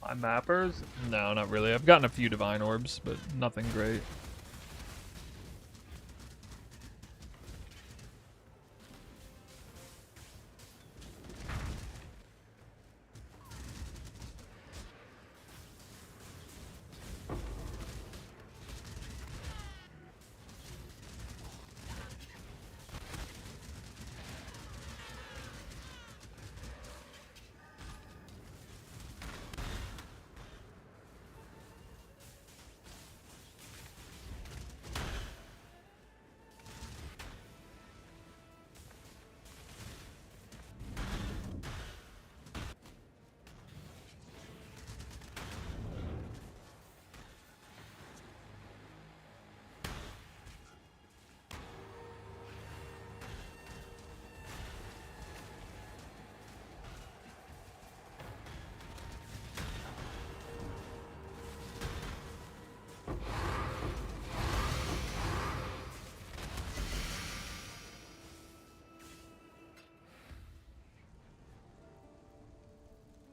My mappers? No, not really. I've gotten a few divine orbs, but nothing great.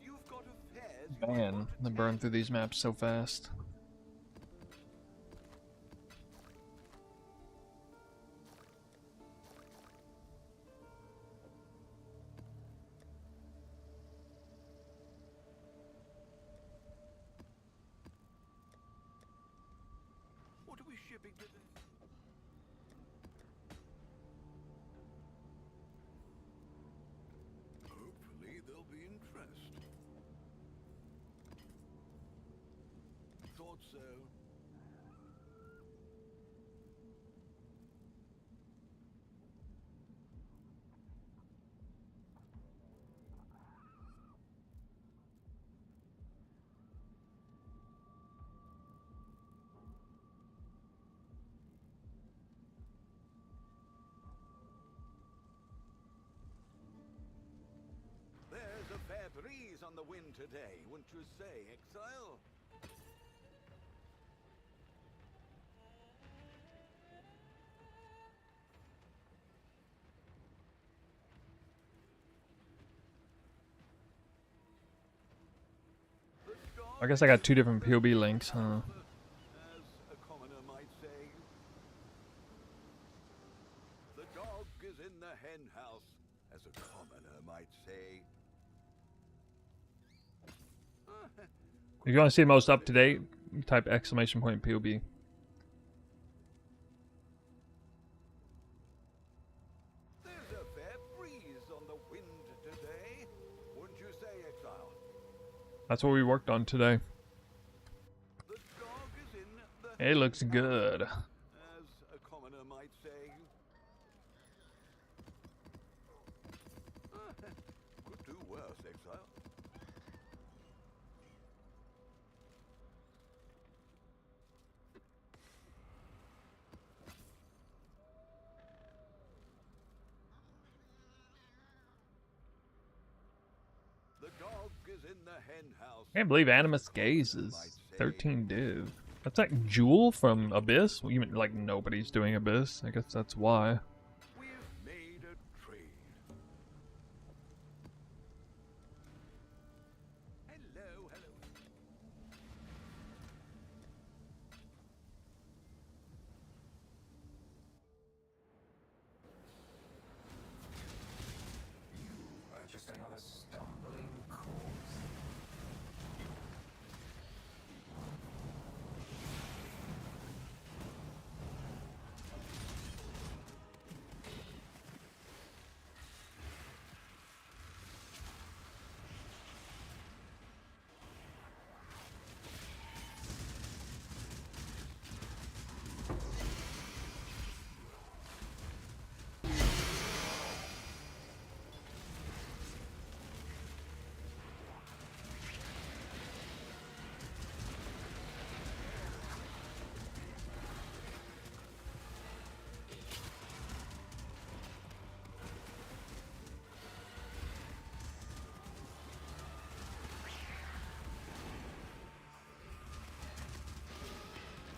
You've got affairs. Man, I burn through these maps so fast. What are we shipping today? Hopefully there'll be interest. Thought so. There's a fair breeze on the wind today, wouldn't you say, Exile? I guess I got two different POB links, huh? As a commoner might say. The dog is in the hen house, as a commoner might say. If you want to see the most up to date, type exclamation point POB. There's a fair breeze on the wind today, wouldn't you say, Exile? That's what we worked on today. The dog is in the It looks good. as a commoner might say. Could do worse, Exile. The dog is in the hen house. I can't believe Animus Gaze is 13 div. That's like Jewel from Abyss? Well, you mean like nobody's doing Abyss? I guess that's why. We've made a trade. Hello, hello. Just another stumbling corpse.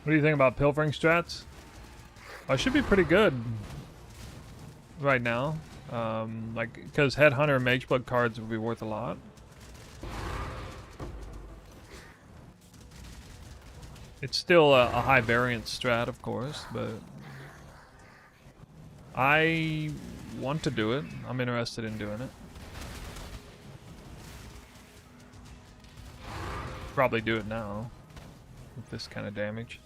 What do you think about pilfering strats? I should be pretty good right now. Like, because Headhunter and Mageblood cards would be worth a lot. It's still a high variance strat, of course, but I want to do it. I'm interested in doing it. Probably do it now with this kind of damage.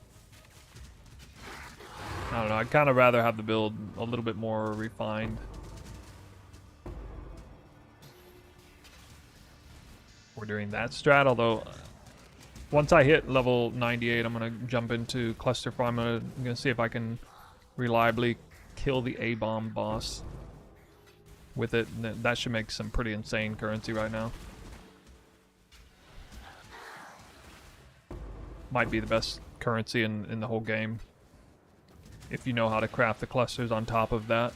I don't know, I'd kind of rather have the build a little bit more refined. We're doing that strat, although once I hit level 98, I'm gonna jump into Cluster Farm. I'm gonna see if I can reliably kill the A-bomb boss with it. That should make some pretty insane currency right now. Might be the best currency in the whole game. If you know how to craft the clusters on top of that,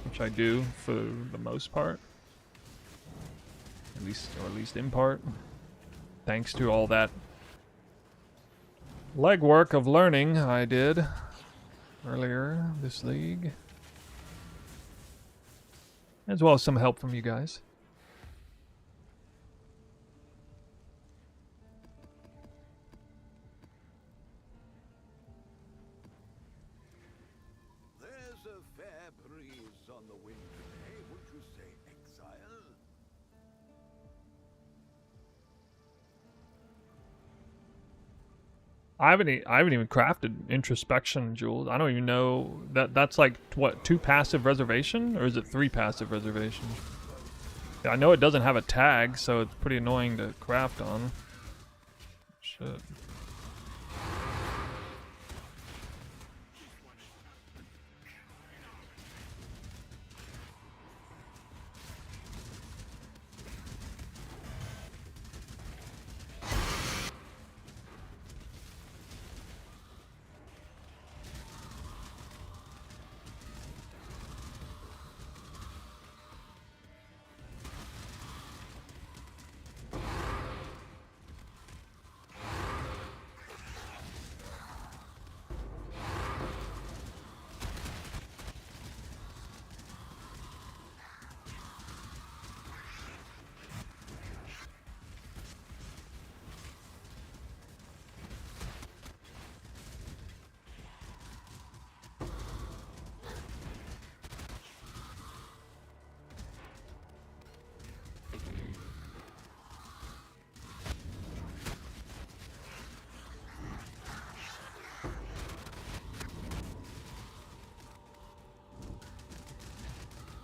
which I do for the most part. At least in part. Thanks to all that legwork of learning I did earlier this league. As well as some help from you guys. There's a fair breeze on the wind today, would you say, exile? I haven't even crafted introspection jewels. I don't even know that's like what, 2 passive reservation, or is it 3 passive reservation? Yeah, I know it doesn't have a tag, so it's pretty annoying to craft on. Shit.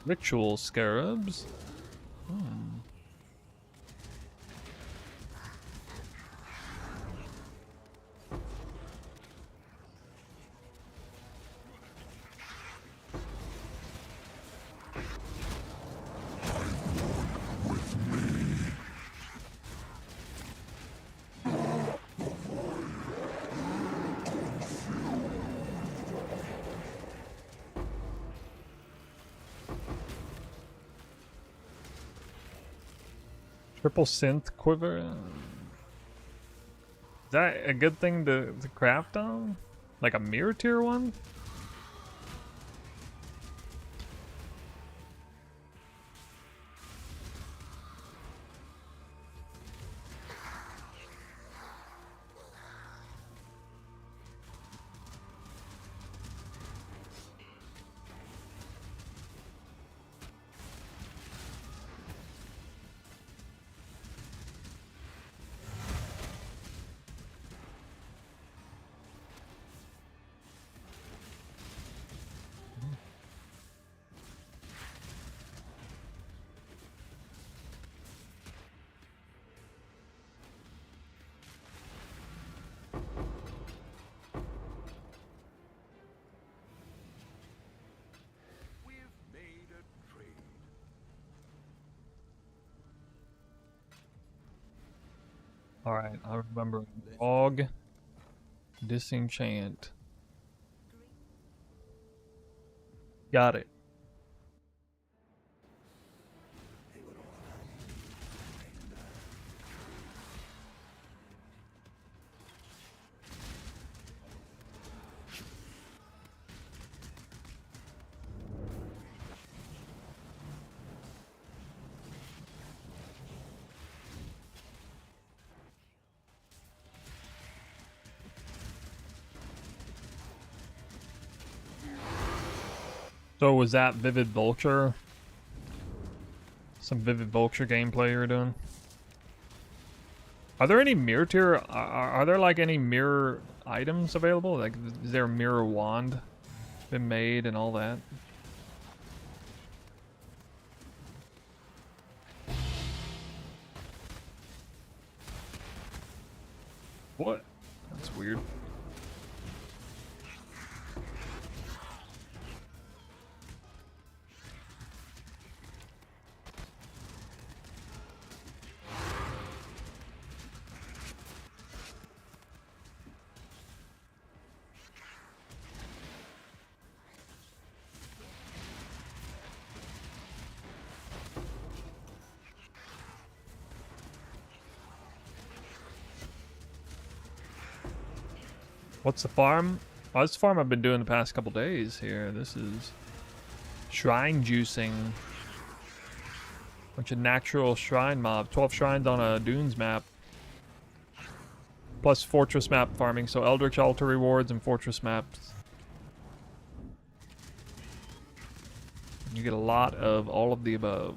Ritual scarabs. Triple synth quiver. Is that a good thing to craft on? Like a mirror tier one? Alright, I remember. Dog. Disenchant. Got it. So was that Vivid Vulture? Some Vivid Vulture gameplay you were doing? Are there any mirror tier? Are there like any mirror items available? Like, is there a mirror wand been made and all that? What? That's weird. What's the farm? Oh, this farm I've been doing the past couple days here. This is shrine juicing. Bunch of natural shrine mob. 12 shrines on a Dunes map. Plus fortress map farming. So Eldritch Altar rewards and fortress maps. You get a lot of all of the above.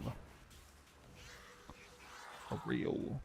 For real.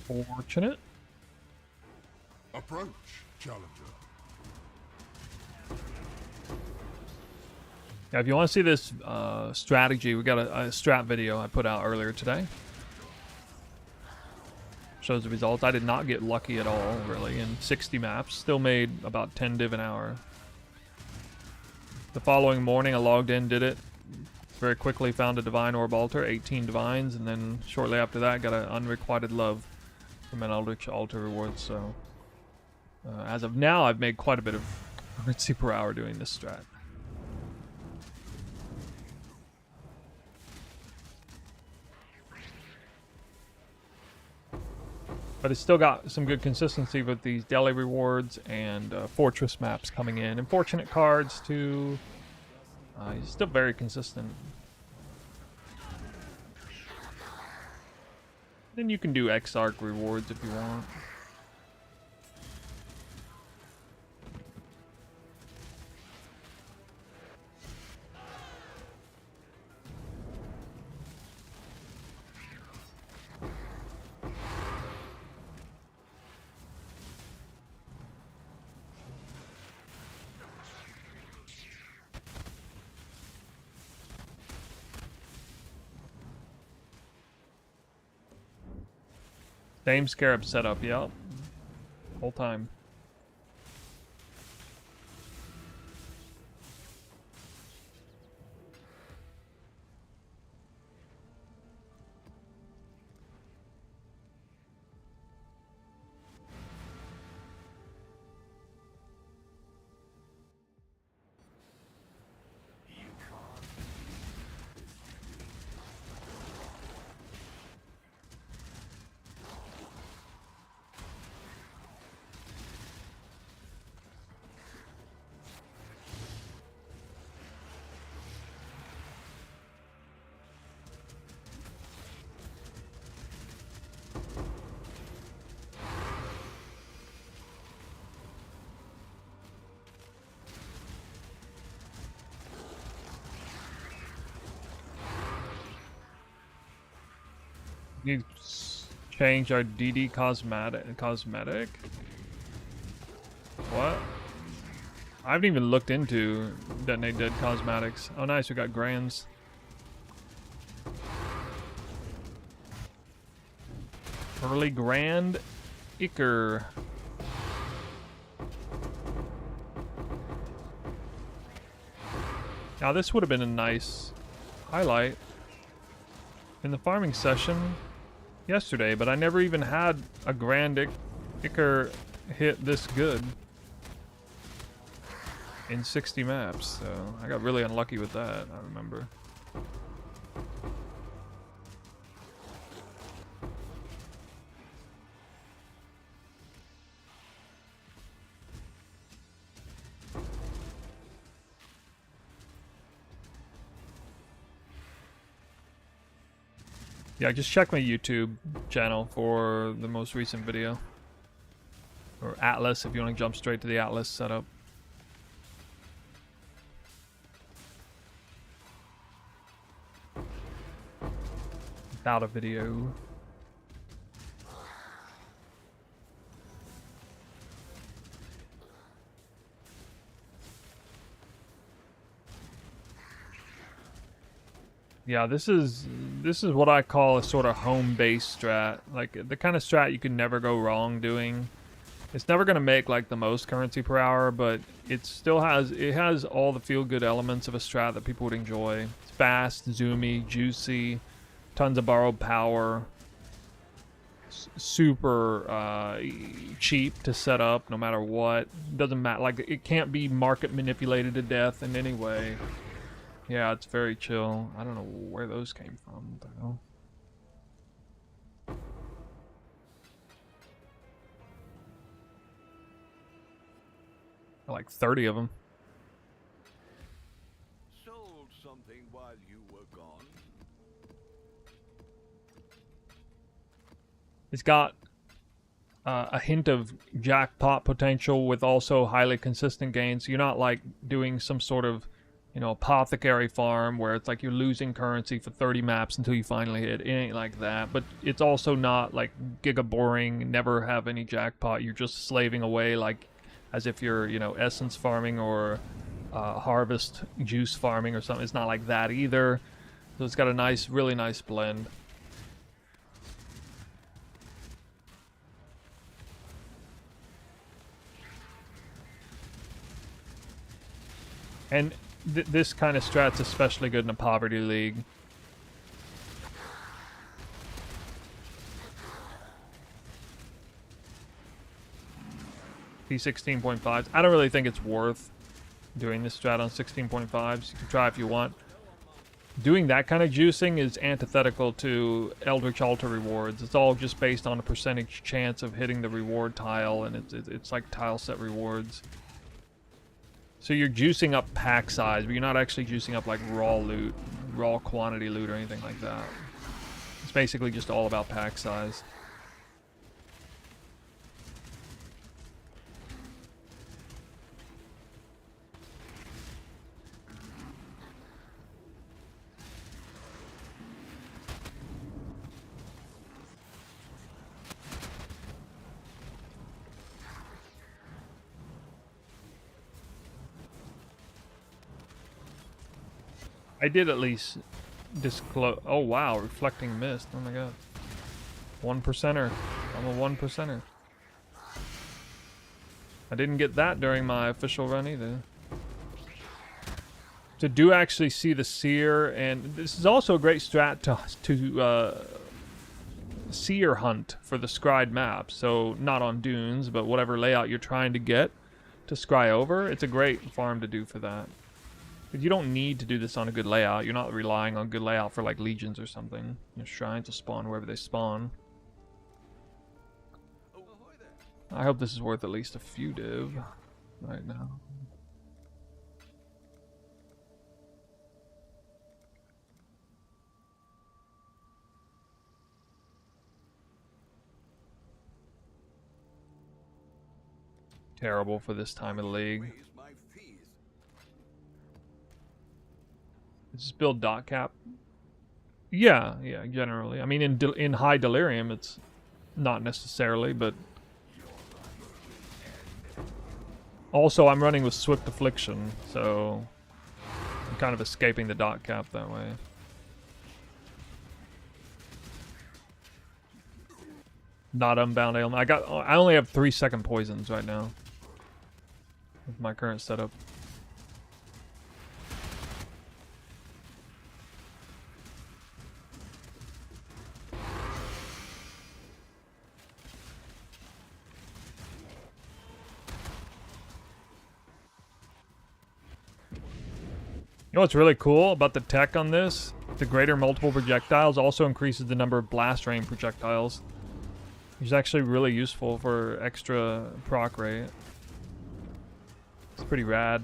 Fortunate. Approach, challenger. Yeah, if you want to see this strategy, we got a strat video I put out earlier today. Shows the results. I did not get lucky at all, really, in 60 maps. Still made about 10 div an hour. The following morning, I logged in, did it. Very quickly found a Divine Orb Altar, 18 Divines, and then shortly after that, got an Unrequited Love from an Eldritch Altar reward. So, as of now, I've made quite a bit of currency per hour doing this strat. But it's still got some good consistency with these daily rewards and fortress maps coming in. And fortunate cards, too. He's still very consistent. Then you can do Exarch rewards if you want. Same Scarab setup, yep. Whole time. Change our DD cosmetic? What? I haven't even looked into Detonate Dead cosmetics. Oh nice, we got grands. Early Grand Icker. Now this would have been a nice highlight in the farming session yesterday, but I never even had a Grand Icker hit this good in 60 maps, so I got really unlucky with that, I remember. Yeah, just check my YouTube channel for the most recent video. Or Atlas, if you want to jump straight to the Atlas setup. Without a video. Yeah, this is what I call a sort of home-based strat. Like the kind of strat you can never go wrong doing. It's never gonna make like the most currency per hour, but it has all the feel-good elements of a strat that people would enjoy. It's fast, zoomy, juicy, tons of borrowed power, super cheap to set up no matter what. Doesn't matter, like it can't be market manipulated to death in any way. Yeah, it's very chill. I don't know where those came from, though. Like 30 of them. Sold something while you were gone. It's got a hint of jackpot potential with also highly consistent gains. So you're not like doing some sort of, you know, apothecary farm where it's like you're losing currency for 30 maps until you finally hit. It ain't like that. But it's also not like giga boring, never have any jackpot. You're just slaving away like as if you're, you know, essence farming or harvest juice farming or something. It's not like that either. So it's got a nice, really nice blend. And this kind of strat's especially good in a poverty league. P16.5s. I don't really think it's worth doing this strat on 16.5s. You can try if you want. Doing that kind of juicing is antithetical to Eldritch Altar rewards. It's all just based on a percentage chance of hitting the reward tile, and it's like tile set rewards. So you're juicing up pack size, but you're not actually juicing up like raw loot, raw quantity loot or anything like that. It's basically just all about pack size. I did at least disclose. Oh wow, reflecting mist. Oh my god. 1%er. I'm a 1%er. I didn't get that during my official run either. To do actually see the seer, and this is also a great strat to seer hunt for the scried map. So not on dunes, but whatever layout you're trying to get to scry over. It's a great farm to do for that. You don't need to do this on a good layout. You're not relying on good layout for like legions or something. Your shrines will spawn wherever they spawn. I hope this is worth at least a few div right now. Terrible for this time of the league. Is this build dot cap? Yeah, generally. I mean, in high delirium, it's not necessarily, but also I'm running with Swift Affliction, so I'm kind of escaping the dot cap that way. Not Unbound Ailment. I only have 3-second poisons right now with my current setup. You know what's really cool about the tech on this? The greater multiple projectiles also increases the number of blast rain projectiles. Which is actually really useful for extra proc rate. It's pretty rad.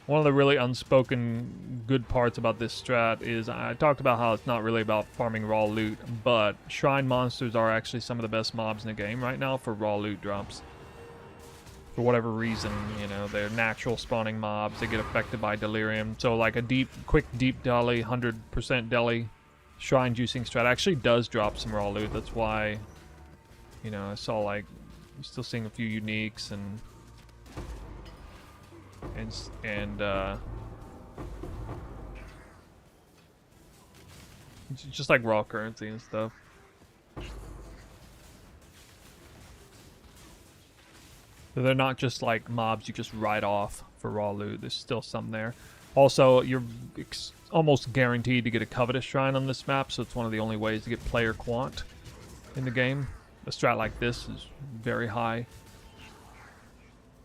One of the really unspoken good parts about this strat is I talked about how it's not really about farming raw loot, but shrine monsters are actually some of the best mobs in the game right now for raw loot drops. For whatever reason, you know, they're natural spawning mobs, they get affected by delirium. So like a quick deep deli, 100% deli shrine juicing strat actually does drop some raw loot. That's why, you know, I saw like, I'm still seeing a few uniques and it's just like raw currency and stuff. So they're not just like mobs you just write off for raw loot. There's still some there. Also, you're almost guaranteed to get a Covetous Shrine on this map, so it's one of the only ways to get player quant in the game. A strat like this is very high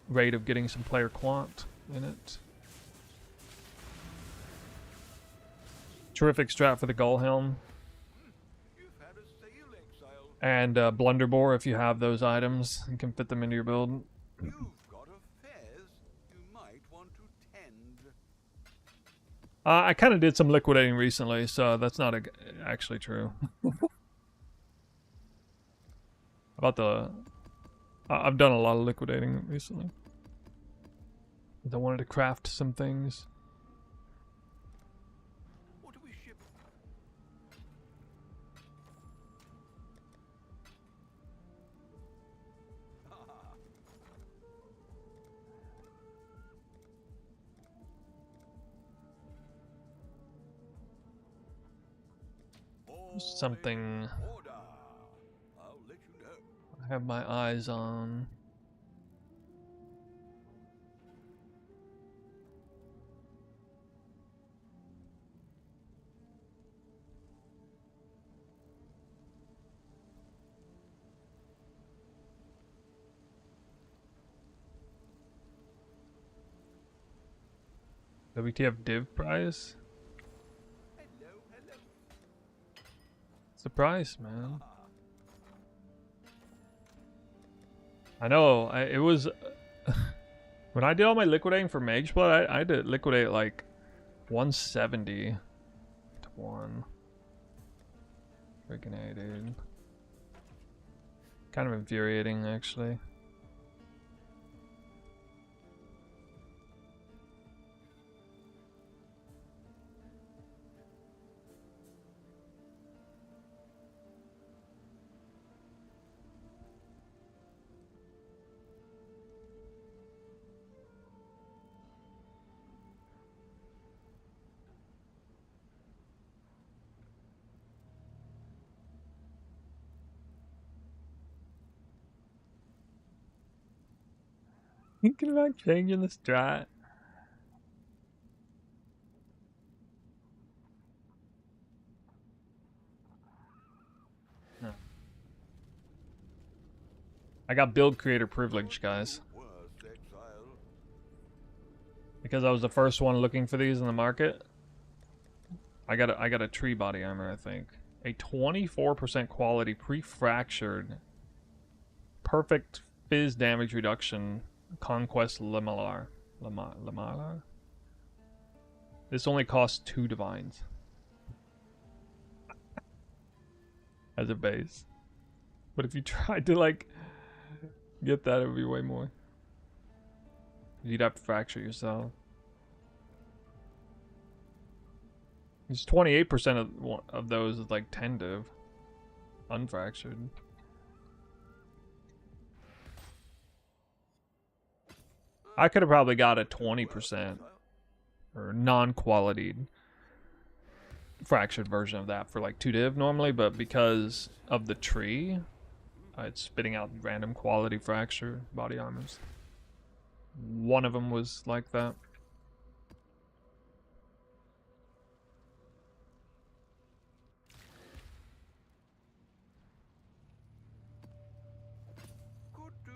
rate of getting some player quant in it. Terrific strat for the Gullhelm. And Blunderbore, if you have those items, you can fit them into your build. You've got a fez you might want to tend. I kind of did some liquidating recently, so that's not actually true. About the... I've done a lot of liquidating recently. I wanted to craft some things. What do we ship? Something Order. I'll let you know. I have my eyes on. WTF div prize? Hello, hello. Surprise, man. I know, it was... when I did all my liquidating for Mage Blood, I had to liquidate like 170 to 1. Freaking A, dude. Kind of infuriating, actually. Thinking about changing the strat. No. I got build creator privilege, guys. Worst exile. Because I was the first one looking for these in the market. I got a tree body armor, I think. A 24% quality pre-fractured perfect fizz damage reduction conquest Lamalar. Lamalar? This only costs 2 divines. As a base. But if you tried to like get that, it would be way more. You'd have to fracture yourself. It's 28% of those is like tentative, unfractured. I could have probably got a 20% or non-quality fractured version of that for like 2 div normally, but because of the tree, it's spitting out random quality fracture body armors. One of them was like that. Could do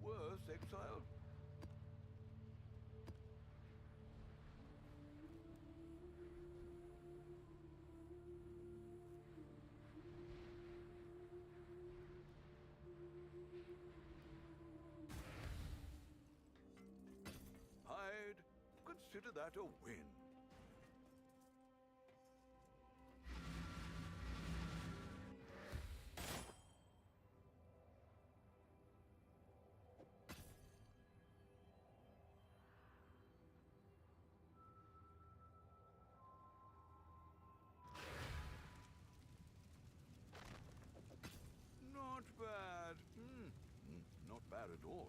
worse, exile. I'd consider that a win. Not bad. Not bad at all.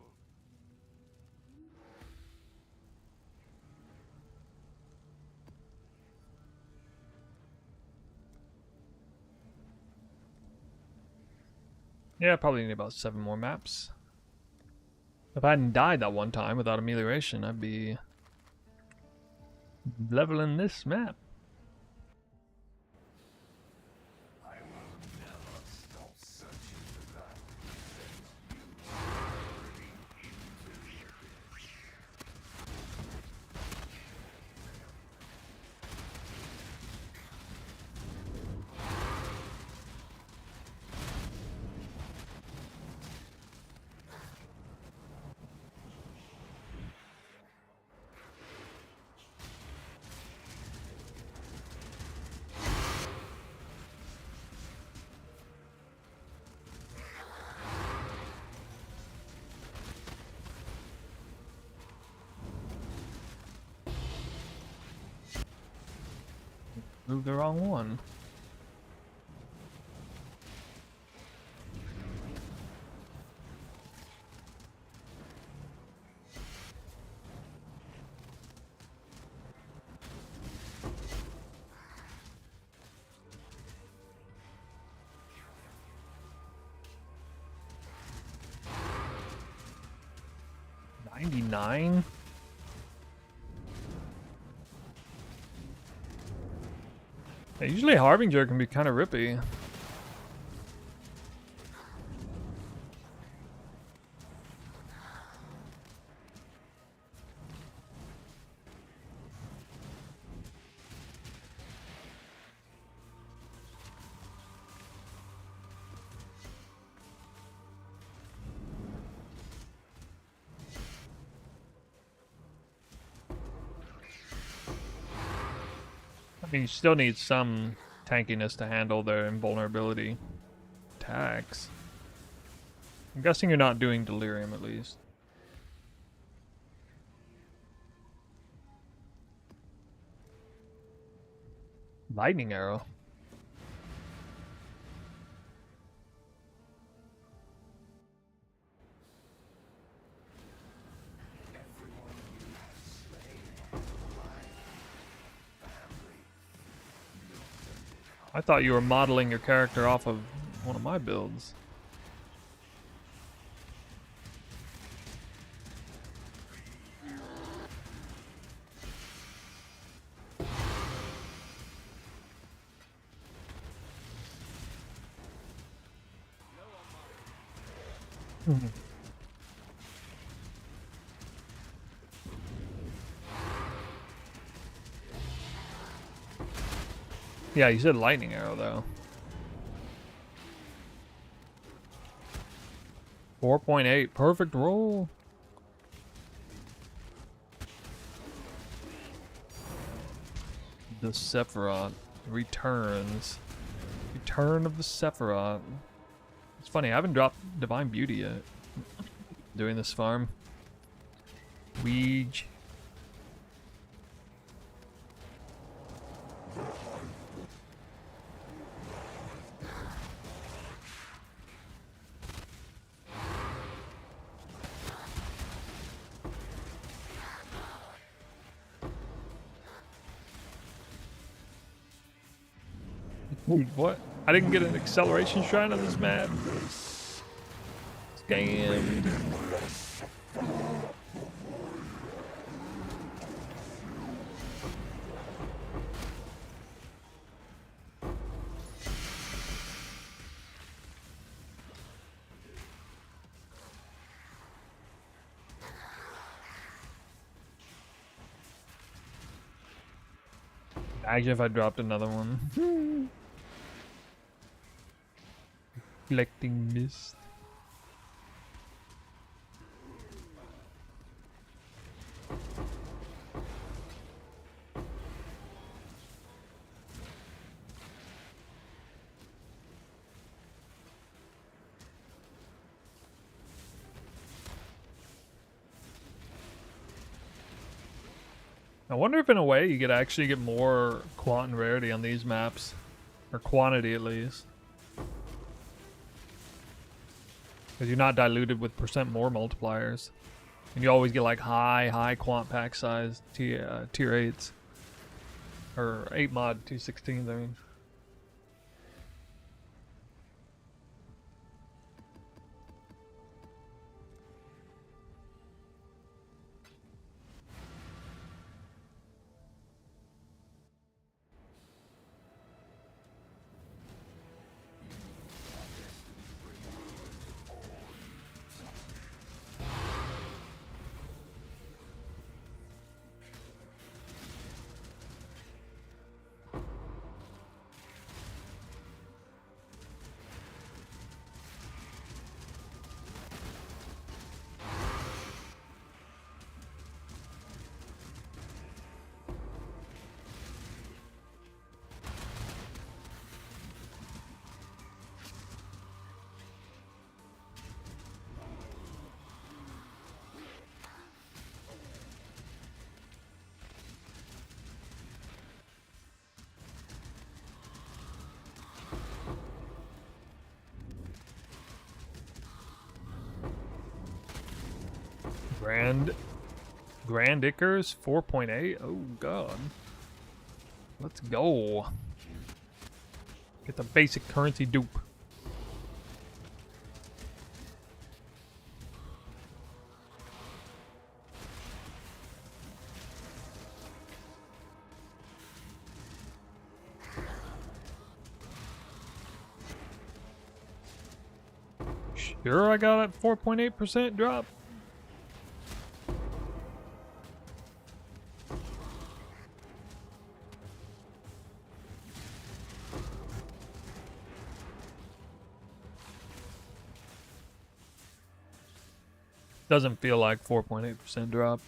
Yeah, probably need about 7 more maps. If I hadn't died that one time without amelioration, I'd be leveling this map. Moved the wrong one. $99? Yeah, usually Harbinger can be kind of rippy. I mean, you still need some tankiness to handle their invulnerability attacks. I'm guessing you're not doing Delirium at least. Lightning Arrow. I thought you were modeling your character off of one of my builds. Yeah, you said lightning arrow though. 4.8, perfect roll. The Sephiroth returns. Return of the Sephiroth. It's funny, I haven't dropped Divine Beauty yet. Doing this farm. Weege. What? I didn't get an acceleration shrine on this map. Scammed. Imagine if I dropped another one. Reflecting mist. I wonder if in a way you could actually get more quant and rarity on these maps. Or quantity at least. Because you're not diluted with percent more multipliers. And you always get like high quant pack size tier 8s. Or 8 mod 216s, I mean. Grand Icarus 4.8. Oh god. Let's go. Get the basic currency dupe. Sure, I got a 4.8% drop. Doesn't feel like 4.8% drop.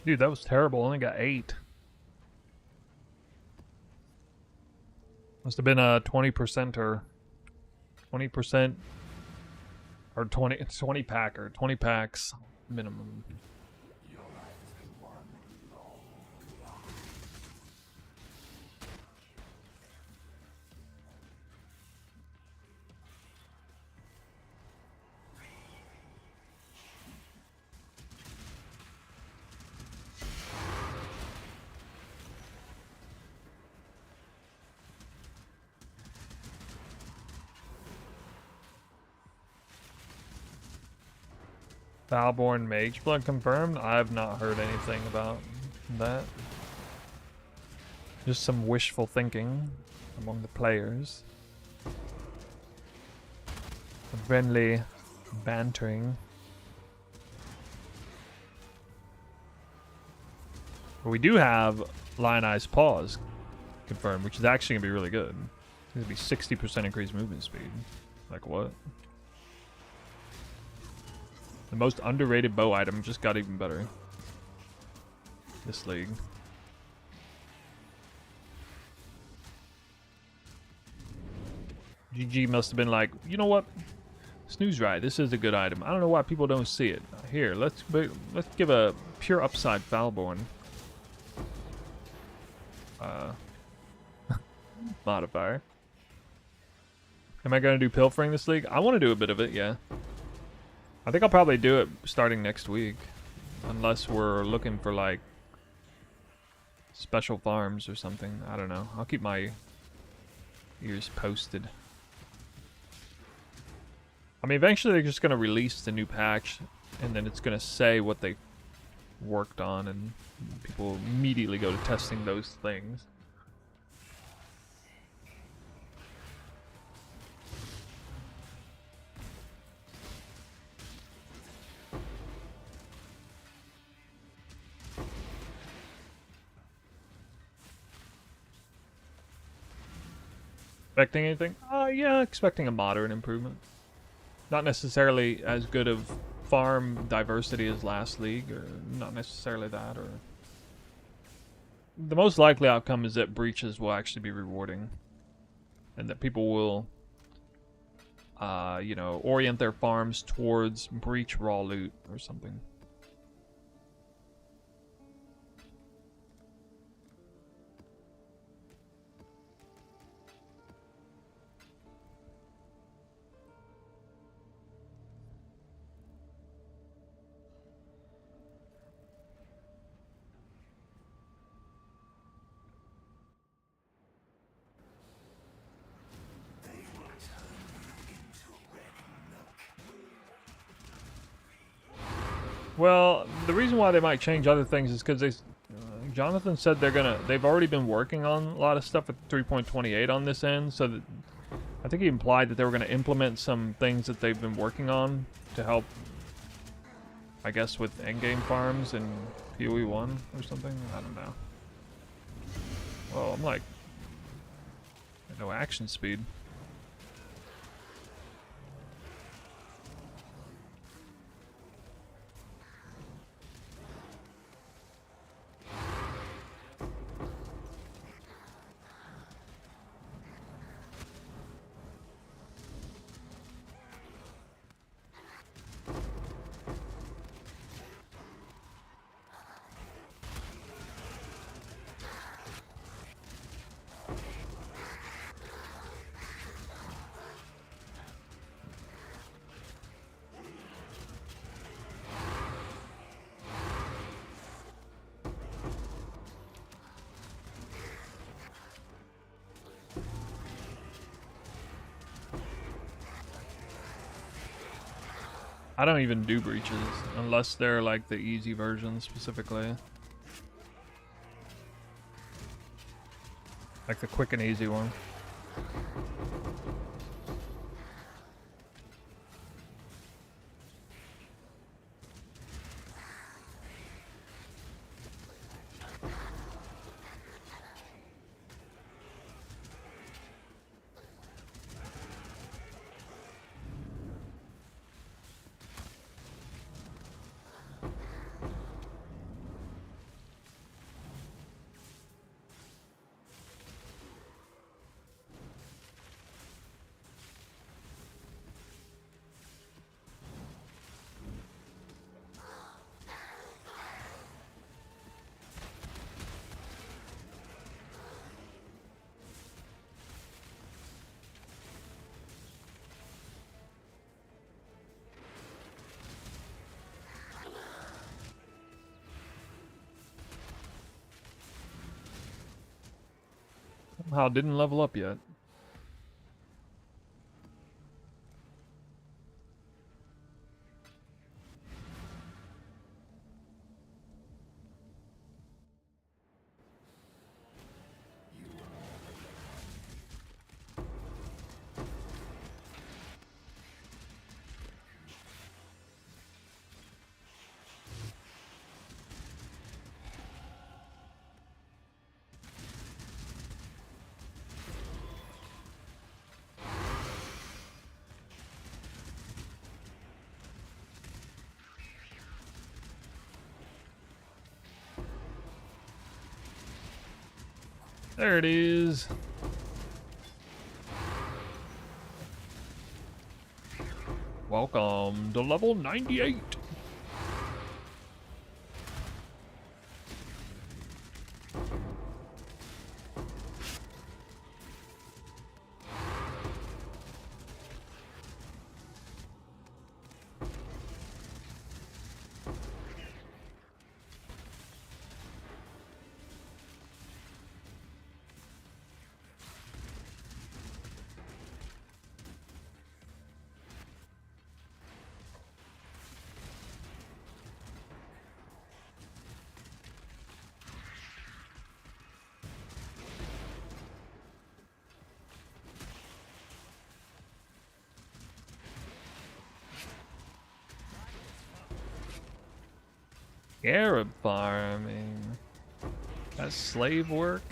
Dude, that was terrible. Only got 8. Must have been a 20% or 20% or 20 pack or 20 packs minimum. Valborn Mageblood confirmed? I have not heard anything about that. Just some wishful thinking among the players. Friendly bantering. But we do have Lionized Paws confirmed, which is actually going to be really good. It's going to be 60% increased movement speed. Like what? The most underrated bow item just got even better. This league. GG must have been like, you know what? Snooze right. This is a good item. I don't know why people don't see it. Here, let's give a pure upside Valborn modifier. Am I going to do pilfering this league? I want to do a bit of it, yeah. I think I'll probably do it starting next week. Unless we're looking for, like, special farms or something. I don't know. I'll keep my ears posted. I mean, eventually they're just going to release the new patch, and then it's going to say what they worked on, and people will immediately go to testing those things. Expecting anything? Yeah, expecting a moderate improvement. Not necessarily as good of farm diversity as last league, or not necessarily that, or... The most likely outcome is that breaches will actually be rewarding. And that people will, you know, orient their farms towards breach raw loot or something. Well, the reason why they might change other things is because they, Jonathan said they've already been working on a lot of stuff at 3.28 on this end, so that, I think he implied that they were going to implement some things that they've been working on to help, I guess, with endgame farms in PoE 1 or something. I don't know. Well, I'm like, no action speed. I don't even do breaches unless they're like the easy version specifically. Like the quick and easy one. Somehow didn't level up yet. There it is. Welcome to level 98. Arab farming. That's slave work.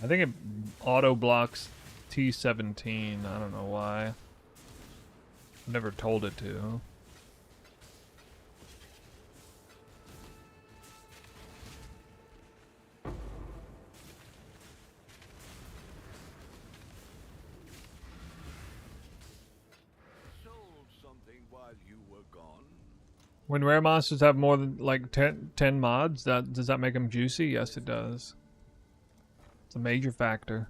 I think it auto blocks T17. I don't know why. I've never told it to. Sold something while you were gone. When rare monsters have more than like 10 mods, does that make them juicy? Yes, it does. It's a major factor.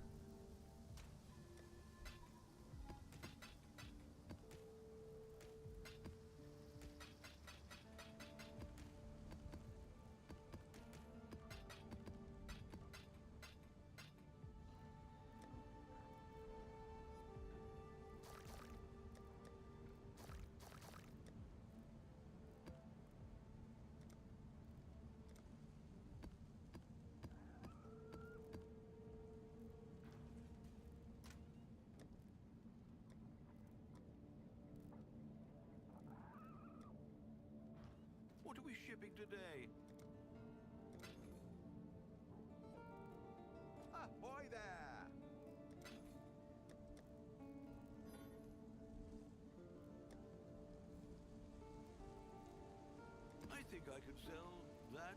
What are we shipping today? Ahoy there! I think I could sell that.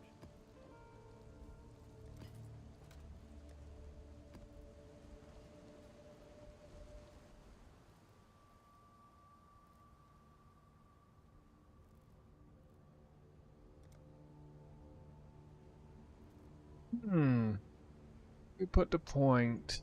We put the point.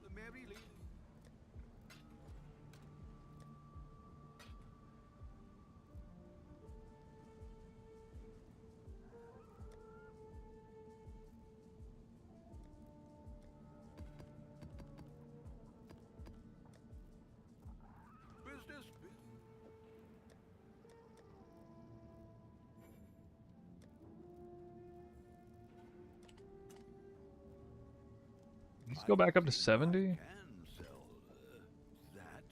The Mary Lee. Business. Let's go back up to 70. Can sell that.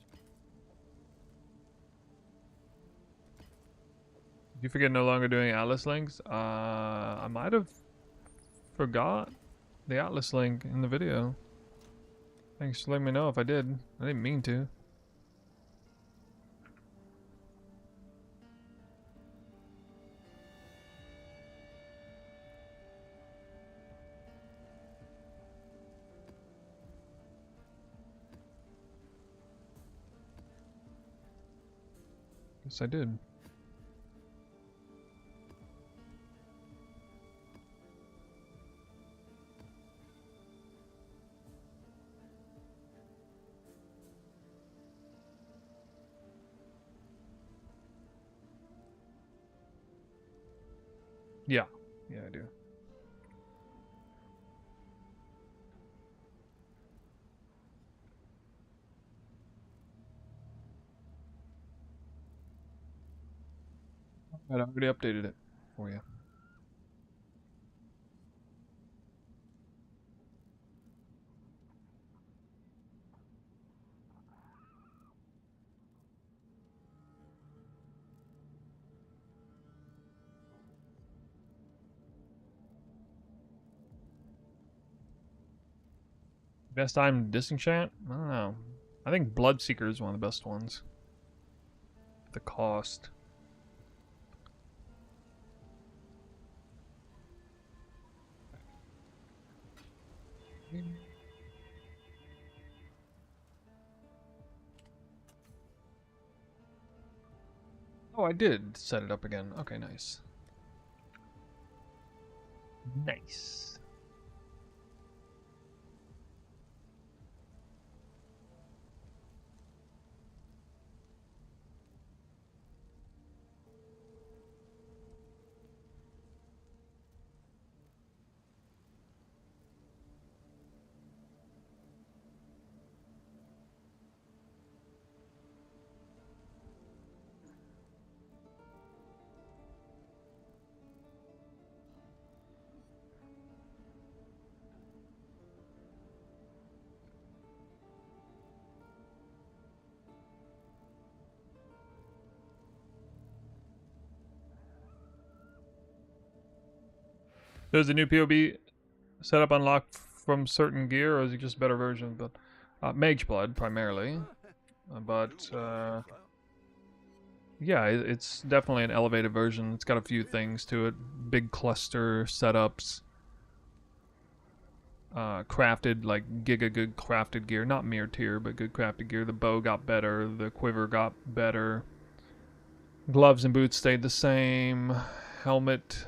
You forget no longer doing Atlas links? I might have forgot the Atlas link in the video. Thanks for letting me know if I did. I didn't mean to. Yes, I did. Yeah. Yeah, I do. I already updated it for you. Best item disenchant? I don't know. I think Bloodseeker is one of the best ones. The cost. Oh, I did set it up again. Okay, nice. Nice. Does the new POB setup unlock from certain gear, or is it just a better version? But Mage Blood primarily, but yeah, it's definitely an elevated version. It's got a few things to it: big cluster setups, crafted like giga good crafted gear, not mere tier, but good crafted gear. The bow got better, the quiver got better. Gloves and boots stayed the same. Helmet,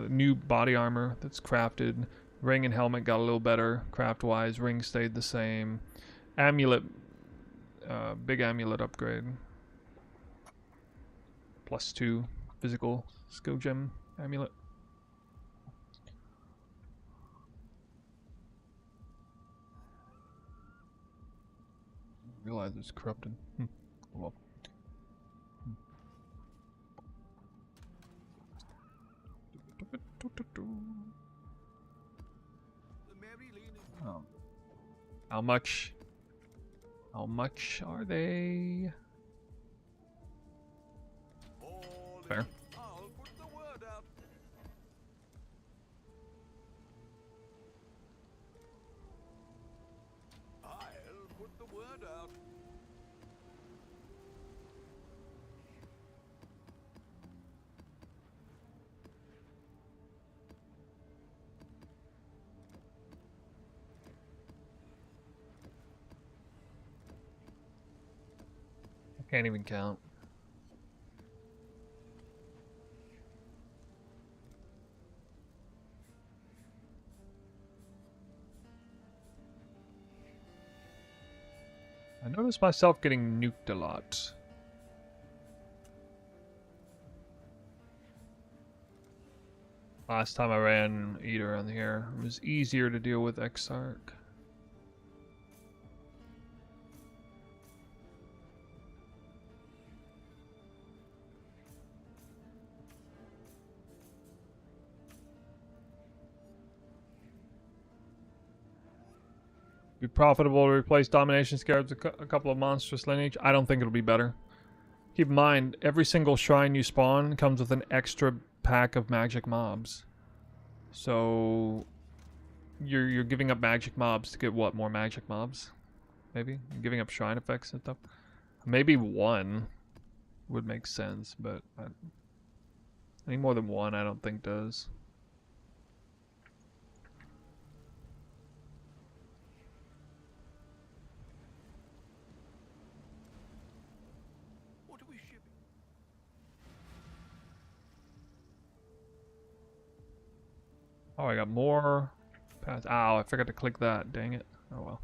new body armor that's crafted. Ring and helmet got a little better craft-wise. Ring stayed the same. Amulet, big amulet upgrade. +2 physical skill gem amulet. Realize it's corrupted. Well. Oh. How much? How much are they? Fair. I'll put the word out. I'll put the word out. I can't even count. I noticed myself getting nuked a lot. Last time I ran Eater on here, it was easier to deal with Exarch. Be profitable to replace Domination Scarabs with a couple of monstrous lineage? I don't think it'll be better. Keep in mind, every single shrine you spawn comes with an extra pack of magic mobs. So you're giving up magic mobs to get what? More magic mobs? Maybe? You're giving up shrine effects and stuff? Maybe one would make sense, but any more than one I don't think does. What are we shipping? Oh, I got more. Pass. Ow, I forgot to click that. Dang it. Oh well.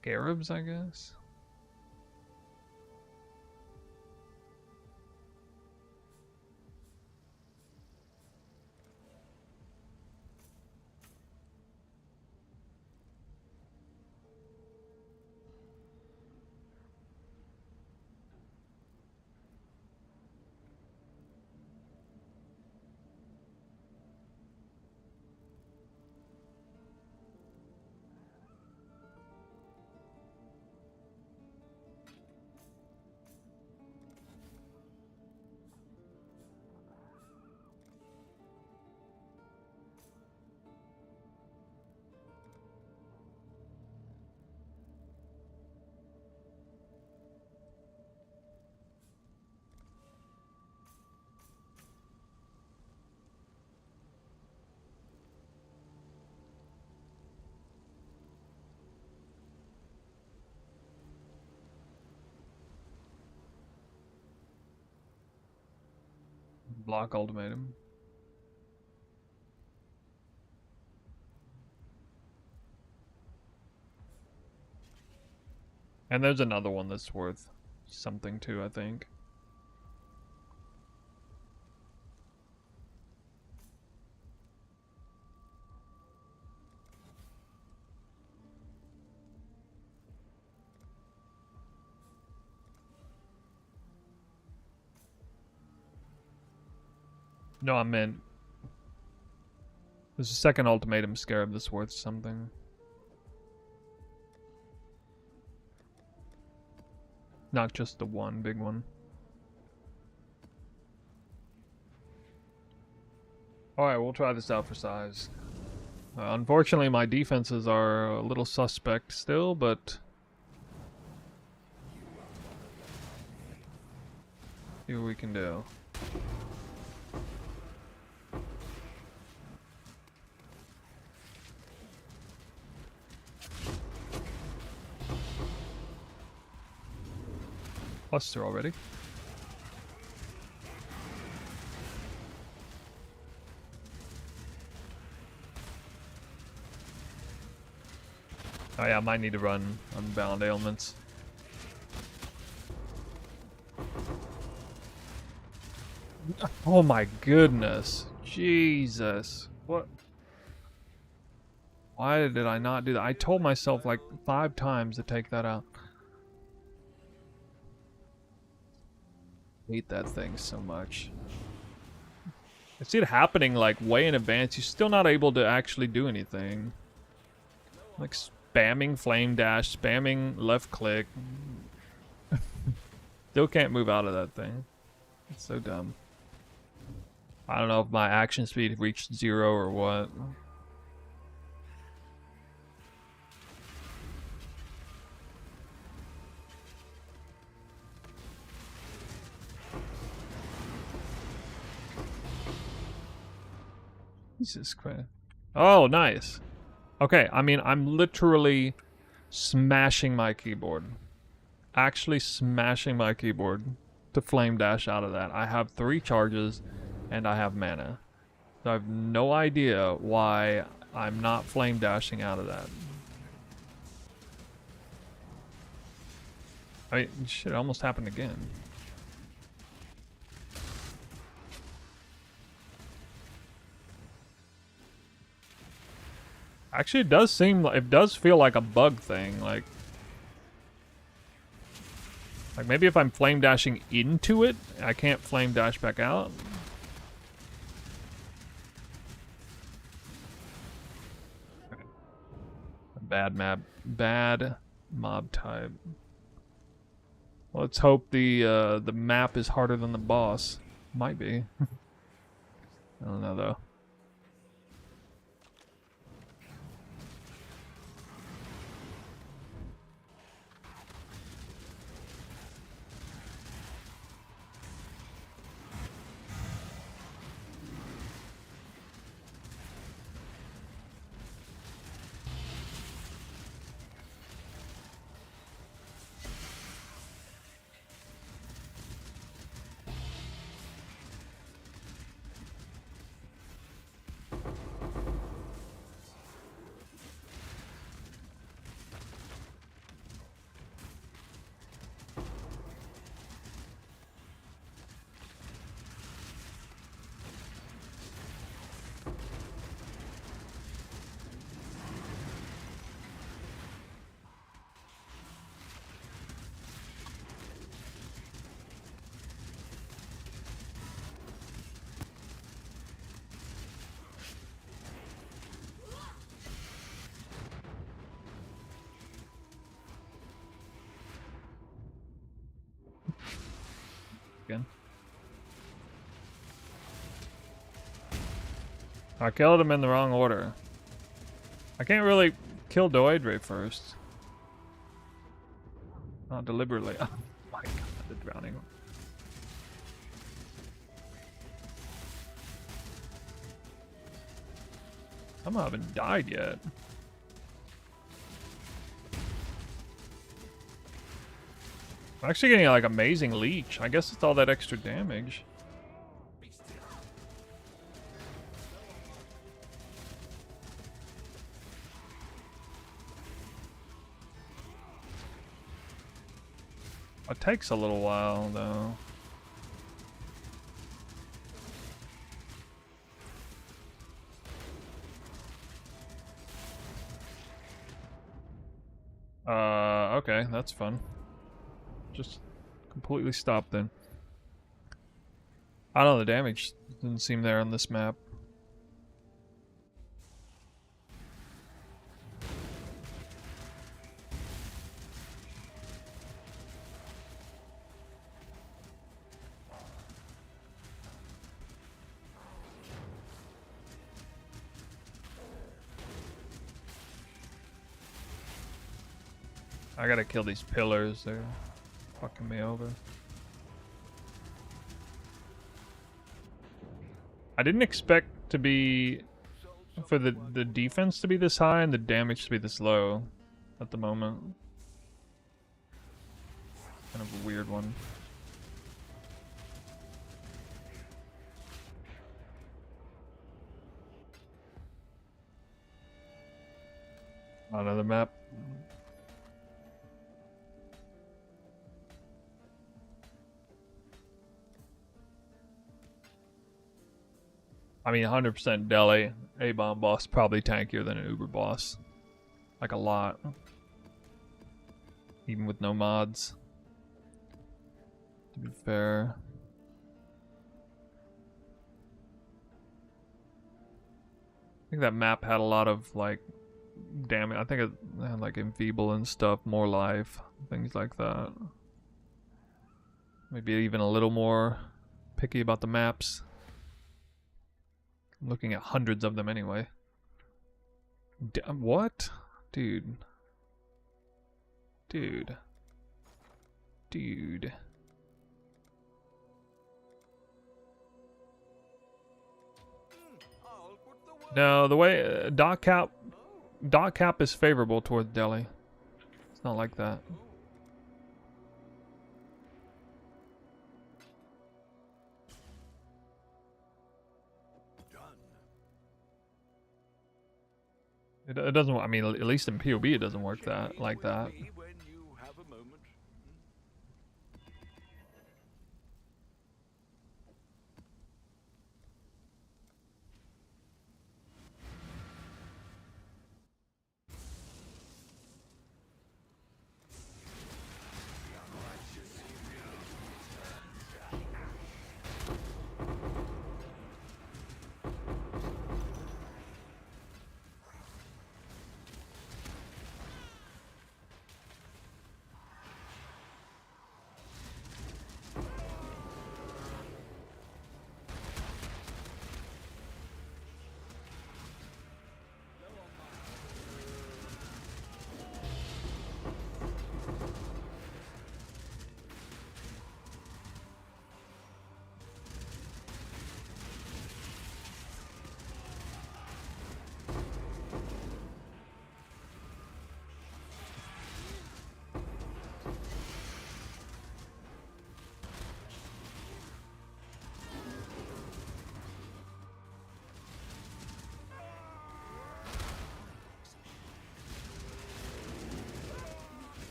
Scarabs, I guess. Block ultimatum. And there's another one that's worth something too, I think. No, I meant there's a second ultimatum scarab that's worth something. Not just the one big one. Alright, we'll try this out for size. Unfortunately, my defenses are a little suspect still, but see what we can do. +2 already. Oh yeah, I might need to run Unbound Ailments. Oh my goodness. Jesus. What? Why did I not do that? I told myself like 5 times to take that out. Hate that thing so much. I see it happening like way in advance. You're still not able to actually do anything. Like spamming flame dash, spamming left click. Still can't move out of that thing. It's so dumb. I don't know if my action speed reached 0 or what. Jesus Christ. Oh, nice. Okay, I mean, I'm literally smashing my keyboard. Actually smashing my keyboard to flame dash out of that. I have 3 charges and I have mana. So I have no idea why I'm not flame dashing out of that. I mean, shit, it almost happened again. Actually, it does seem like, it does feel like a bug thing, like maybe if I'm flame dashing into it, I can't flame dash back out. Okay. Bad mob type. Let's hope the map is harder than the boss. Might be. I don't know though. again. I killed him in the wrong order. I can't really kill Doedre first. Not deliberately. Oh my god, the drowning. Somehow I haven't died yet. I'm actually getting like amazing leech. I guess it's all that extra damage. It takes a little while though. Okay, that's fun. Just completely stop then. I don't know, the damage didn't seem there on this map. I gotta kill these pillars, they're fucking me over. I didn't expect to be, for the defense to be this high and the damage to be this low at the moment. Kind of a weird one. Another map. I mean, 100% Delhi A-bomb boss probably tankier than an Uber boss. Like a lot. Even with no mods. To be fair. I think that map had a lot of like damage. I think it had like enfeeble and stuff, more life, things like that. Maybe even a little more picky about the maps. I'm looking at hundreds of them anyway. What? Dude. Dude. Dude. No, the way dot cap is favorable towards Delhi. It's not like that. It doesn't. I mean, at least in POB, it doesn't work that like that. When you have a moment.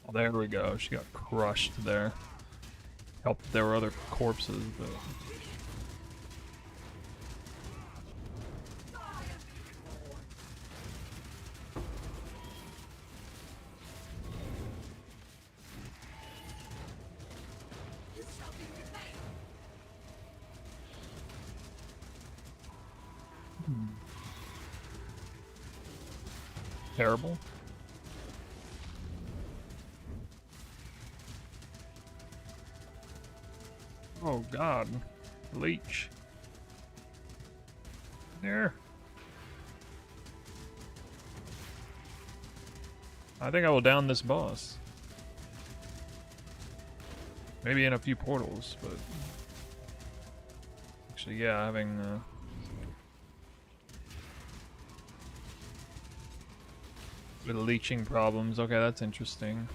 Oh, there we go. She got crushed there. Helped that there were other corpses, but... Terrible. Oh god. Leech. There. I think I will down this boss. Maybe in a few portals, but... Actually, yeah, having... With leeching problems. Okay, that's interesting.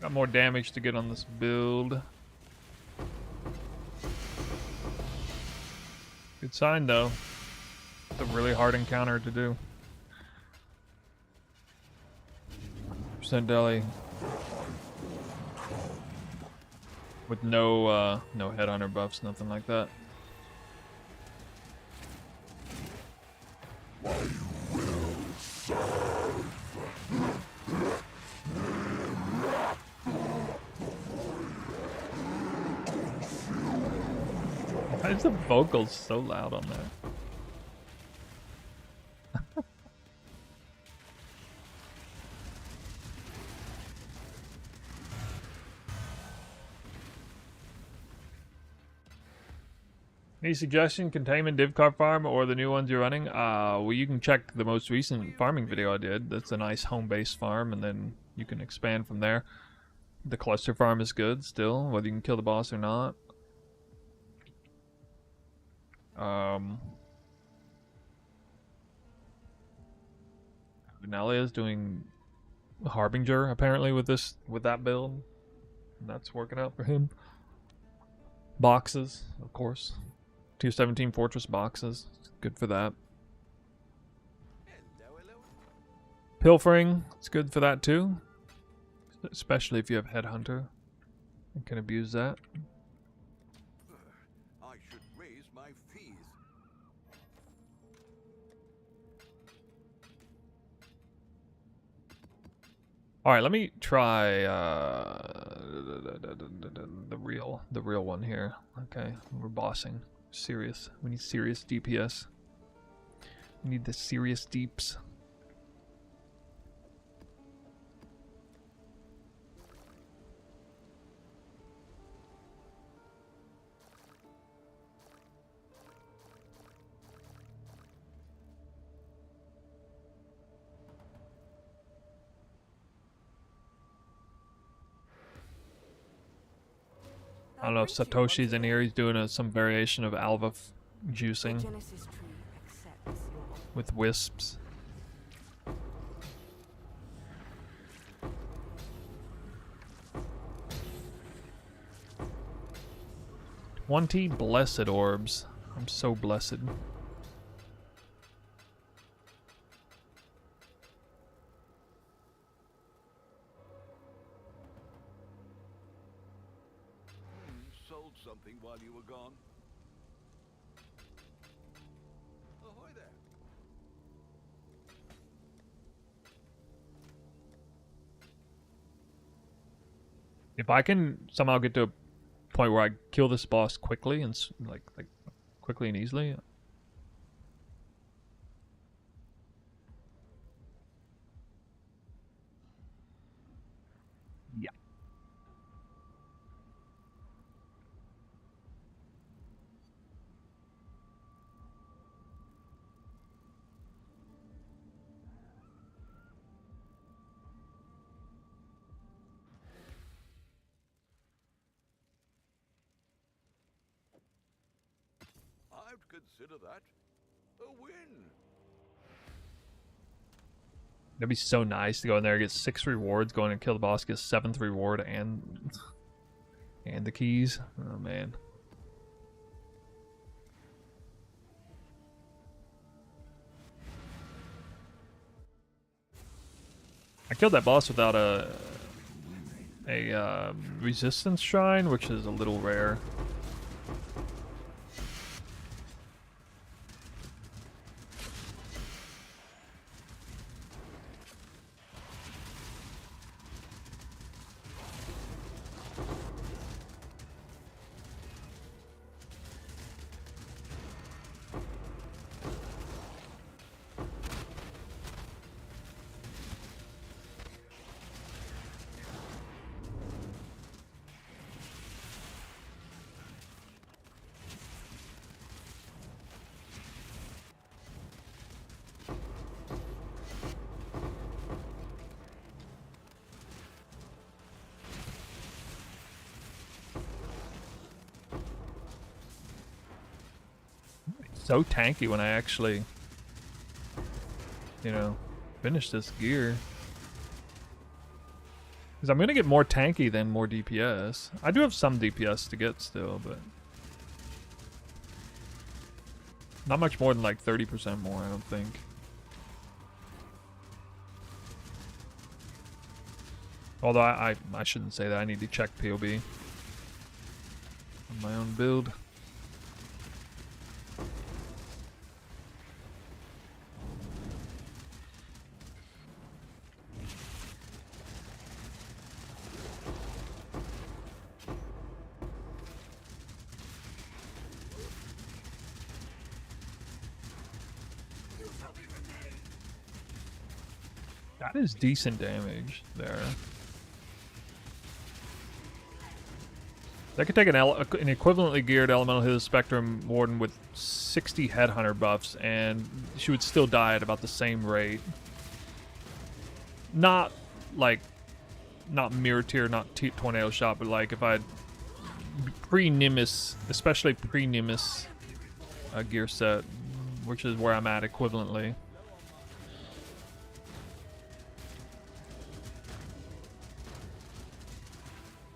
Got more damage to get on this build. Good sign, though. It's a really hard encounter to do. Percent deli. With no headhunter buffs, nothing like that. Why is the vocals so loud on there? Any suggestion? Containment, Divcar farm, or the new ones you're running? Well, you can check the most recent farming video I did. That's a nice home-based farm, and then you can expand from there. The cluster farm is good still, whether you can kill the boss or not. Benalia is doing Harbinger apparently with that build. And that's working out for him. Boxes, of course. Tier 17 Fortress boxes. Good for that. Pilfering, it's good for that too. Especially if you have Headhunter. You can abuse that. I should raise my fees. Alright, let me try the real one here. Okay, we're bossing. Serious. We need serious DPS. We need the serious deeps. I don't know if Satoshi's in here. He's doing some variation of Alva juicing with wisps. "20 blessed orbs." I'm so blessed. Sold something while you were gone. Ahoy there. If I can somehow get to a point where I kill this boss quickly and like quickly and easily. Yeah. I'd consider that a win. That'd be so nice to go in there, get 6 rewards, go in and kill the boss, get 7th reward and the keys. Oh man. I killed that boss without a resistance shrine, which is a little rare. So tanky when I actually, you know, finish this gear. Because I'm going to get more tanky than more DPS. I do have some DPS to get still, but not much more than like 30% more, I don't think. Although I shouldn't say that. I need to check POB on my own build. That is decent damage there. That could take an equivalently geared elemental hit of Spectrum Warden with 60 Headhunter buffs, and she would still die at about the same rate. Not like, not Mirror Tier, not Tornado Shot, but like if I had pre-Nimbus, especially pre-Nimbus gear set, which is where I'm at equivalently.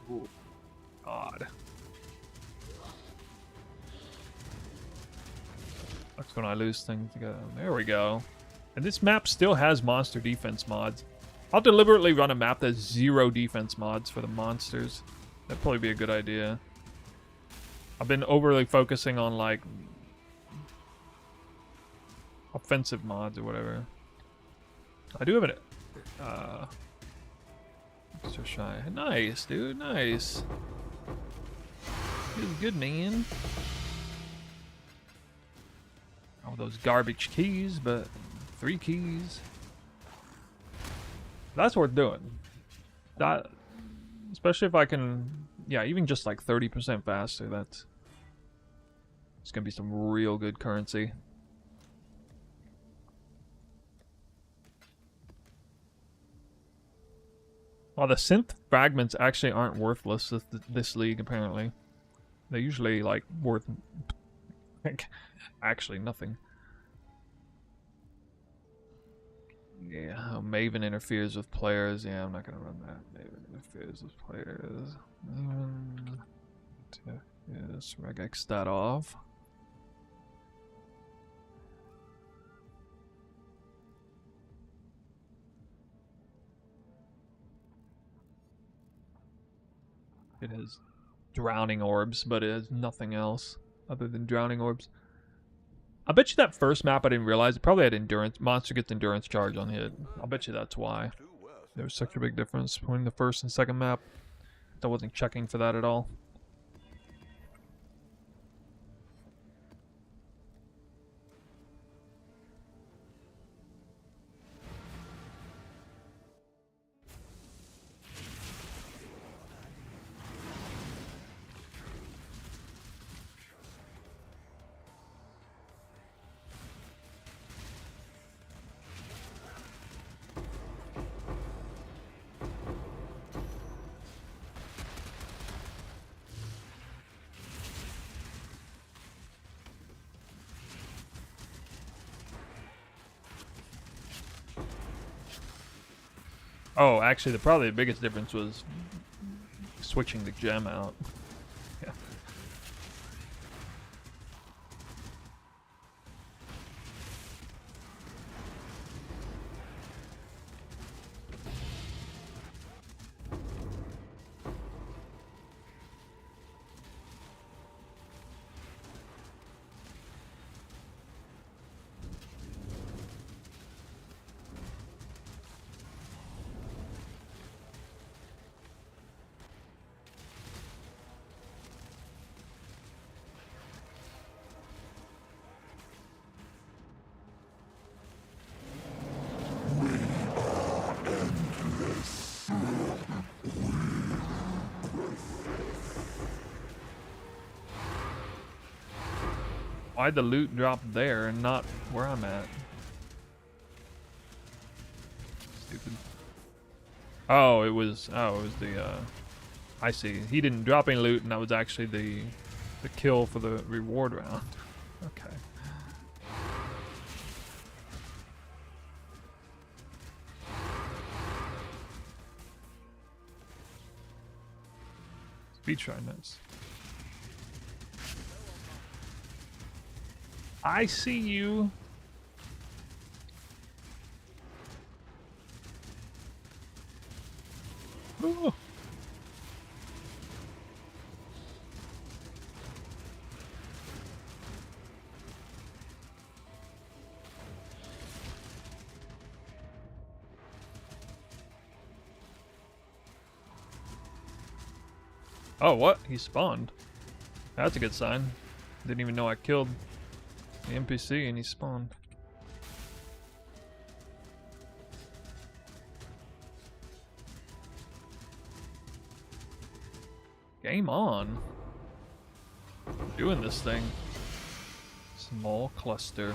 Ooh, God. That's when I lose things to go. There we go. And this map still has monster defense mods. I'll deliberately run a map that's 0 defense mods for the monsters. That'd probably be a good idea. I've been overly focusing on like offensive mods or whatever. I do have an extra shy. Nice, dude. Nice. Good, man. All those garbage keys, but 3 keys. That's worth doing. That, especially if I can, yeah, even just like 30% faster. That's, it's gonna be some real good currency. Well, the synth fragments actually aren't worthless this league, apparently. They're usually, like, worth actually nothing. Yeah, Maven interferes with players. Yeah, I'm not gonna run that. Maven interferes with players. Yes, regex that off. It has drowning orbs, but it has nothing else other than drowning orbs. I bet you that first map I didn't realize it probably had endurance. Monster gets endurance charge on hit. I'll bet you that's why. There was such a big difference between the first and second map. I wasn't checking for that at all. Oh, actually, probably the biggest difference was switching the gem out. Yeah. Why'd the loot drop there and not where I'm at? Stupid. Oh, it was the I see. He didn't drop any loot and that was actually the kill for the reward round. Okay. Speed shrine, nice. I see you. Oh. Oh, what? He spawned. That's a good sign. Didn't even know I killed the NPC and he spawned. Game on. Doing this thing. Small cluster.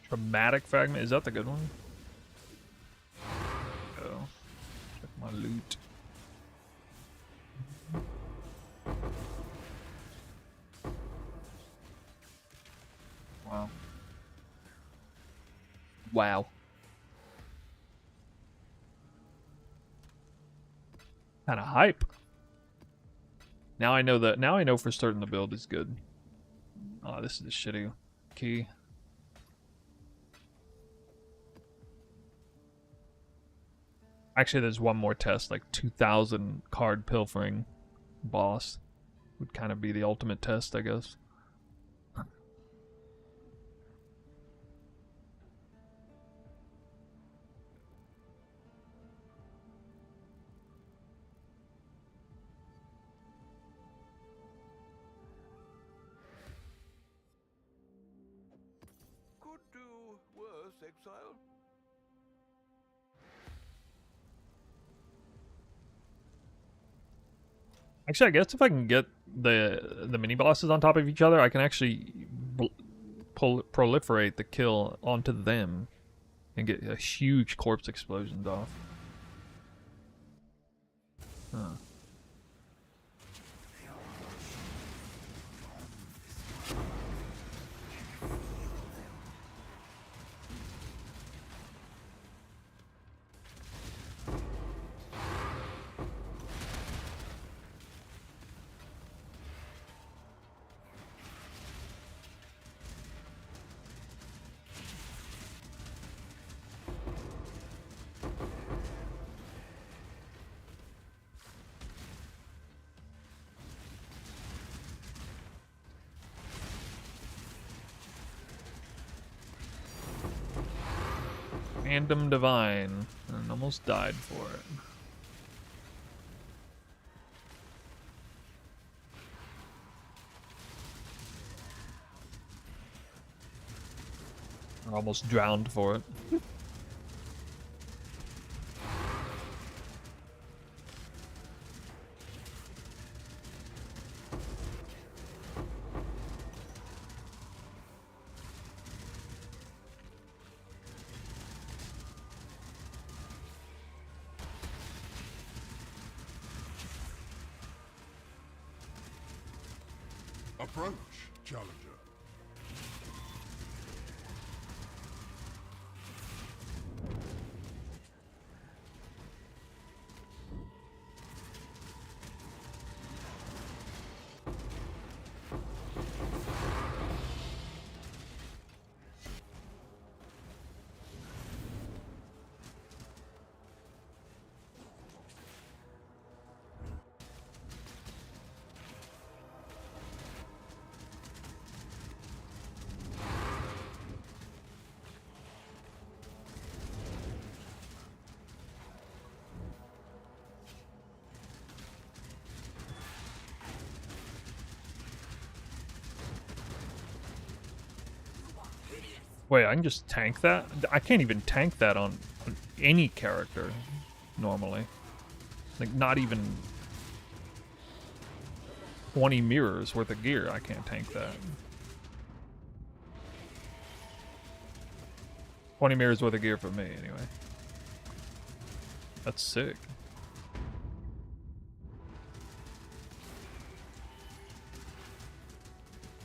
Traumatic fragment. Is that the good one? Oh. Check my loot. Wow. Wow. Kind of hype. Now I know that. Now I know for certain the build is good. Oh, this is a shitty key. Actually, there's one more test, like 2,000 card pilfering boss would kind of be the ultimate test, I guess. Could do worse, exile. Actually, I guess if I can get the mini bosses on top of each other, I can actually proliferate the kill onto them and get a huge corpse explosions off. Huh. Random Divine, and almost died for it. Or almost drowned for it. Approach, challenger. Wait, I can just tank that? I can't even tank that on any character, normally. Like, not even... 20 mirrors worth of gear. I can't tank that. 20 mirrors worth of gear for me, anyway. That's sick.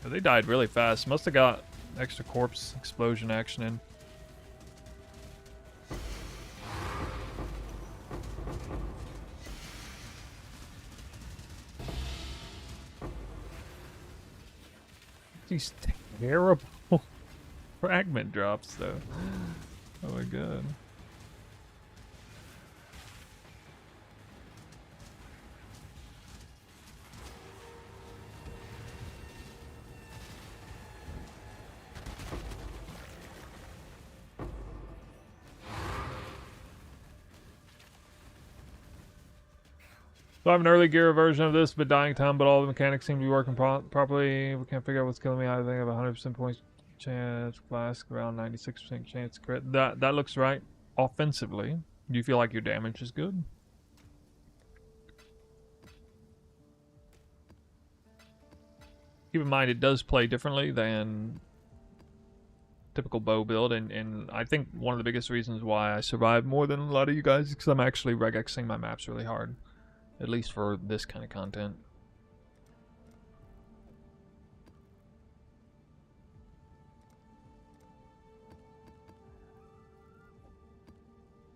They died really fast. Must have got extra corpse explosion action in. These terrible fragment drops, though. Oh my god. So I have an early gear version of this, but dying time, but all the mechanics seem to be working properly. We can't figure out what's killing me. I think I have a 100% points chance, flask, around 96% chance crit. That looks right. Offensively, do you feel like your damage is good? Keep in mind, it does play differently than typical bow build, and I think one of the biggest reasons why I survive more than a lot of you guys is because I'm actually regexing my maps really hard. At least for this kind of content.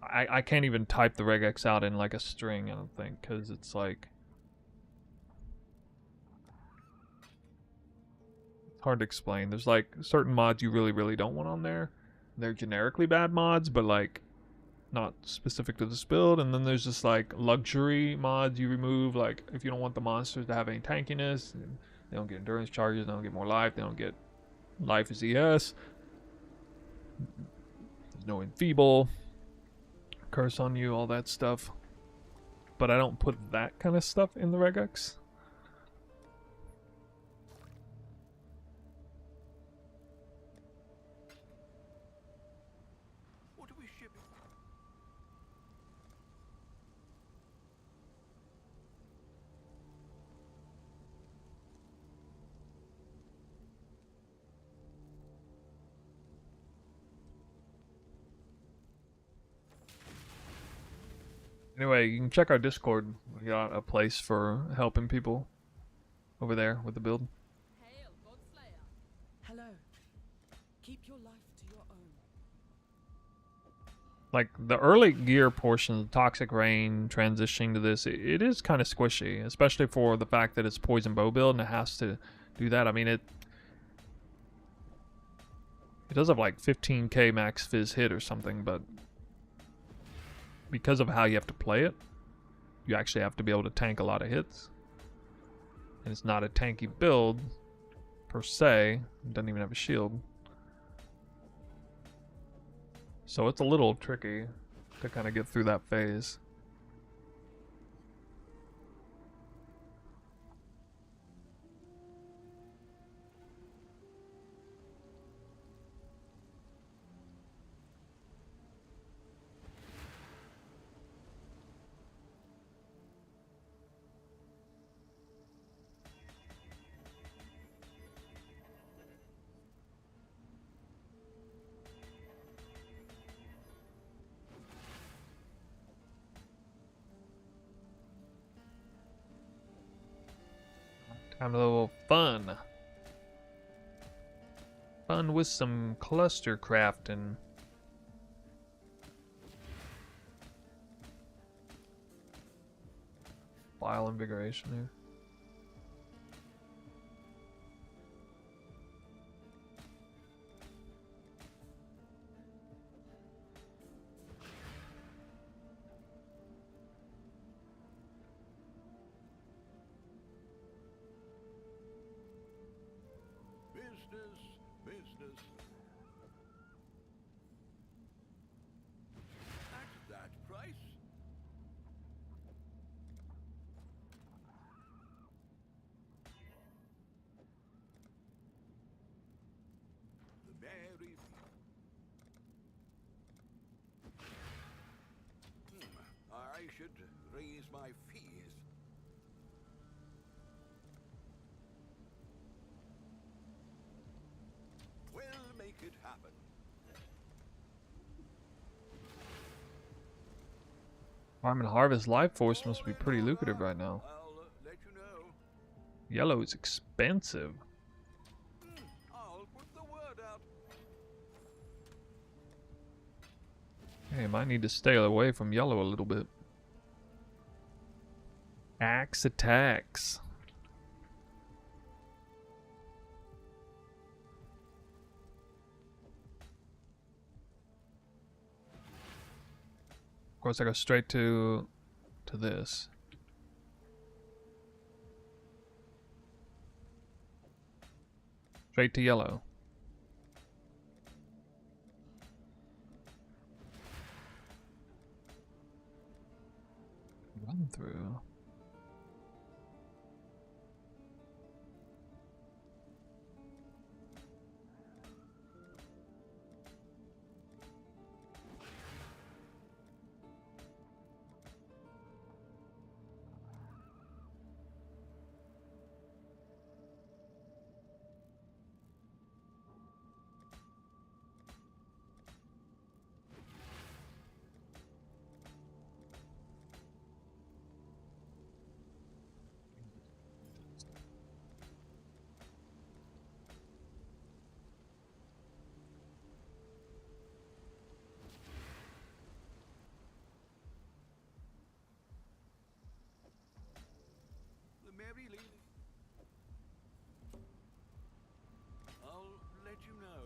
I can't even type the regex out in like a string, I don't think, because it's like... It's hard to explain. There's like certain mods you really, really don't want on there. They're generically bad mods, but like not specific to this build. And then there's just like luxury mods you remove, like if you don't want the monsters to have any tankiness, they don't get endurance charges, they don't get more life, they don't get life as ES, there's no enfeeble, curse on you, all that stuff. But I don't put that kind of stuff in the regex. What are we shipping? Anyway, you can check our Discord. We got a place for helping people over there with the build. Hail, Godslayer. Hello. Keep your life to your own. Like the early gear portion, Toxic Rain, transitioning to this, it is kind of squishy, especially for the fact that it's poison bow build and it has to do that. I mean, it does have like 15k max fizz hit or something, but because of how you have to play it, you actually have to be able to tank a lot of hits. And it's not a tanky build per se. It doesn't even have a shield. So it's a little tricky to kind of get through that phase. Time a little fun. Fun with some cluster crafting. Bile invigoration here. Business. At that price? The merry... I should raise my fees. Farm and harvest life force must be pretty lucrative right now. I'll let you know. Yellow is expensive. I'll put the word out. Hey, might need to stay away from yellow a little bit. Axe attacks. Of course, I go straight to this. Straight to yellow. Run through. The Mary Lily. I'll let you know.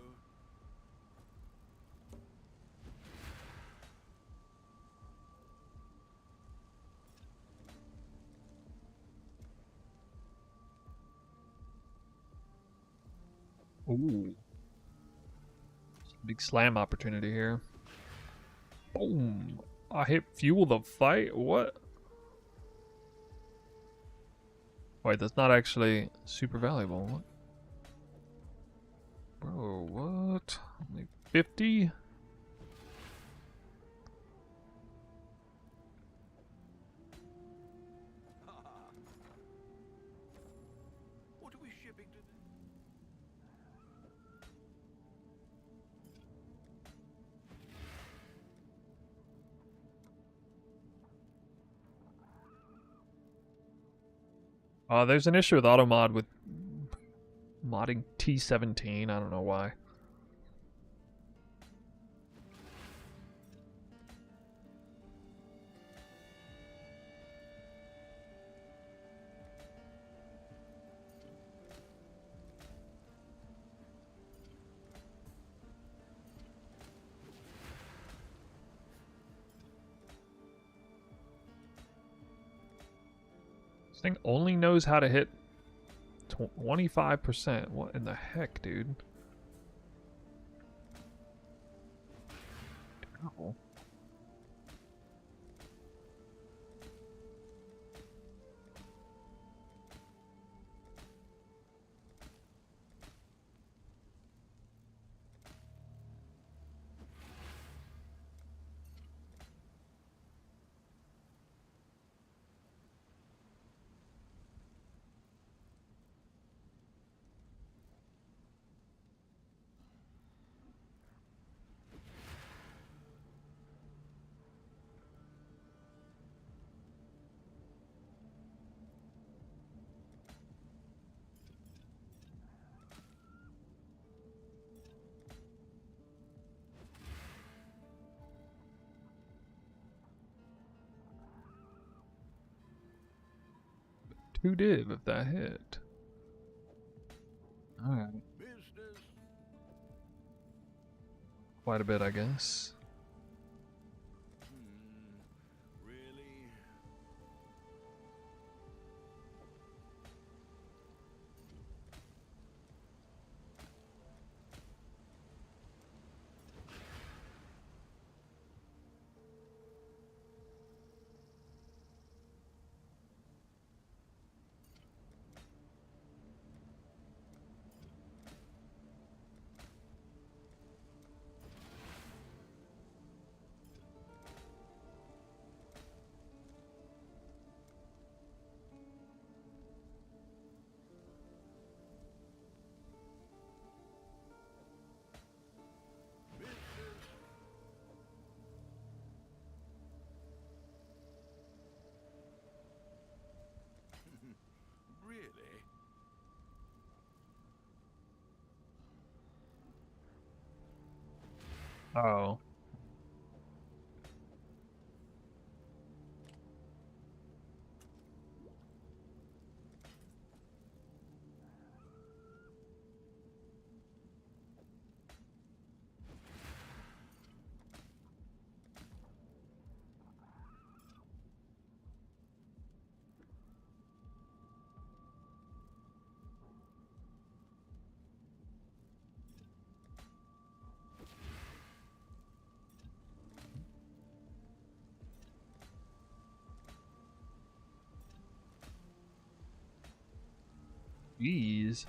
Ooh. Big slam opportunity here. Boom. I hit fuel the fight? What? Wait, that's not actually super valuable. What? Bro, what? Only 50? What are we shipping to them? There's an issue with AutoMod with modding T17. I don't know why. This thing only knows how to hit 25%. What in the heck, dude? Terrible. Two div if that hit. Alright. Business. Quite a bit, I guess. Really? Oh. Jeez.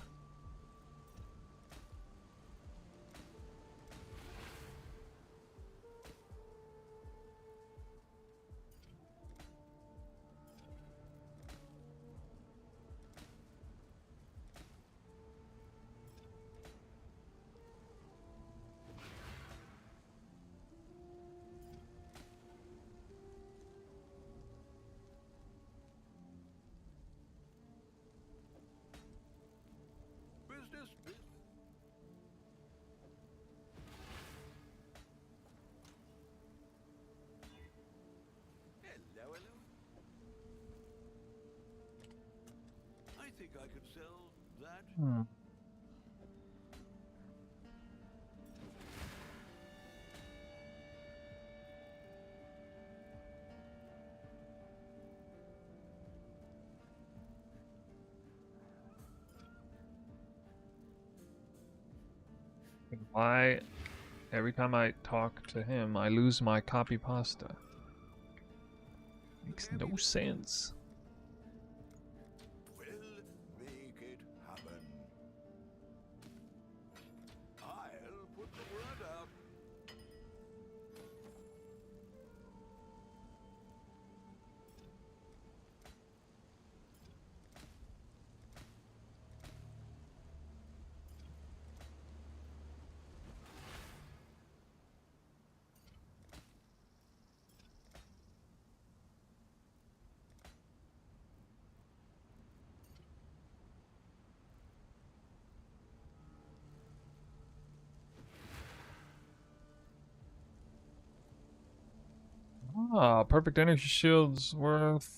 Business, business. Hello, hello. I think I could sell that. Hmm. Why, every time I talk to him, I lose my copy pasta? Makes no sense. We'll make it happen. I'll put the word out. Ah, perfect energy shields worth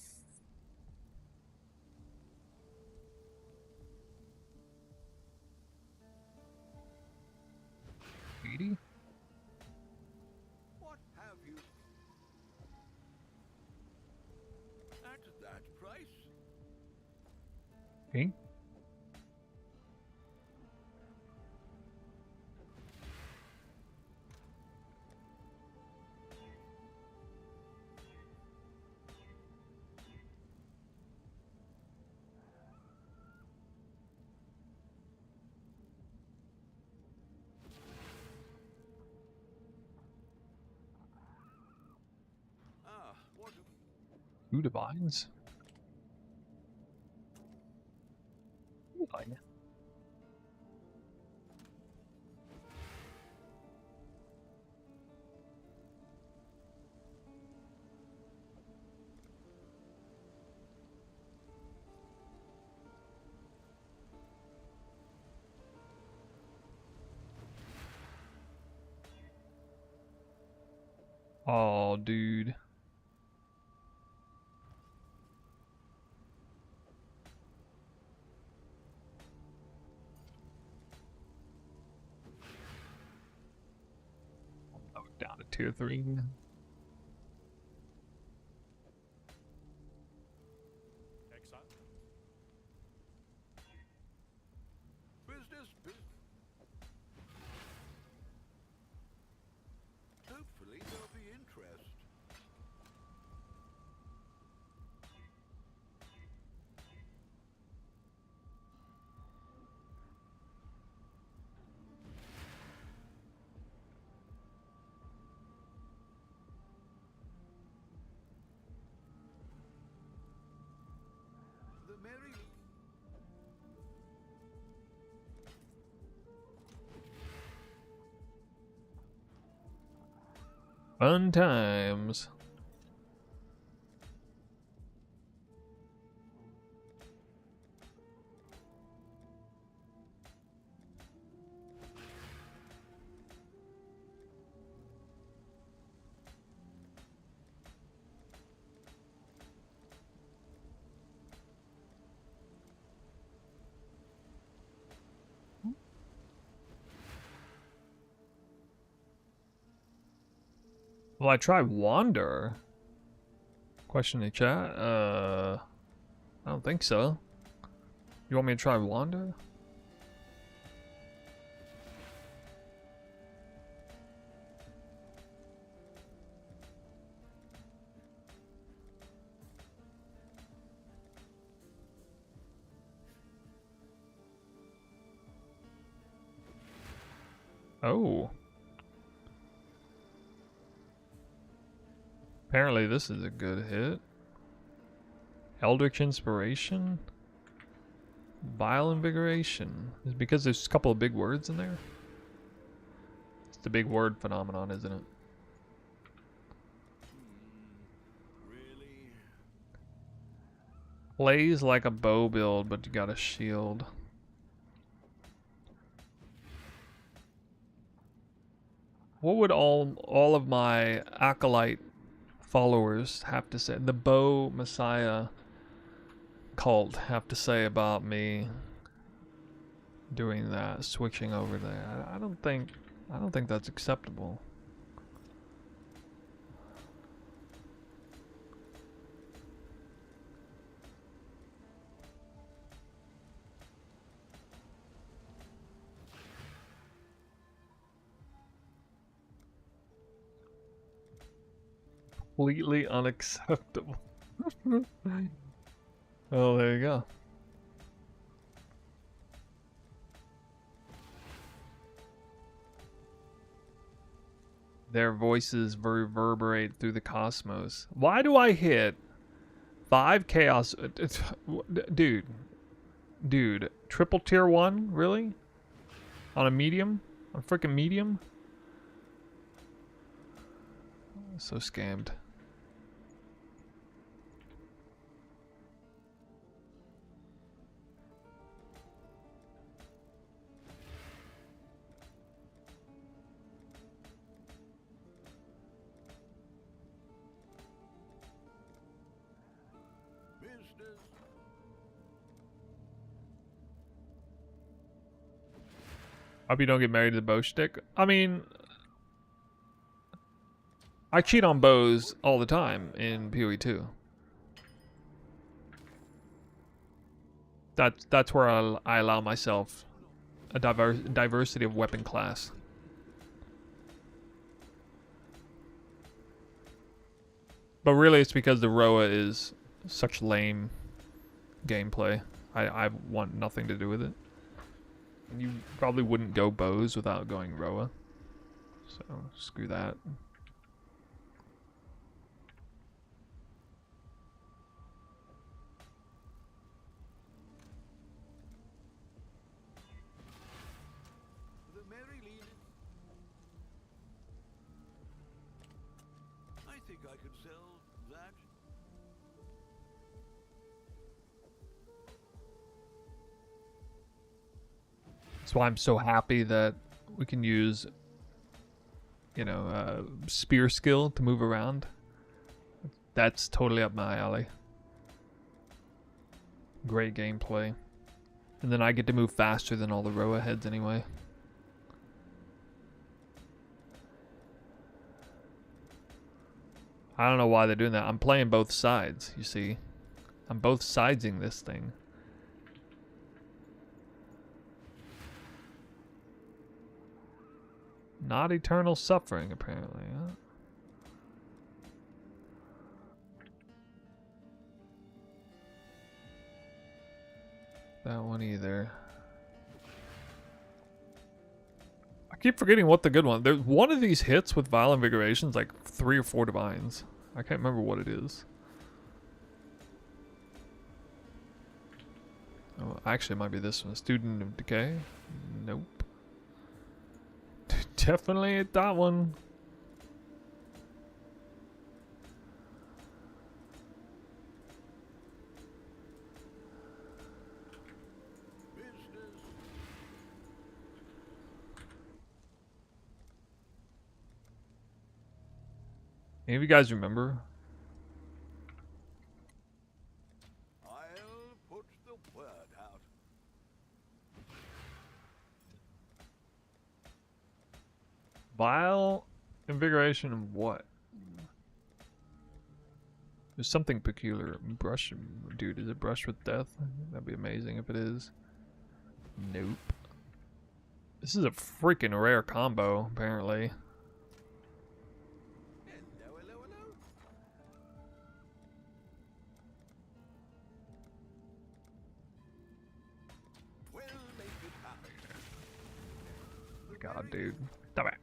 80? What have you? At that price? Okay. Ah, what? Two divines? Divine. Oh, dude. Oh, down to tier 3. Business, business. Hopefully there'll be interest. The merry. Fun times. Will I try Wander? Question in chat. I don't think so. You want me to try Wander? Oh. Apparently this is a good hit. Eldritch Inspiration? Vile Invigoration. Is it because there's a couple of big words in there? It's the big word phenomenon, isn't it? Really? Plays like a bow build, but you got a shield. What would all of my acolyte followers have to say? The bow messiah cult have to say about me doing that, switching over there? I don't think that's acceptable. Completely unacceptable. Oh, there you go. Their voices reverberate through the cosmos. Why do I hit 5 chaos? Dude, triple tier 1? Really? On a medium? On a freaking medium? So scammed. Business. Hope you don't get married to the bow stick. I mean, I cheat on bows all the time in PoE 2. That's where I allow myself a diversity of weapon class. But really, it's because the Roa is such lame gameplay. I want nothing to do with it. You probably wouldn't go bows without going Roa. So, screw that. The Mary Lean. I think I could sell that. That's why I'm so happy that we can use, you know, spear skill to move around. That's totally up my alley. Great gameplay. And then I get to move faster than all the Roa heads anyway. I don't know why they're doing that. I'm playing both sides, you see. I'm both sidesing this thing. Not eternal suffering, apparently, huh? That one either. I keep forgetting what the good one. There's one of these hits with Vile Invigoration's like 3 or 4 divines. I can't remember what it is. Oh, actually, it might be this one. Student of Decay? Nope. Definitely ain't that one. Business. Any of you guys remember? I'll put the word out. Vile Invigoration and what? There's something peculiar. Brush, dude, is it brush with death? That'd be amazing if it is. Nope. This is a freaking rare combo, apparently. Hello, hello, hello. We'll make it happen. God, dude. Stop it.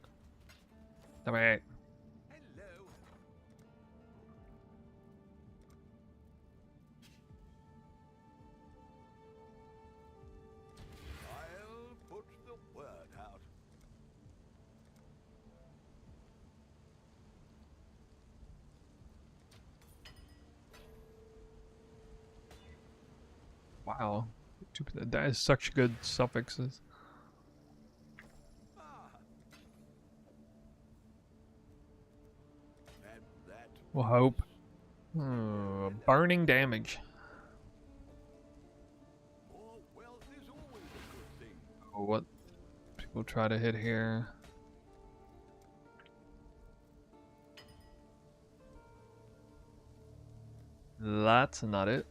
Stop it. Hello. I'll put the word out. Wow. That is such good suffixes. Ah. And that We'll hope. Burning damage. more wealth is always a good thing. Oh, what people try to hit here. That's not it.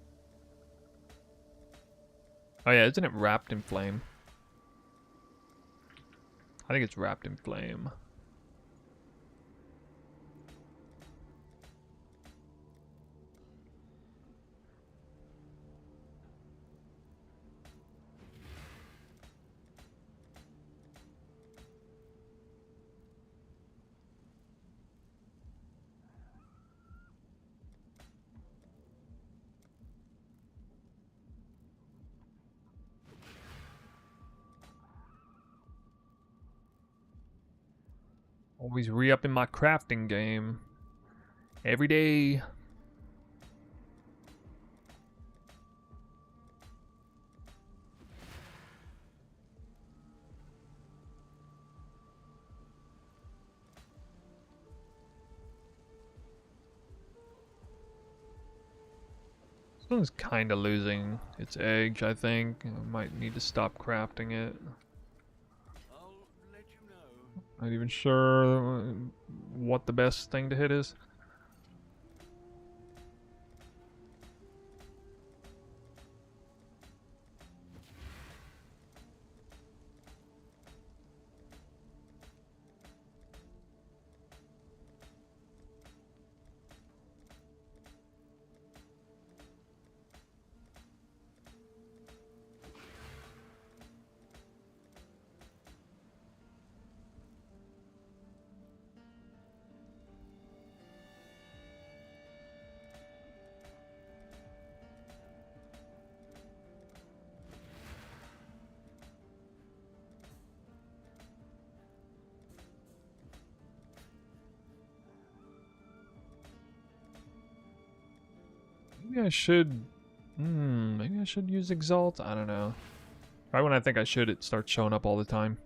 Oh yeah, isn't it wrapped in flame? I think it's wrapped in flame. Always re-upping my crafting game. Every day. This one's kind of losing its edge, I think. I might need to stop crafting it. I'll let you know. Not even sure what the best thing to hit is. Maybe I should... maybe I should use Exalt? I don't know. Right when I think I should, it starts showing up all the time.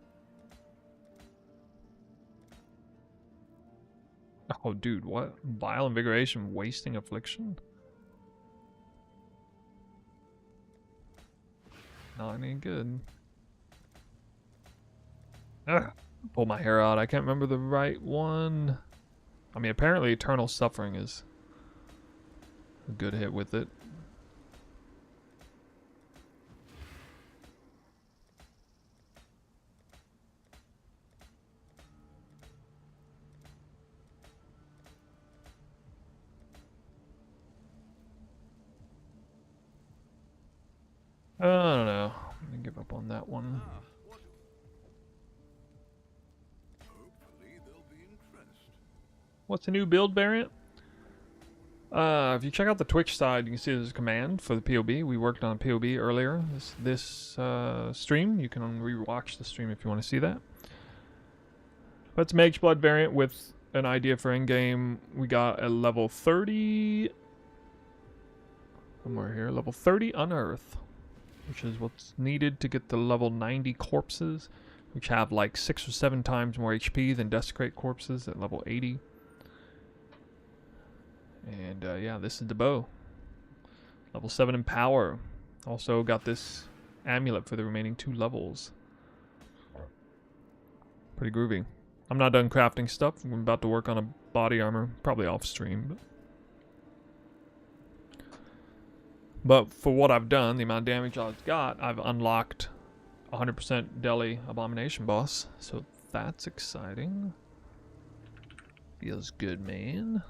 Oh, dude, what? Vile Invigoration, Wasting Affliction? Not any good. Ugh. Pull my hair out. I can't remember the right one. I mean, apparently Eternal Suffering is a good hit with it. I don't know. I'm gonna give up on that one. Ah, what? Hopefully there'll be interest. What's a new build variant? If you check out the Twitch side, you can see there's a command for the POB. We worked on POB earlier this stream. You can re-watch the stream if you want to see that. But it's Mage Blood variant with an idea for in-game. We got a level 30... somewhere here. Level 30 Unearth, which is what's needed to get the level 90 corpses, which have like 6 or 7 times more HP than Desecrate corpses at level 80. And yeah, this is the bow. Level 7 in power. Also got this amulet for the remaining 2 levels. Pretty groovy. I'm not done crafting stuff. I'm about to work on a body armor, probably off stream. But But for what I've done, the amount of damage I've got, I've unlocked 100% Delhi Abomination boss. So that's exciting. Feels good, man.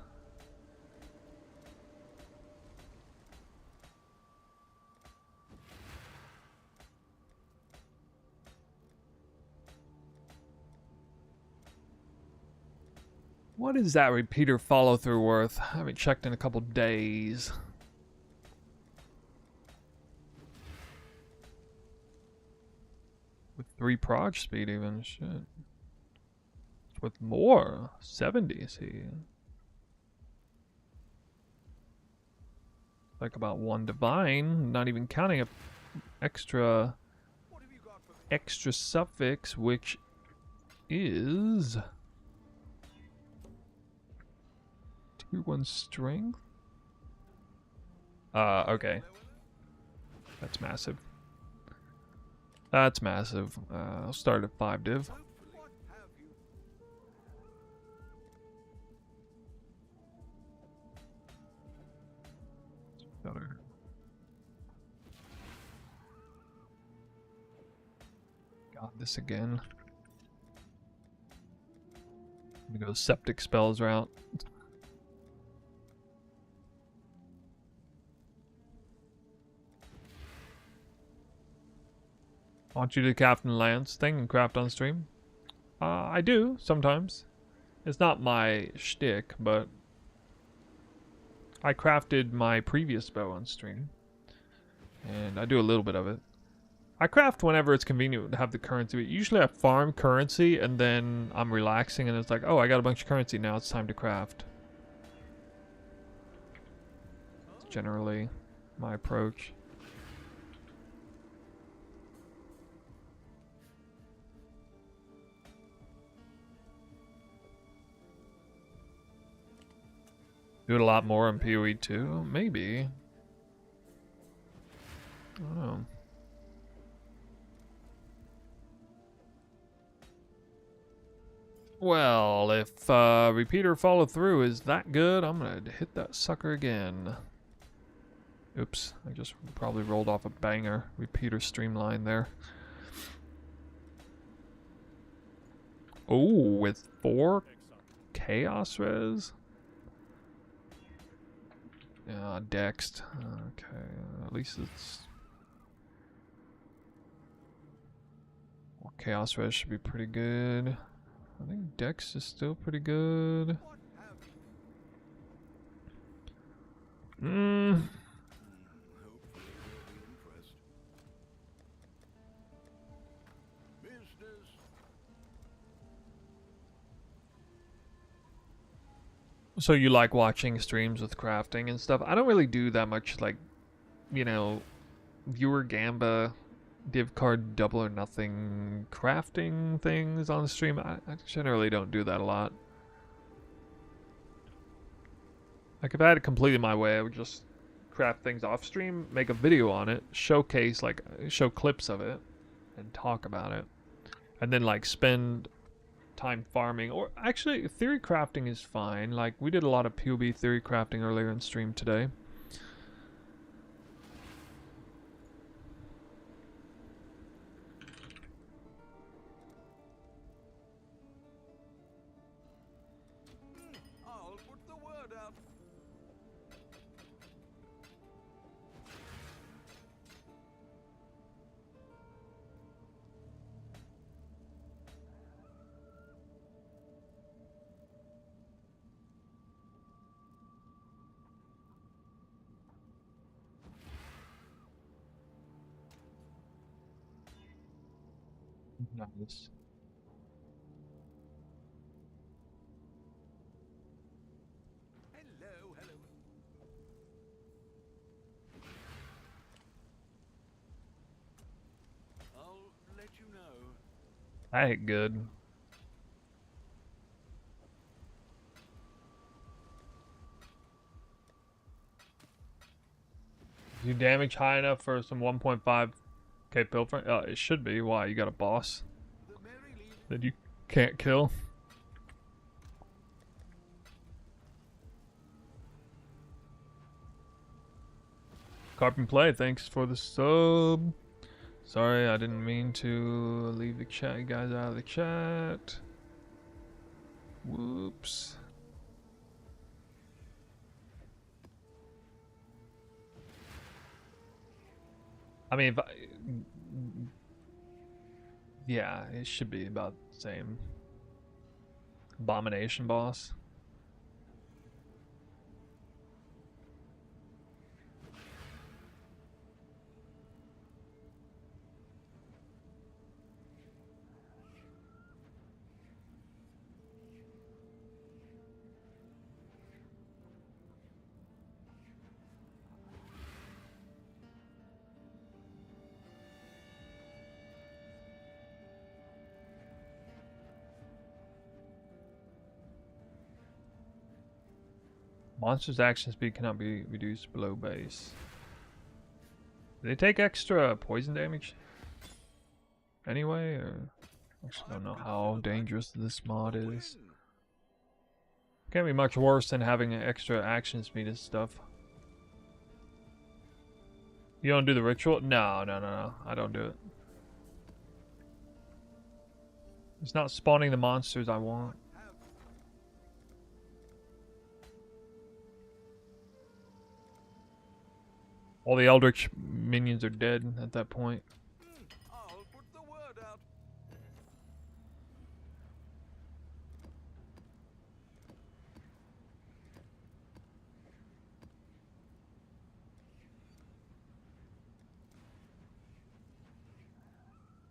What is that repeater follow through worth? I haven't checked in a couple days. With 3 proj speed even, shit. With more, 70 see. Like about 1 divine, not even counting a extra suffix, which is tier 1 strength. Okay. That's massive. That's massive. I'll start at 5 div. Better. Got this again. I'm gonna go septic spells route. Want you to Captain Lance thing and craft on stream? I do sometimes. It's not my shtick, but I crafted my previous bow on stream, and I do a little bit of it. I craft whenever it's convenient to have the currency, but usually I farm currency and then I'm relaxing and it's like, oh, I got a bunch of currency, now it's time to craft. It's generally my approach. Do it a lot more in PoE 2? Maybe. I don't know. Well, if repeater follow through is that good, I'm gonna hit that sucker again. Oops, I just probably rolled off a banger repeater streamline there. Oh, with 4 chaos res? Yeah, Dext. Okay, at least it's... Chaos res should be pretty good. I think Dex is still pretty good. So you like watching streams with crafting and stuff? I don't really do that much, like, you know, viewer gamba, div card double or nothing crafting things on stream. I generally don't do that a lot. Like if I had it completely my way, I would just craft things off stream, make a video on it, showcase, like, show clips of it, and talk about it. And then, like, spend time farming. Or actually, theory crafting is fine. Like, we did a lot of PoB theory crafting earlier in stream today. I'll put the word out. Nice. Hello, hello. I'll let you know. I hit good. Is your damage high enough for some 1.5k pilfer? It should be. Why? You got a boss The Merry Lead. that you can't kill? Carpin Play, thanks for the sub. Sorry, I didn't mean to leave the chat, guys, out of the chat. Whoops. I mean, if I, yeah, it should be about the same. Abomination boss. Monster's action speed cannot be reduced below base. Do they take extra poison damage? Anyway, or actually don't know how dangerous this mod is. Can't be much worse than having an extra action speed and stuff. You don't do the ritual? No. I don't do it. It's not spawning the monsters I want. All the Eldritch minions are dead at that point. I'll put the word out.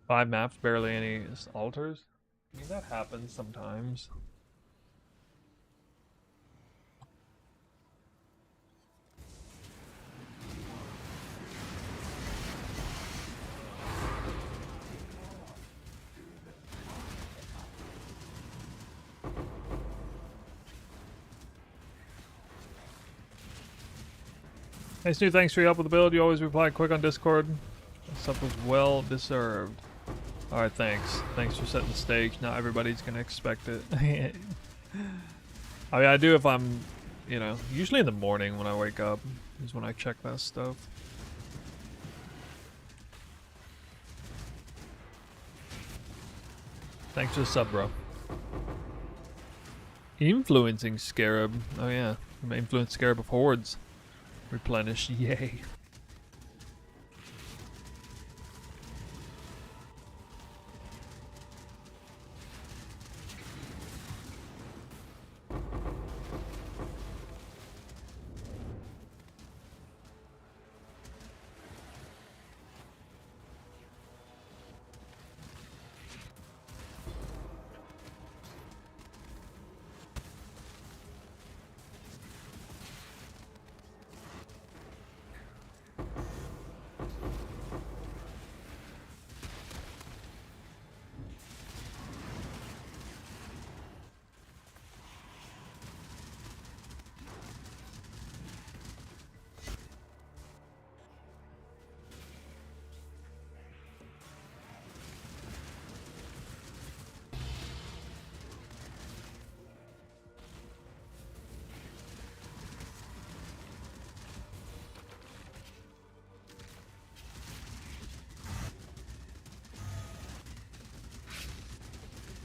Five maps, barely any altars. I mean, that happens sometimes. Hey Stu, thanks for your help with the build. You always reply quick on Discord. This up was well deserved. Alright, thanks. Thanks for setting the stage. Not everybody's gonna expect it. I mean, I do if I'm, you know, usually in the morning when I wake up is when I check that stuff. Thanks for the sub, bro. Influencing Scarab. Oh yeah, influence Scarab of Hordes. Replenish, yay.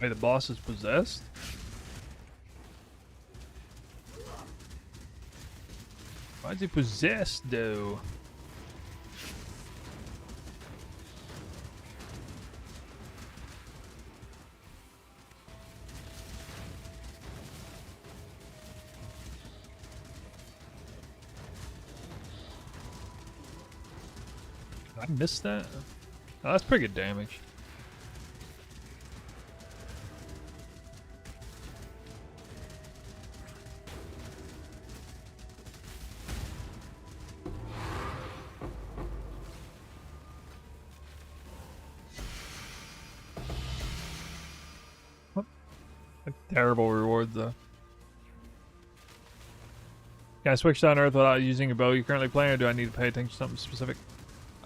Wait, the boss is possessed? Why is he possessed, though? I missed that? Oh, that's pretty good damage. Terrible rewards, though. Can I switch down Earth without using a bow you're currently playing, or do I need to pay attention to something specific?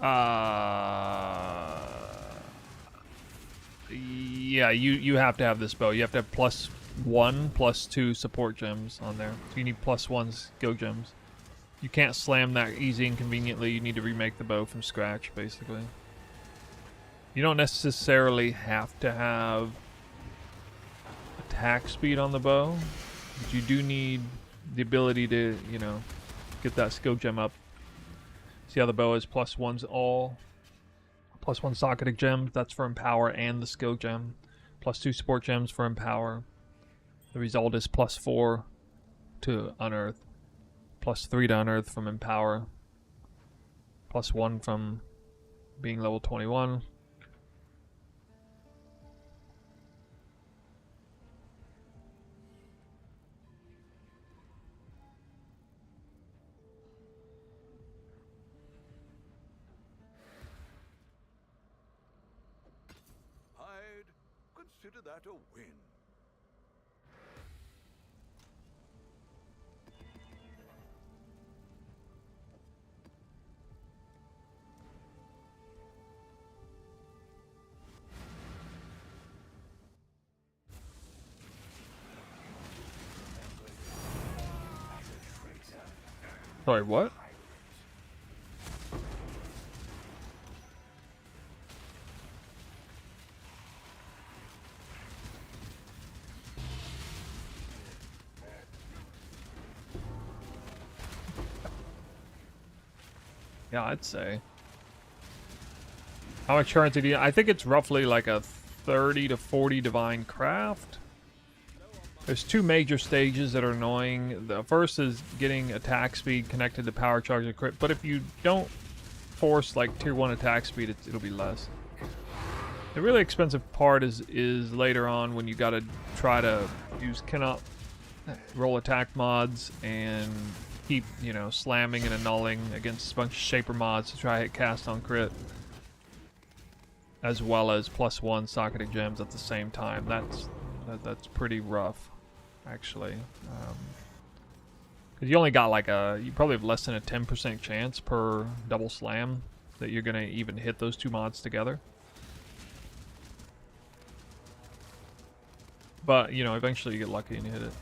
Yeah, you have to have this bow. You have to have +1, +2 support gems on there. So you need +1 skill gems. You can't slam that easy and conveniently. You need to remake the bow from scratch, basically. You don't necessarily have to have attack speed on the bow, but you do need the ability to, you know, get that skill gem up. See how the bow is +1s all. +1 socketing gems, that's for Empower and the skill gem. +2 support gems for Empower. The result is +4 to Unearth. +3 to Unearth from Empower. +1 from being level 21. I'd consider that a win. Sorry, what? Yeah, I'd say. How much currency do you... I think it's roughly like a 30 to 40 divine craft. There's two major stages that are annoying. The first is getting attack speed connected to power charge and crit, but if you don't force like tier 1 attack speed, it'll be less. The really expensive part is later on when you gotta try to use cannot roll attack mods and keep, you know, slamming and annulling against a bunch of shaper mods to try to hit cast on crit, as well as +1 socketing gems at the same time. That's pretty rough, actually, because you only got like you probably have less than a 10% chance per double slam that you're gonna even hit those two mods together. But you know, eventually you get lucky and you hit it.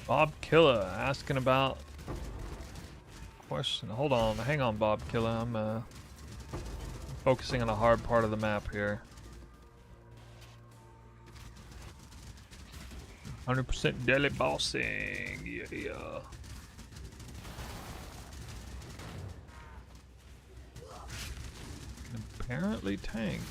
Bob Killer asking about question. Hold on, hang on, Bob Killer. I'm focusing on a hard part of the map here. 100% daily bossing. Yeah. Apparently tank.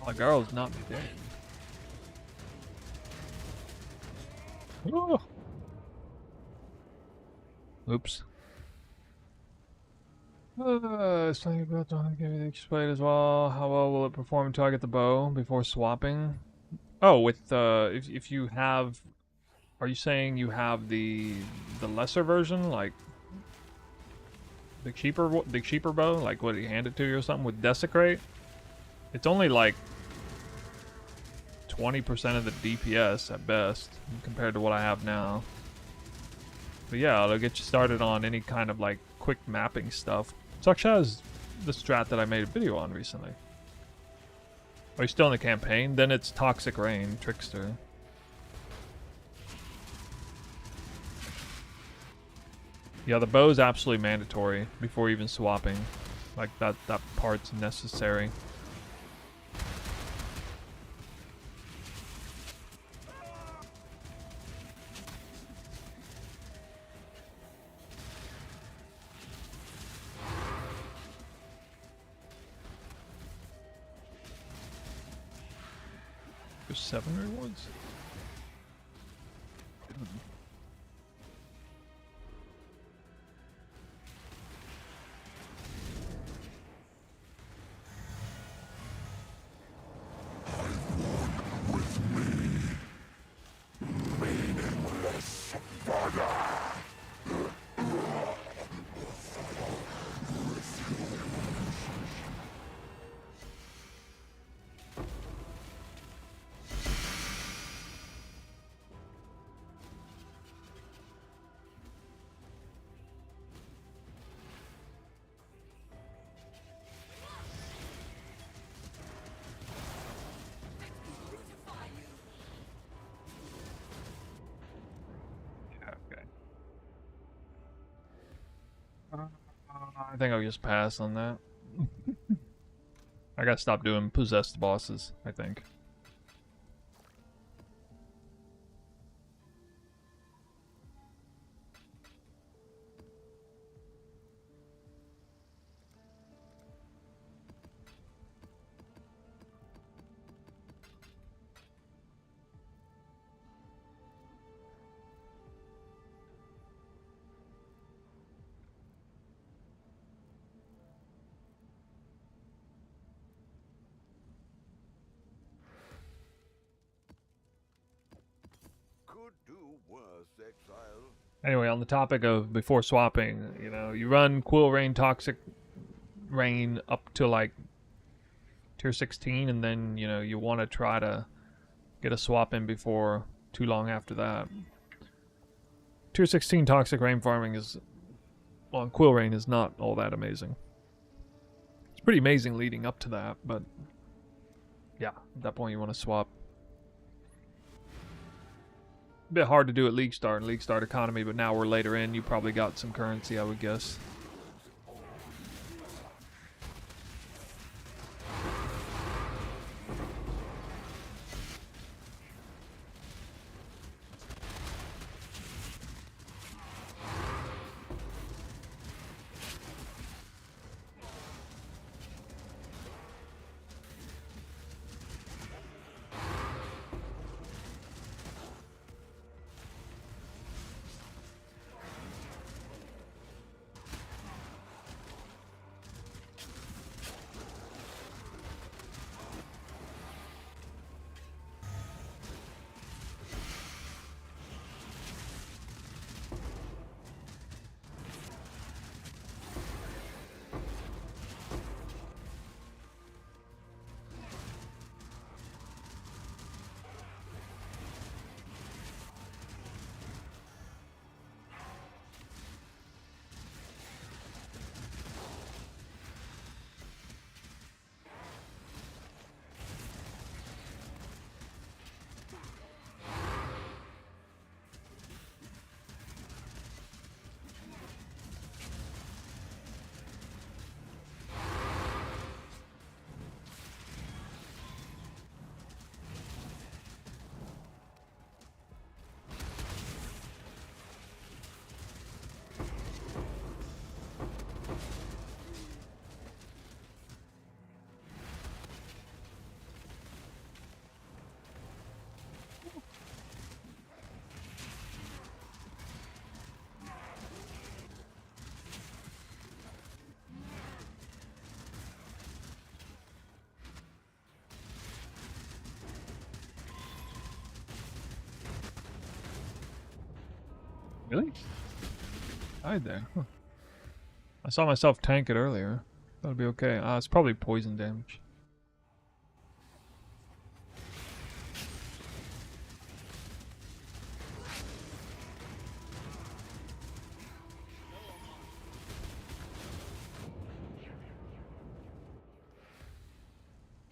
My girl's not dead. Oh. Oops. It's something about to give you explain as well. How well will it perform until I get the bow before swapping? Oh, with if you have, are you saying you have the lesser version, like the cheaper bow, like what he handed to you or something with Desecrate? It's only like 20% of the DPS at best compared to what I have now. But yeah, it'll get you started on any kind of like quick mapping stuff, such as the strat that I made a video on recently. Are you still in the campaign? Then it's Toxic Rain, Trickster. Yeah, the bow is absolutely mandatory before even swapping. Like that part's necessary. There's 7 rewards? Meaningless fodder. I think I'll just pass on that. I gotta stop doing possessed bosses, I think. Could do worse, exile. Anyway, on the topic of before swapping, you know, you run Quill Rain, Toxic Rain up to like tier 16, and then, you know, you want to try to get a swap in before too long after that. Tier 16 Toxic Rain farming is, well, Quill Rain is not all that amazing. It's pretty amazing leading up to that, but yeah, at that point you want to swap. A bit hard to do at League Start and League Start economy, but now we're later in, you probably got some currency, I would guess. Really? Died there. Huh. I saw myself tank it earlier. That'll be okay. It's probably poison damage.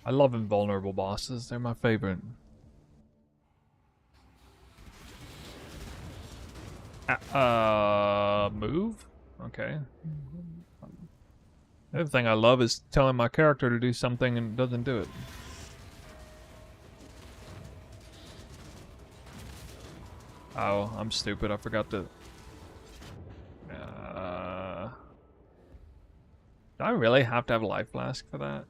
I love invulnerable bosses. They're my favorite. Move? Okay. The other thing I love is telling my character to do something and doesn't do it. Oh, I'm stupid. I forgot to... do I really have to have a life flask for that?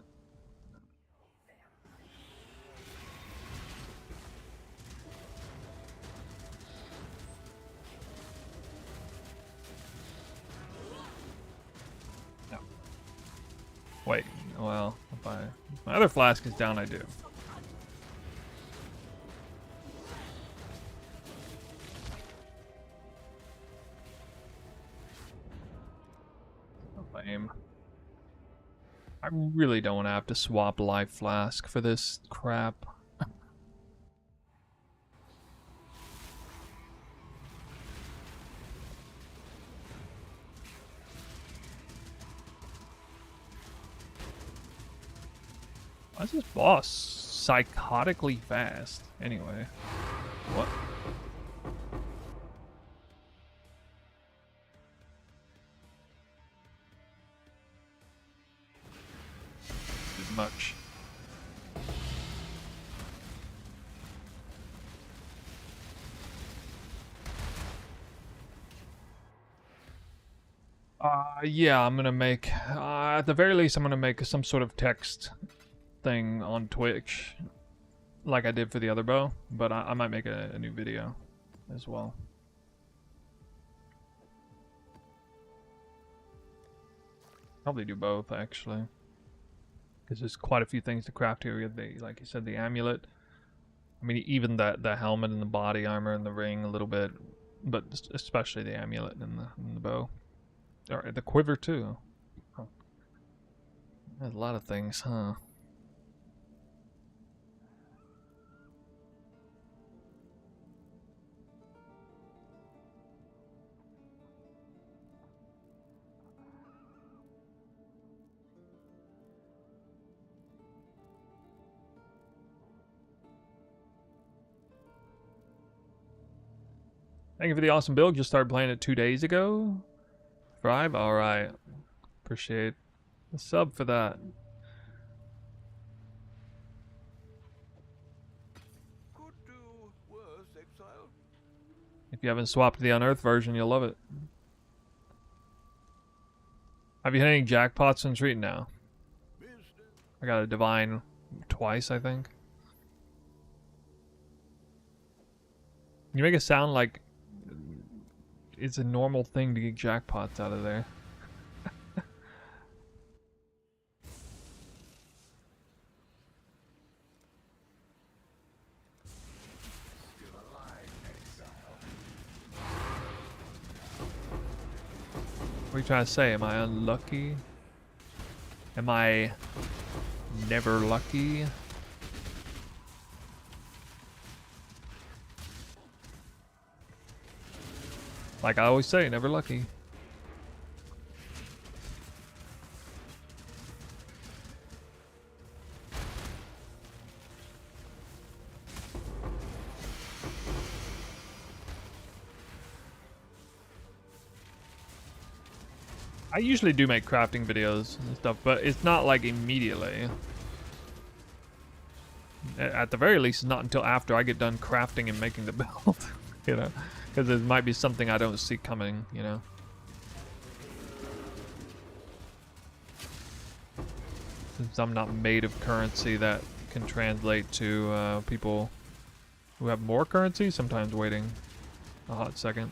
Wait, well, if my other flask is down, I do. Lame. I really don't want to have to swap life flask for this crap. Why is this boss psychotically fast? Anyway. What? much. Yeah, I'm gonna make, at the very least, I'm gonna make some sort of text thing on Twitch, like I did for the other bow, but I might make a new video as well. Probably do both, actually. Because there's quite a few things to craft here. We have the, like you said, the amulet. I mean, even the helmet and the body armor and the ring a little bit, but especially the amulet and the bow. Or the quiver too. Huh. There's a lot of things, huh? Thank you for the awesome build. Just started playing it 2 days ago. Thrive? Alright. Appreciate the sub for that. Could do worse, exile. If you haven't swapped the Unearthed version, you'll love it. Have you hit any jackpots since Reading now? Business. I got a divine twice, I think. You make it sound like it's a normal thing to get jackpots out of there. What are you trying to say? Am I unlucky? Am I never lucky? Like I always say, never lucky. I usually do make crafting videos and stuff, but it's not like immediately. At the very least, it's not until after I get done crafting and making the build, you know, because there might be something I don't see coming, you know. Since I'm not made of currency that can translate to people who have more currency, sometimes waiting a hot second.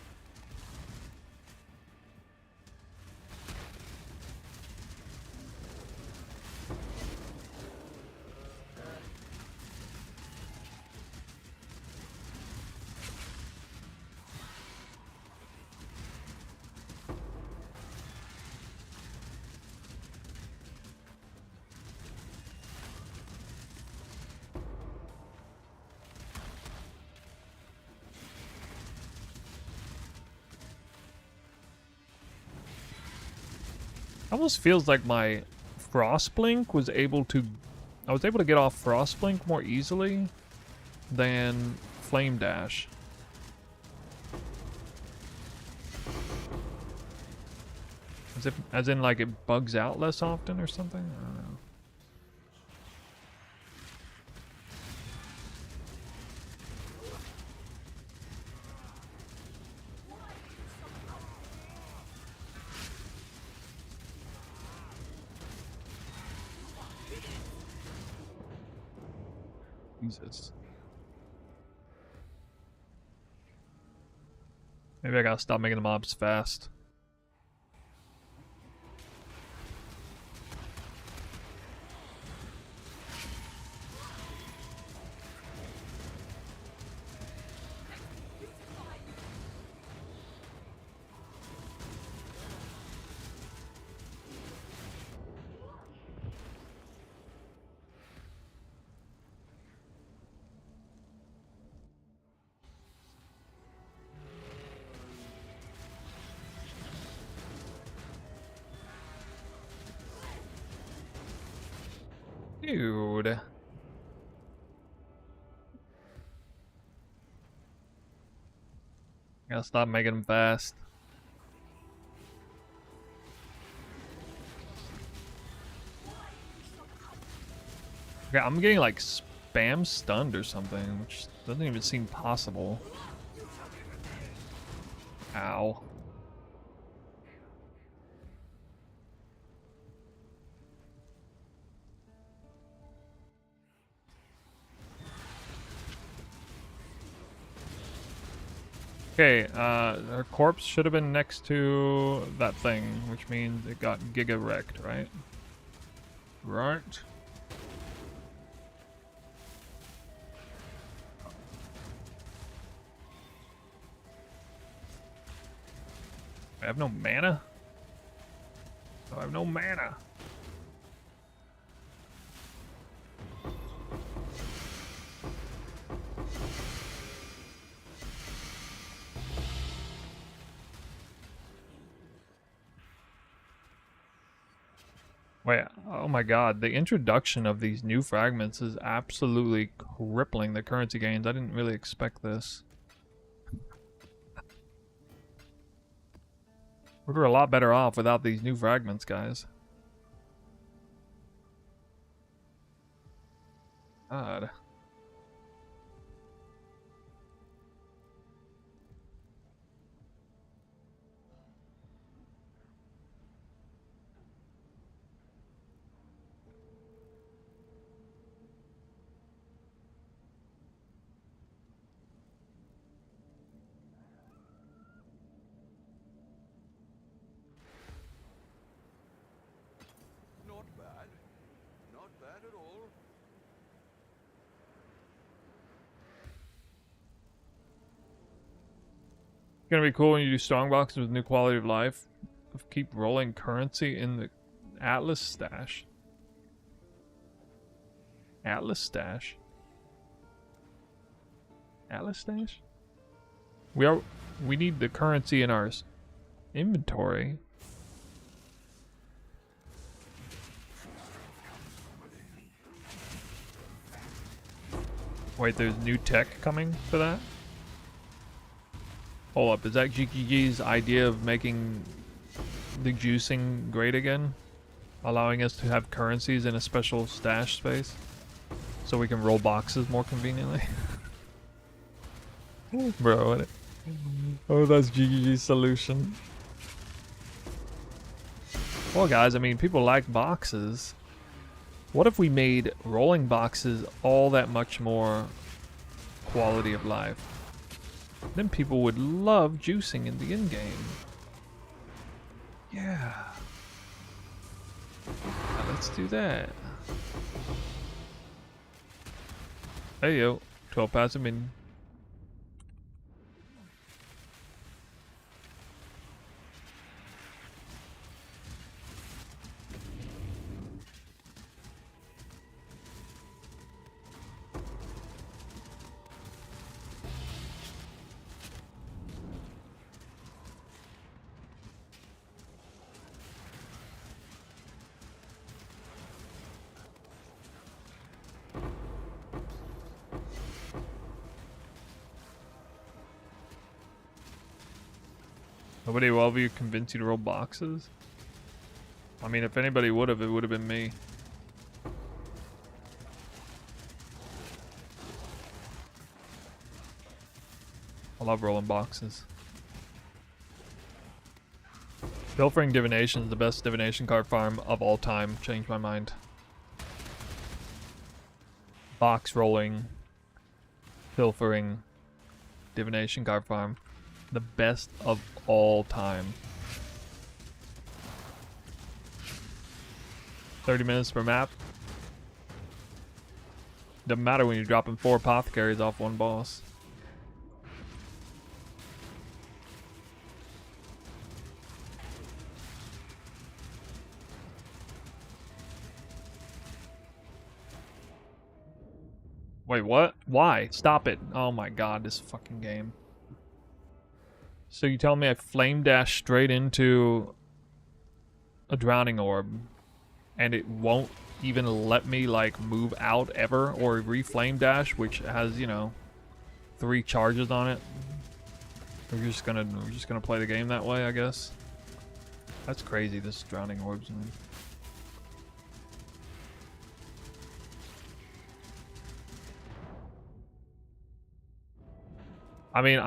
Almost feels like my Frostblink was able to... I was able to get off Frostblink more easily than Flame Dash. As in like it bugs out less often or something? I don't know. Jesus. Maybe I gotta stop making the mobs fast. Dude. Gotta stop making them fast. Okay, I'm getting like spam stunned or something, which doesn't even seem possible. Ow. Okay, her corpse should have been next to that thing, which means it got giga wrecked, right? Right. I have no mana? I have no mana. Wait, oh my god, the introduction of these new fragments is absolutely crippling the currency gains. I didn't really expect this. We're a lot better off without these new fragments, guys. God. Not bad. Not bad at all. Gonna be cool when you do strong boxes with new quality of life. Keep rolling currency in the Atlas stash. Atlas stash. Atlas stash? We need the currency in our inventory. Wait, there's new tech coming for that? Hold up, is that GGG's idea of making the juicing great again? Allowing us to have currencies in a special stash space? So we can roll boxes more conveniently? Bro, what? Oh, that's GGG's solution. Well, guys, I mean, people like boxes. What if we made rolling boxes all that much more quality of life? Then people would love juicing in the in-game. Yeah. Now let's do that. Hey yo, 12 passive minion. Nobody will ever convince you to roll boxes? I mean, if anybody would have, it would have been me. I love rolling boxes. Pilfering Divination is the best divination card farm of all time. Changed my mind. Box rolling. Pilfering. Divination card farm. The best of all time. 30 minutes per map. Doesn't matter when you're dropping 4 apothecaries off one boss. Wait, what? Why? Stop it. Oh my god, this fucking game. So you tell me I flame dash straight into a drowning orb and it won't even let me like move out ever, or reflame dash, which has, you know, 3 charges on it. We're just gonna play the game that way, I guess. That's crazy, this drowning orbs, man. I mean,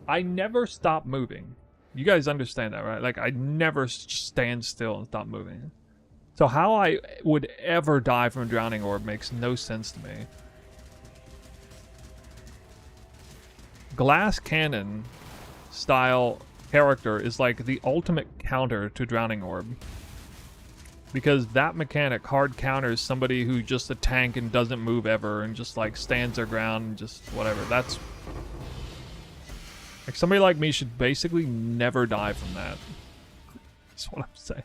I never stop moving. You guys understand that, right? Like, I never stand still and stop moving. So how I would ever die from a drowning orb makes no sense to me. Glass cannon style character is like the ultimate counter to drowning orb. Because that mechanic hard counters somebody who just a tank and doesn't move ever and just like stands their ground and just whatever. That's like somebody like me should basically never die from that. That's what I'm saying.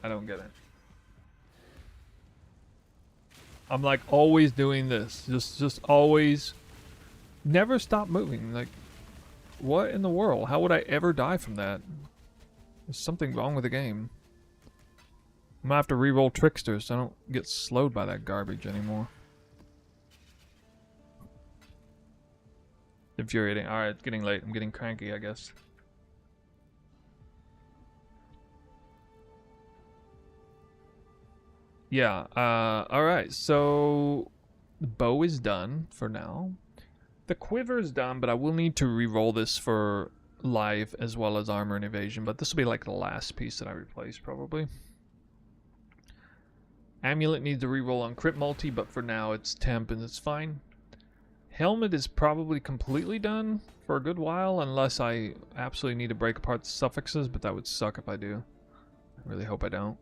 I don't get it. I'm like always doing this. Just always never stop moving. Like what in the world? How would I ever die from that? There's something wrong with the game. I'm gonna have to re-roll Trickster so I don't get slowed by that garbage anymore. Infuriating. Alright, it's getting late. I'm getting cranky, I guess. Yeah, alright, so the bow is done for now. The quiver is done, but I will need to re-roll this for life as well as armor and evasion, but this will be like the last piece that I replace probably. Amulet needs a re-roll on crit multi, but for now it's temp and it's fine. Helmet is probably completely done for a good while, unless I absolutely need to break apart the suffixes, but that would suck if I do. I really hope I don't.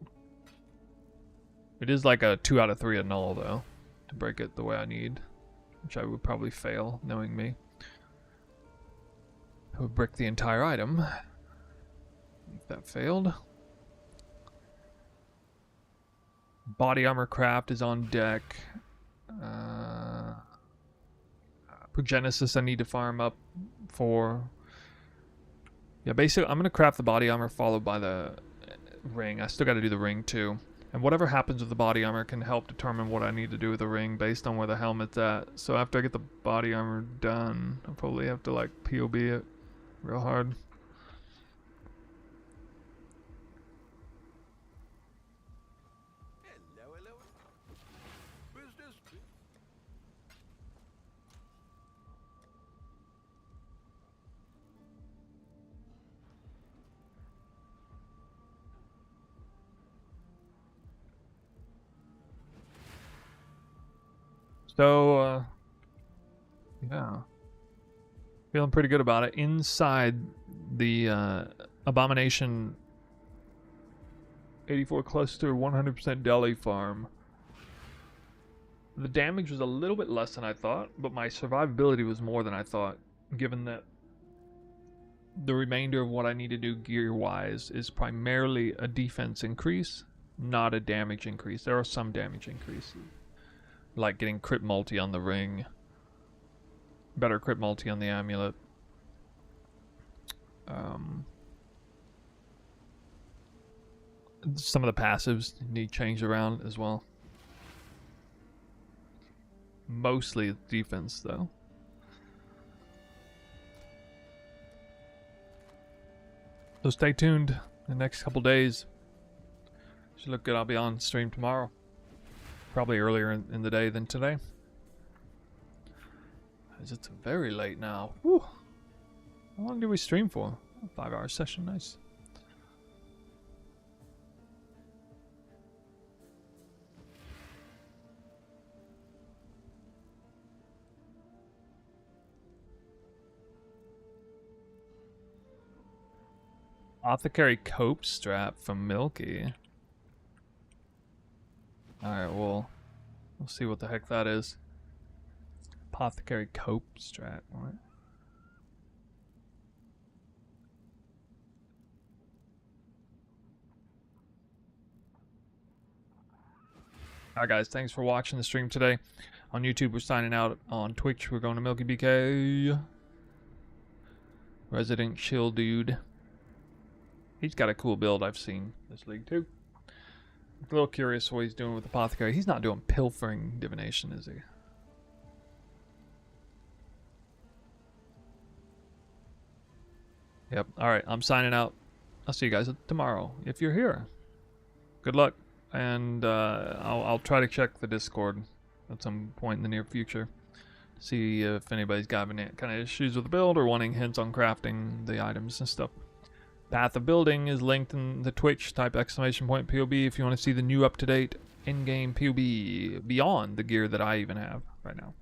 It is like a 2 out of 3 a null though, to break it the way I need, which I would probably fail, knowing me. I would brick the entire item if that failed. Body armor craft is on deck. Progenesis I need to farm up for. Yeah, basically I'm gonna craft the body armor followed by the ring. I still gotta do the ring too. And whatever happens with the body armor can help determine what I need to do with the ring based on where the helmet's at. So after I get the body armor done, I'll probably have to like POB it real hard. Hello, hello. Business. So, yeah. Feeling pretty good about it. Inside the Abomination 84 cluster 100% deli farm, the damage was a little bit less than I thought, but my survivability was more than I thought, given that the remainder of what I need to do gear-wise is primarily a defense increase, not a damage increase. There are some damage increases, like getting crit multi on the ring, better crit multi on the amulet. Some of the passives need change around as well. Mostly defense though. So stay tuned the next couple days. Should look good. I'll be on stream tomorrow. Probably earlier in the day than today. It's very late now. Whew. How long did we stream for? A 5-hour session, nice. Apothecary cope strap from Milky. Alright, we'll see what the heck that is. Apothecary cope strap, alright. Alright guys, thanks for watching the stream today. On YouTube we're signing out. On Twitch we're going to Milky BK. Resident Chill Dude. He's got a cool build I've seen this league too. I'm a little curious what he's doing with Apothecary. He's not doing pilfering divination, is he? Yep. Alright, I'm signing out. I'll see you guys tomorrow, if you're here. Good luck. And I'll try to check the Discord at some point in the near future. See if anybody's got any kind of issues with the build or wanting hints on crafting the items and stuff. Path of Building is linked in the Twitch. Type !POB if you want to see the new up-to-date in-game POB beyond the gear that I even have right now.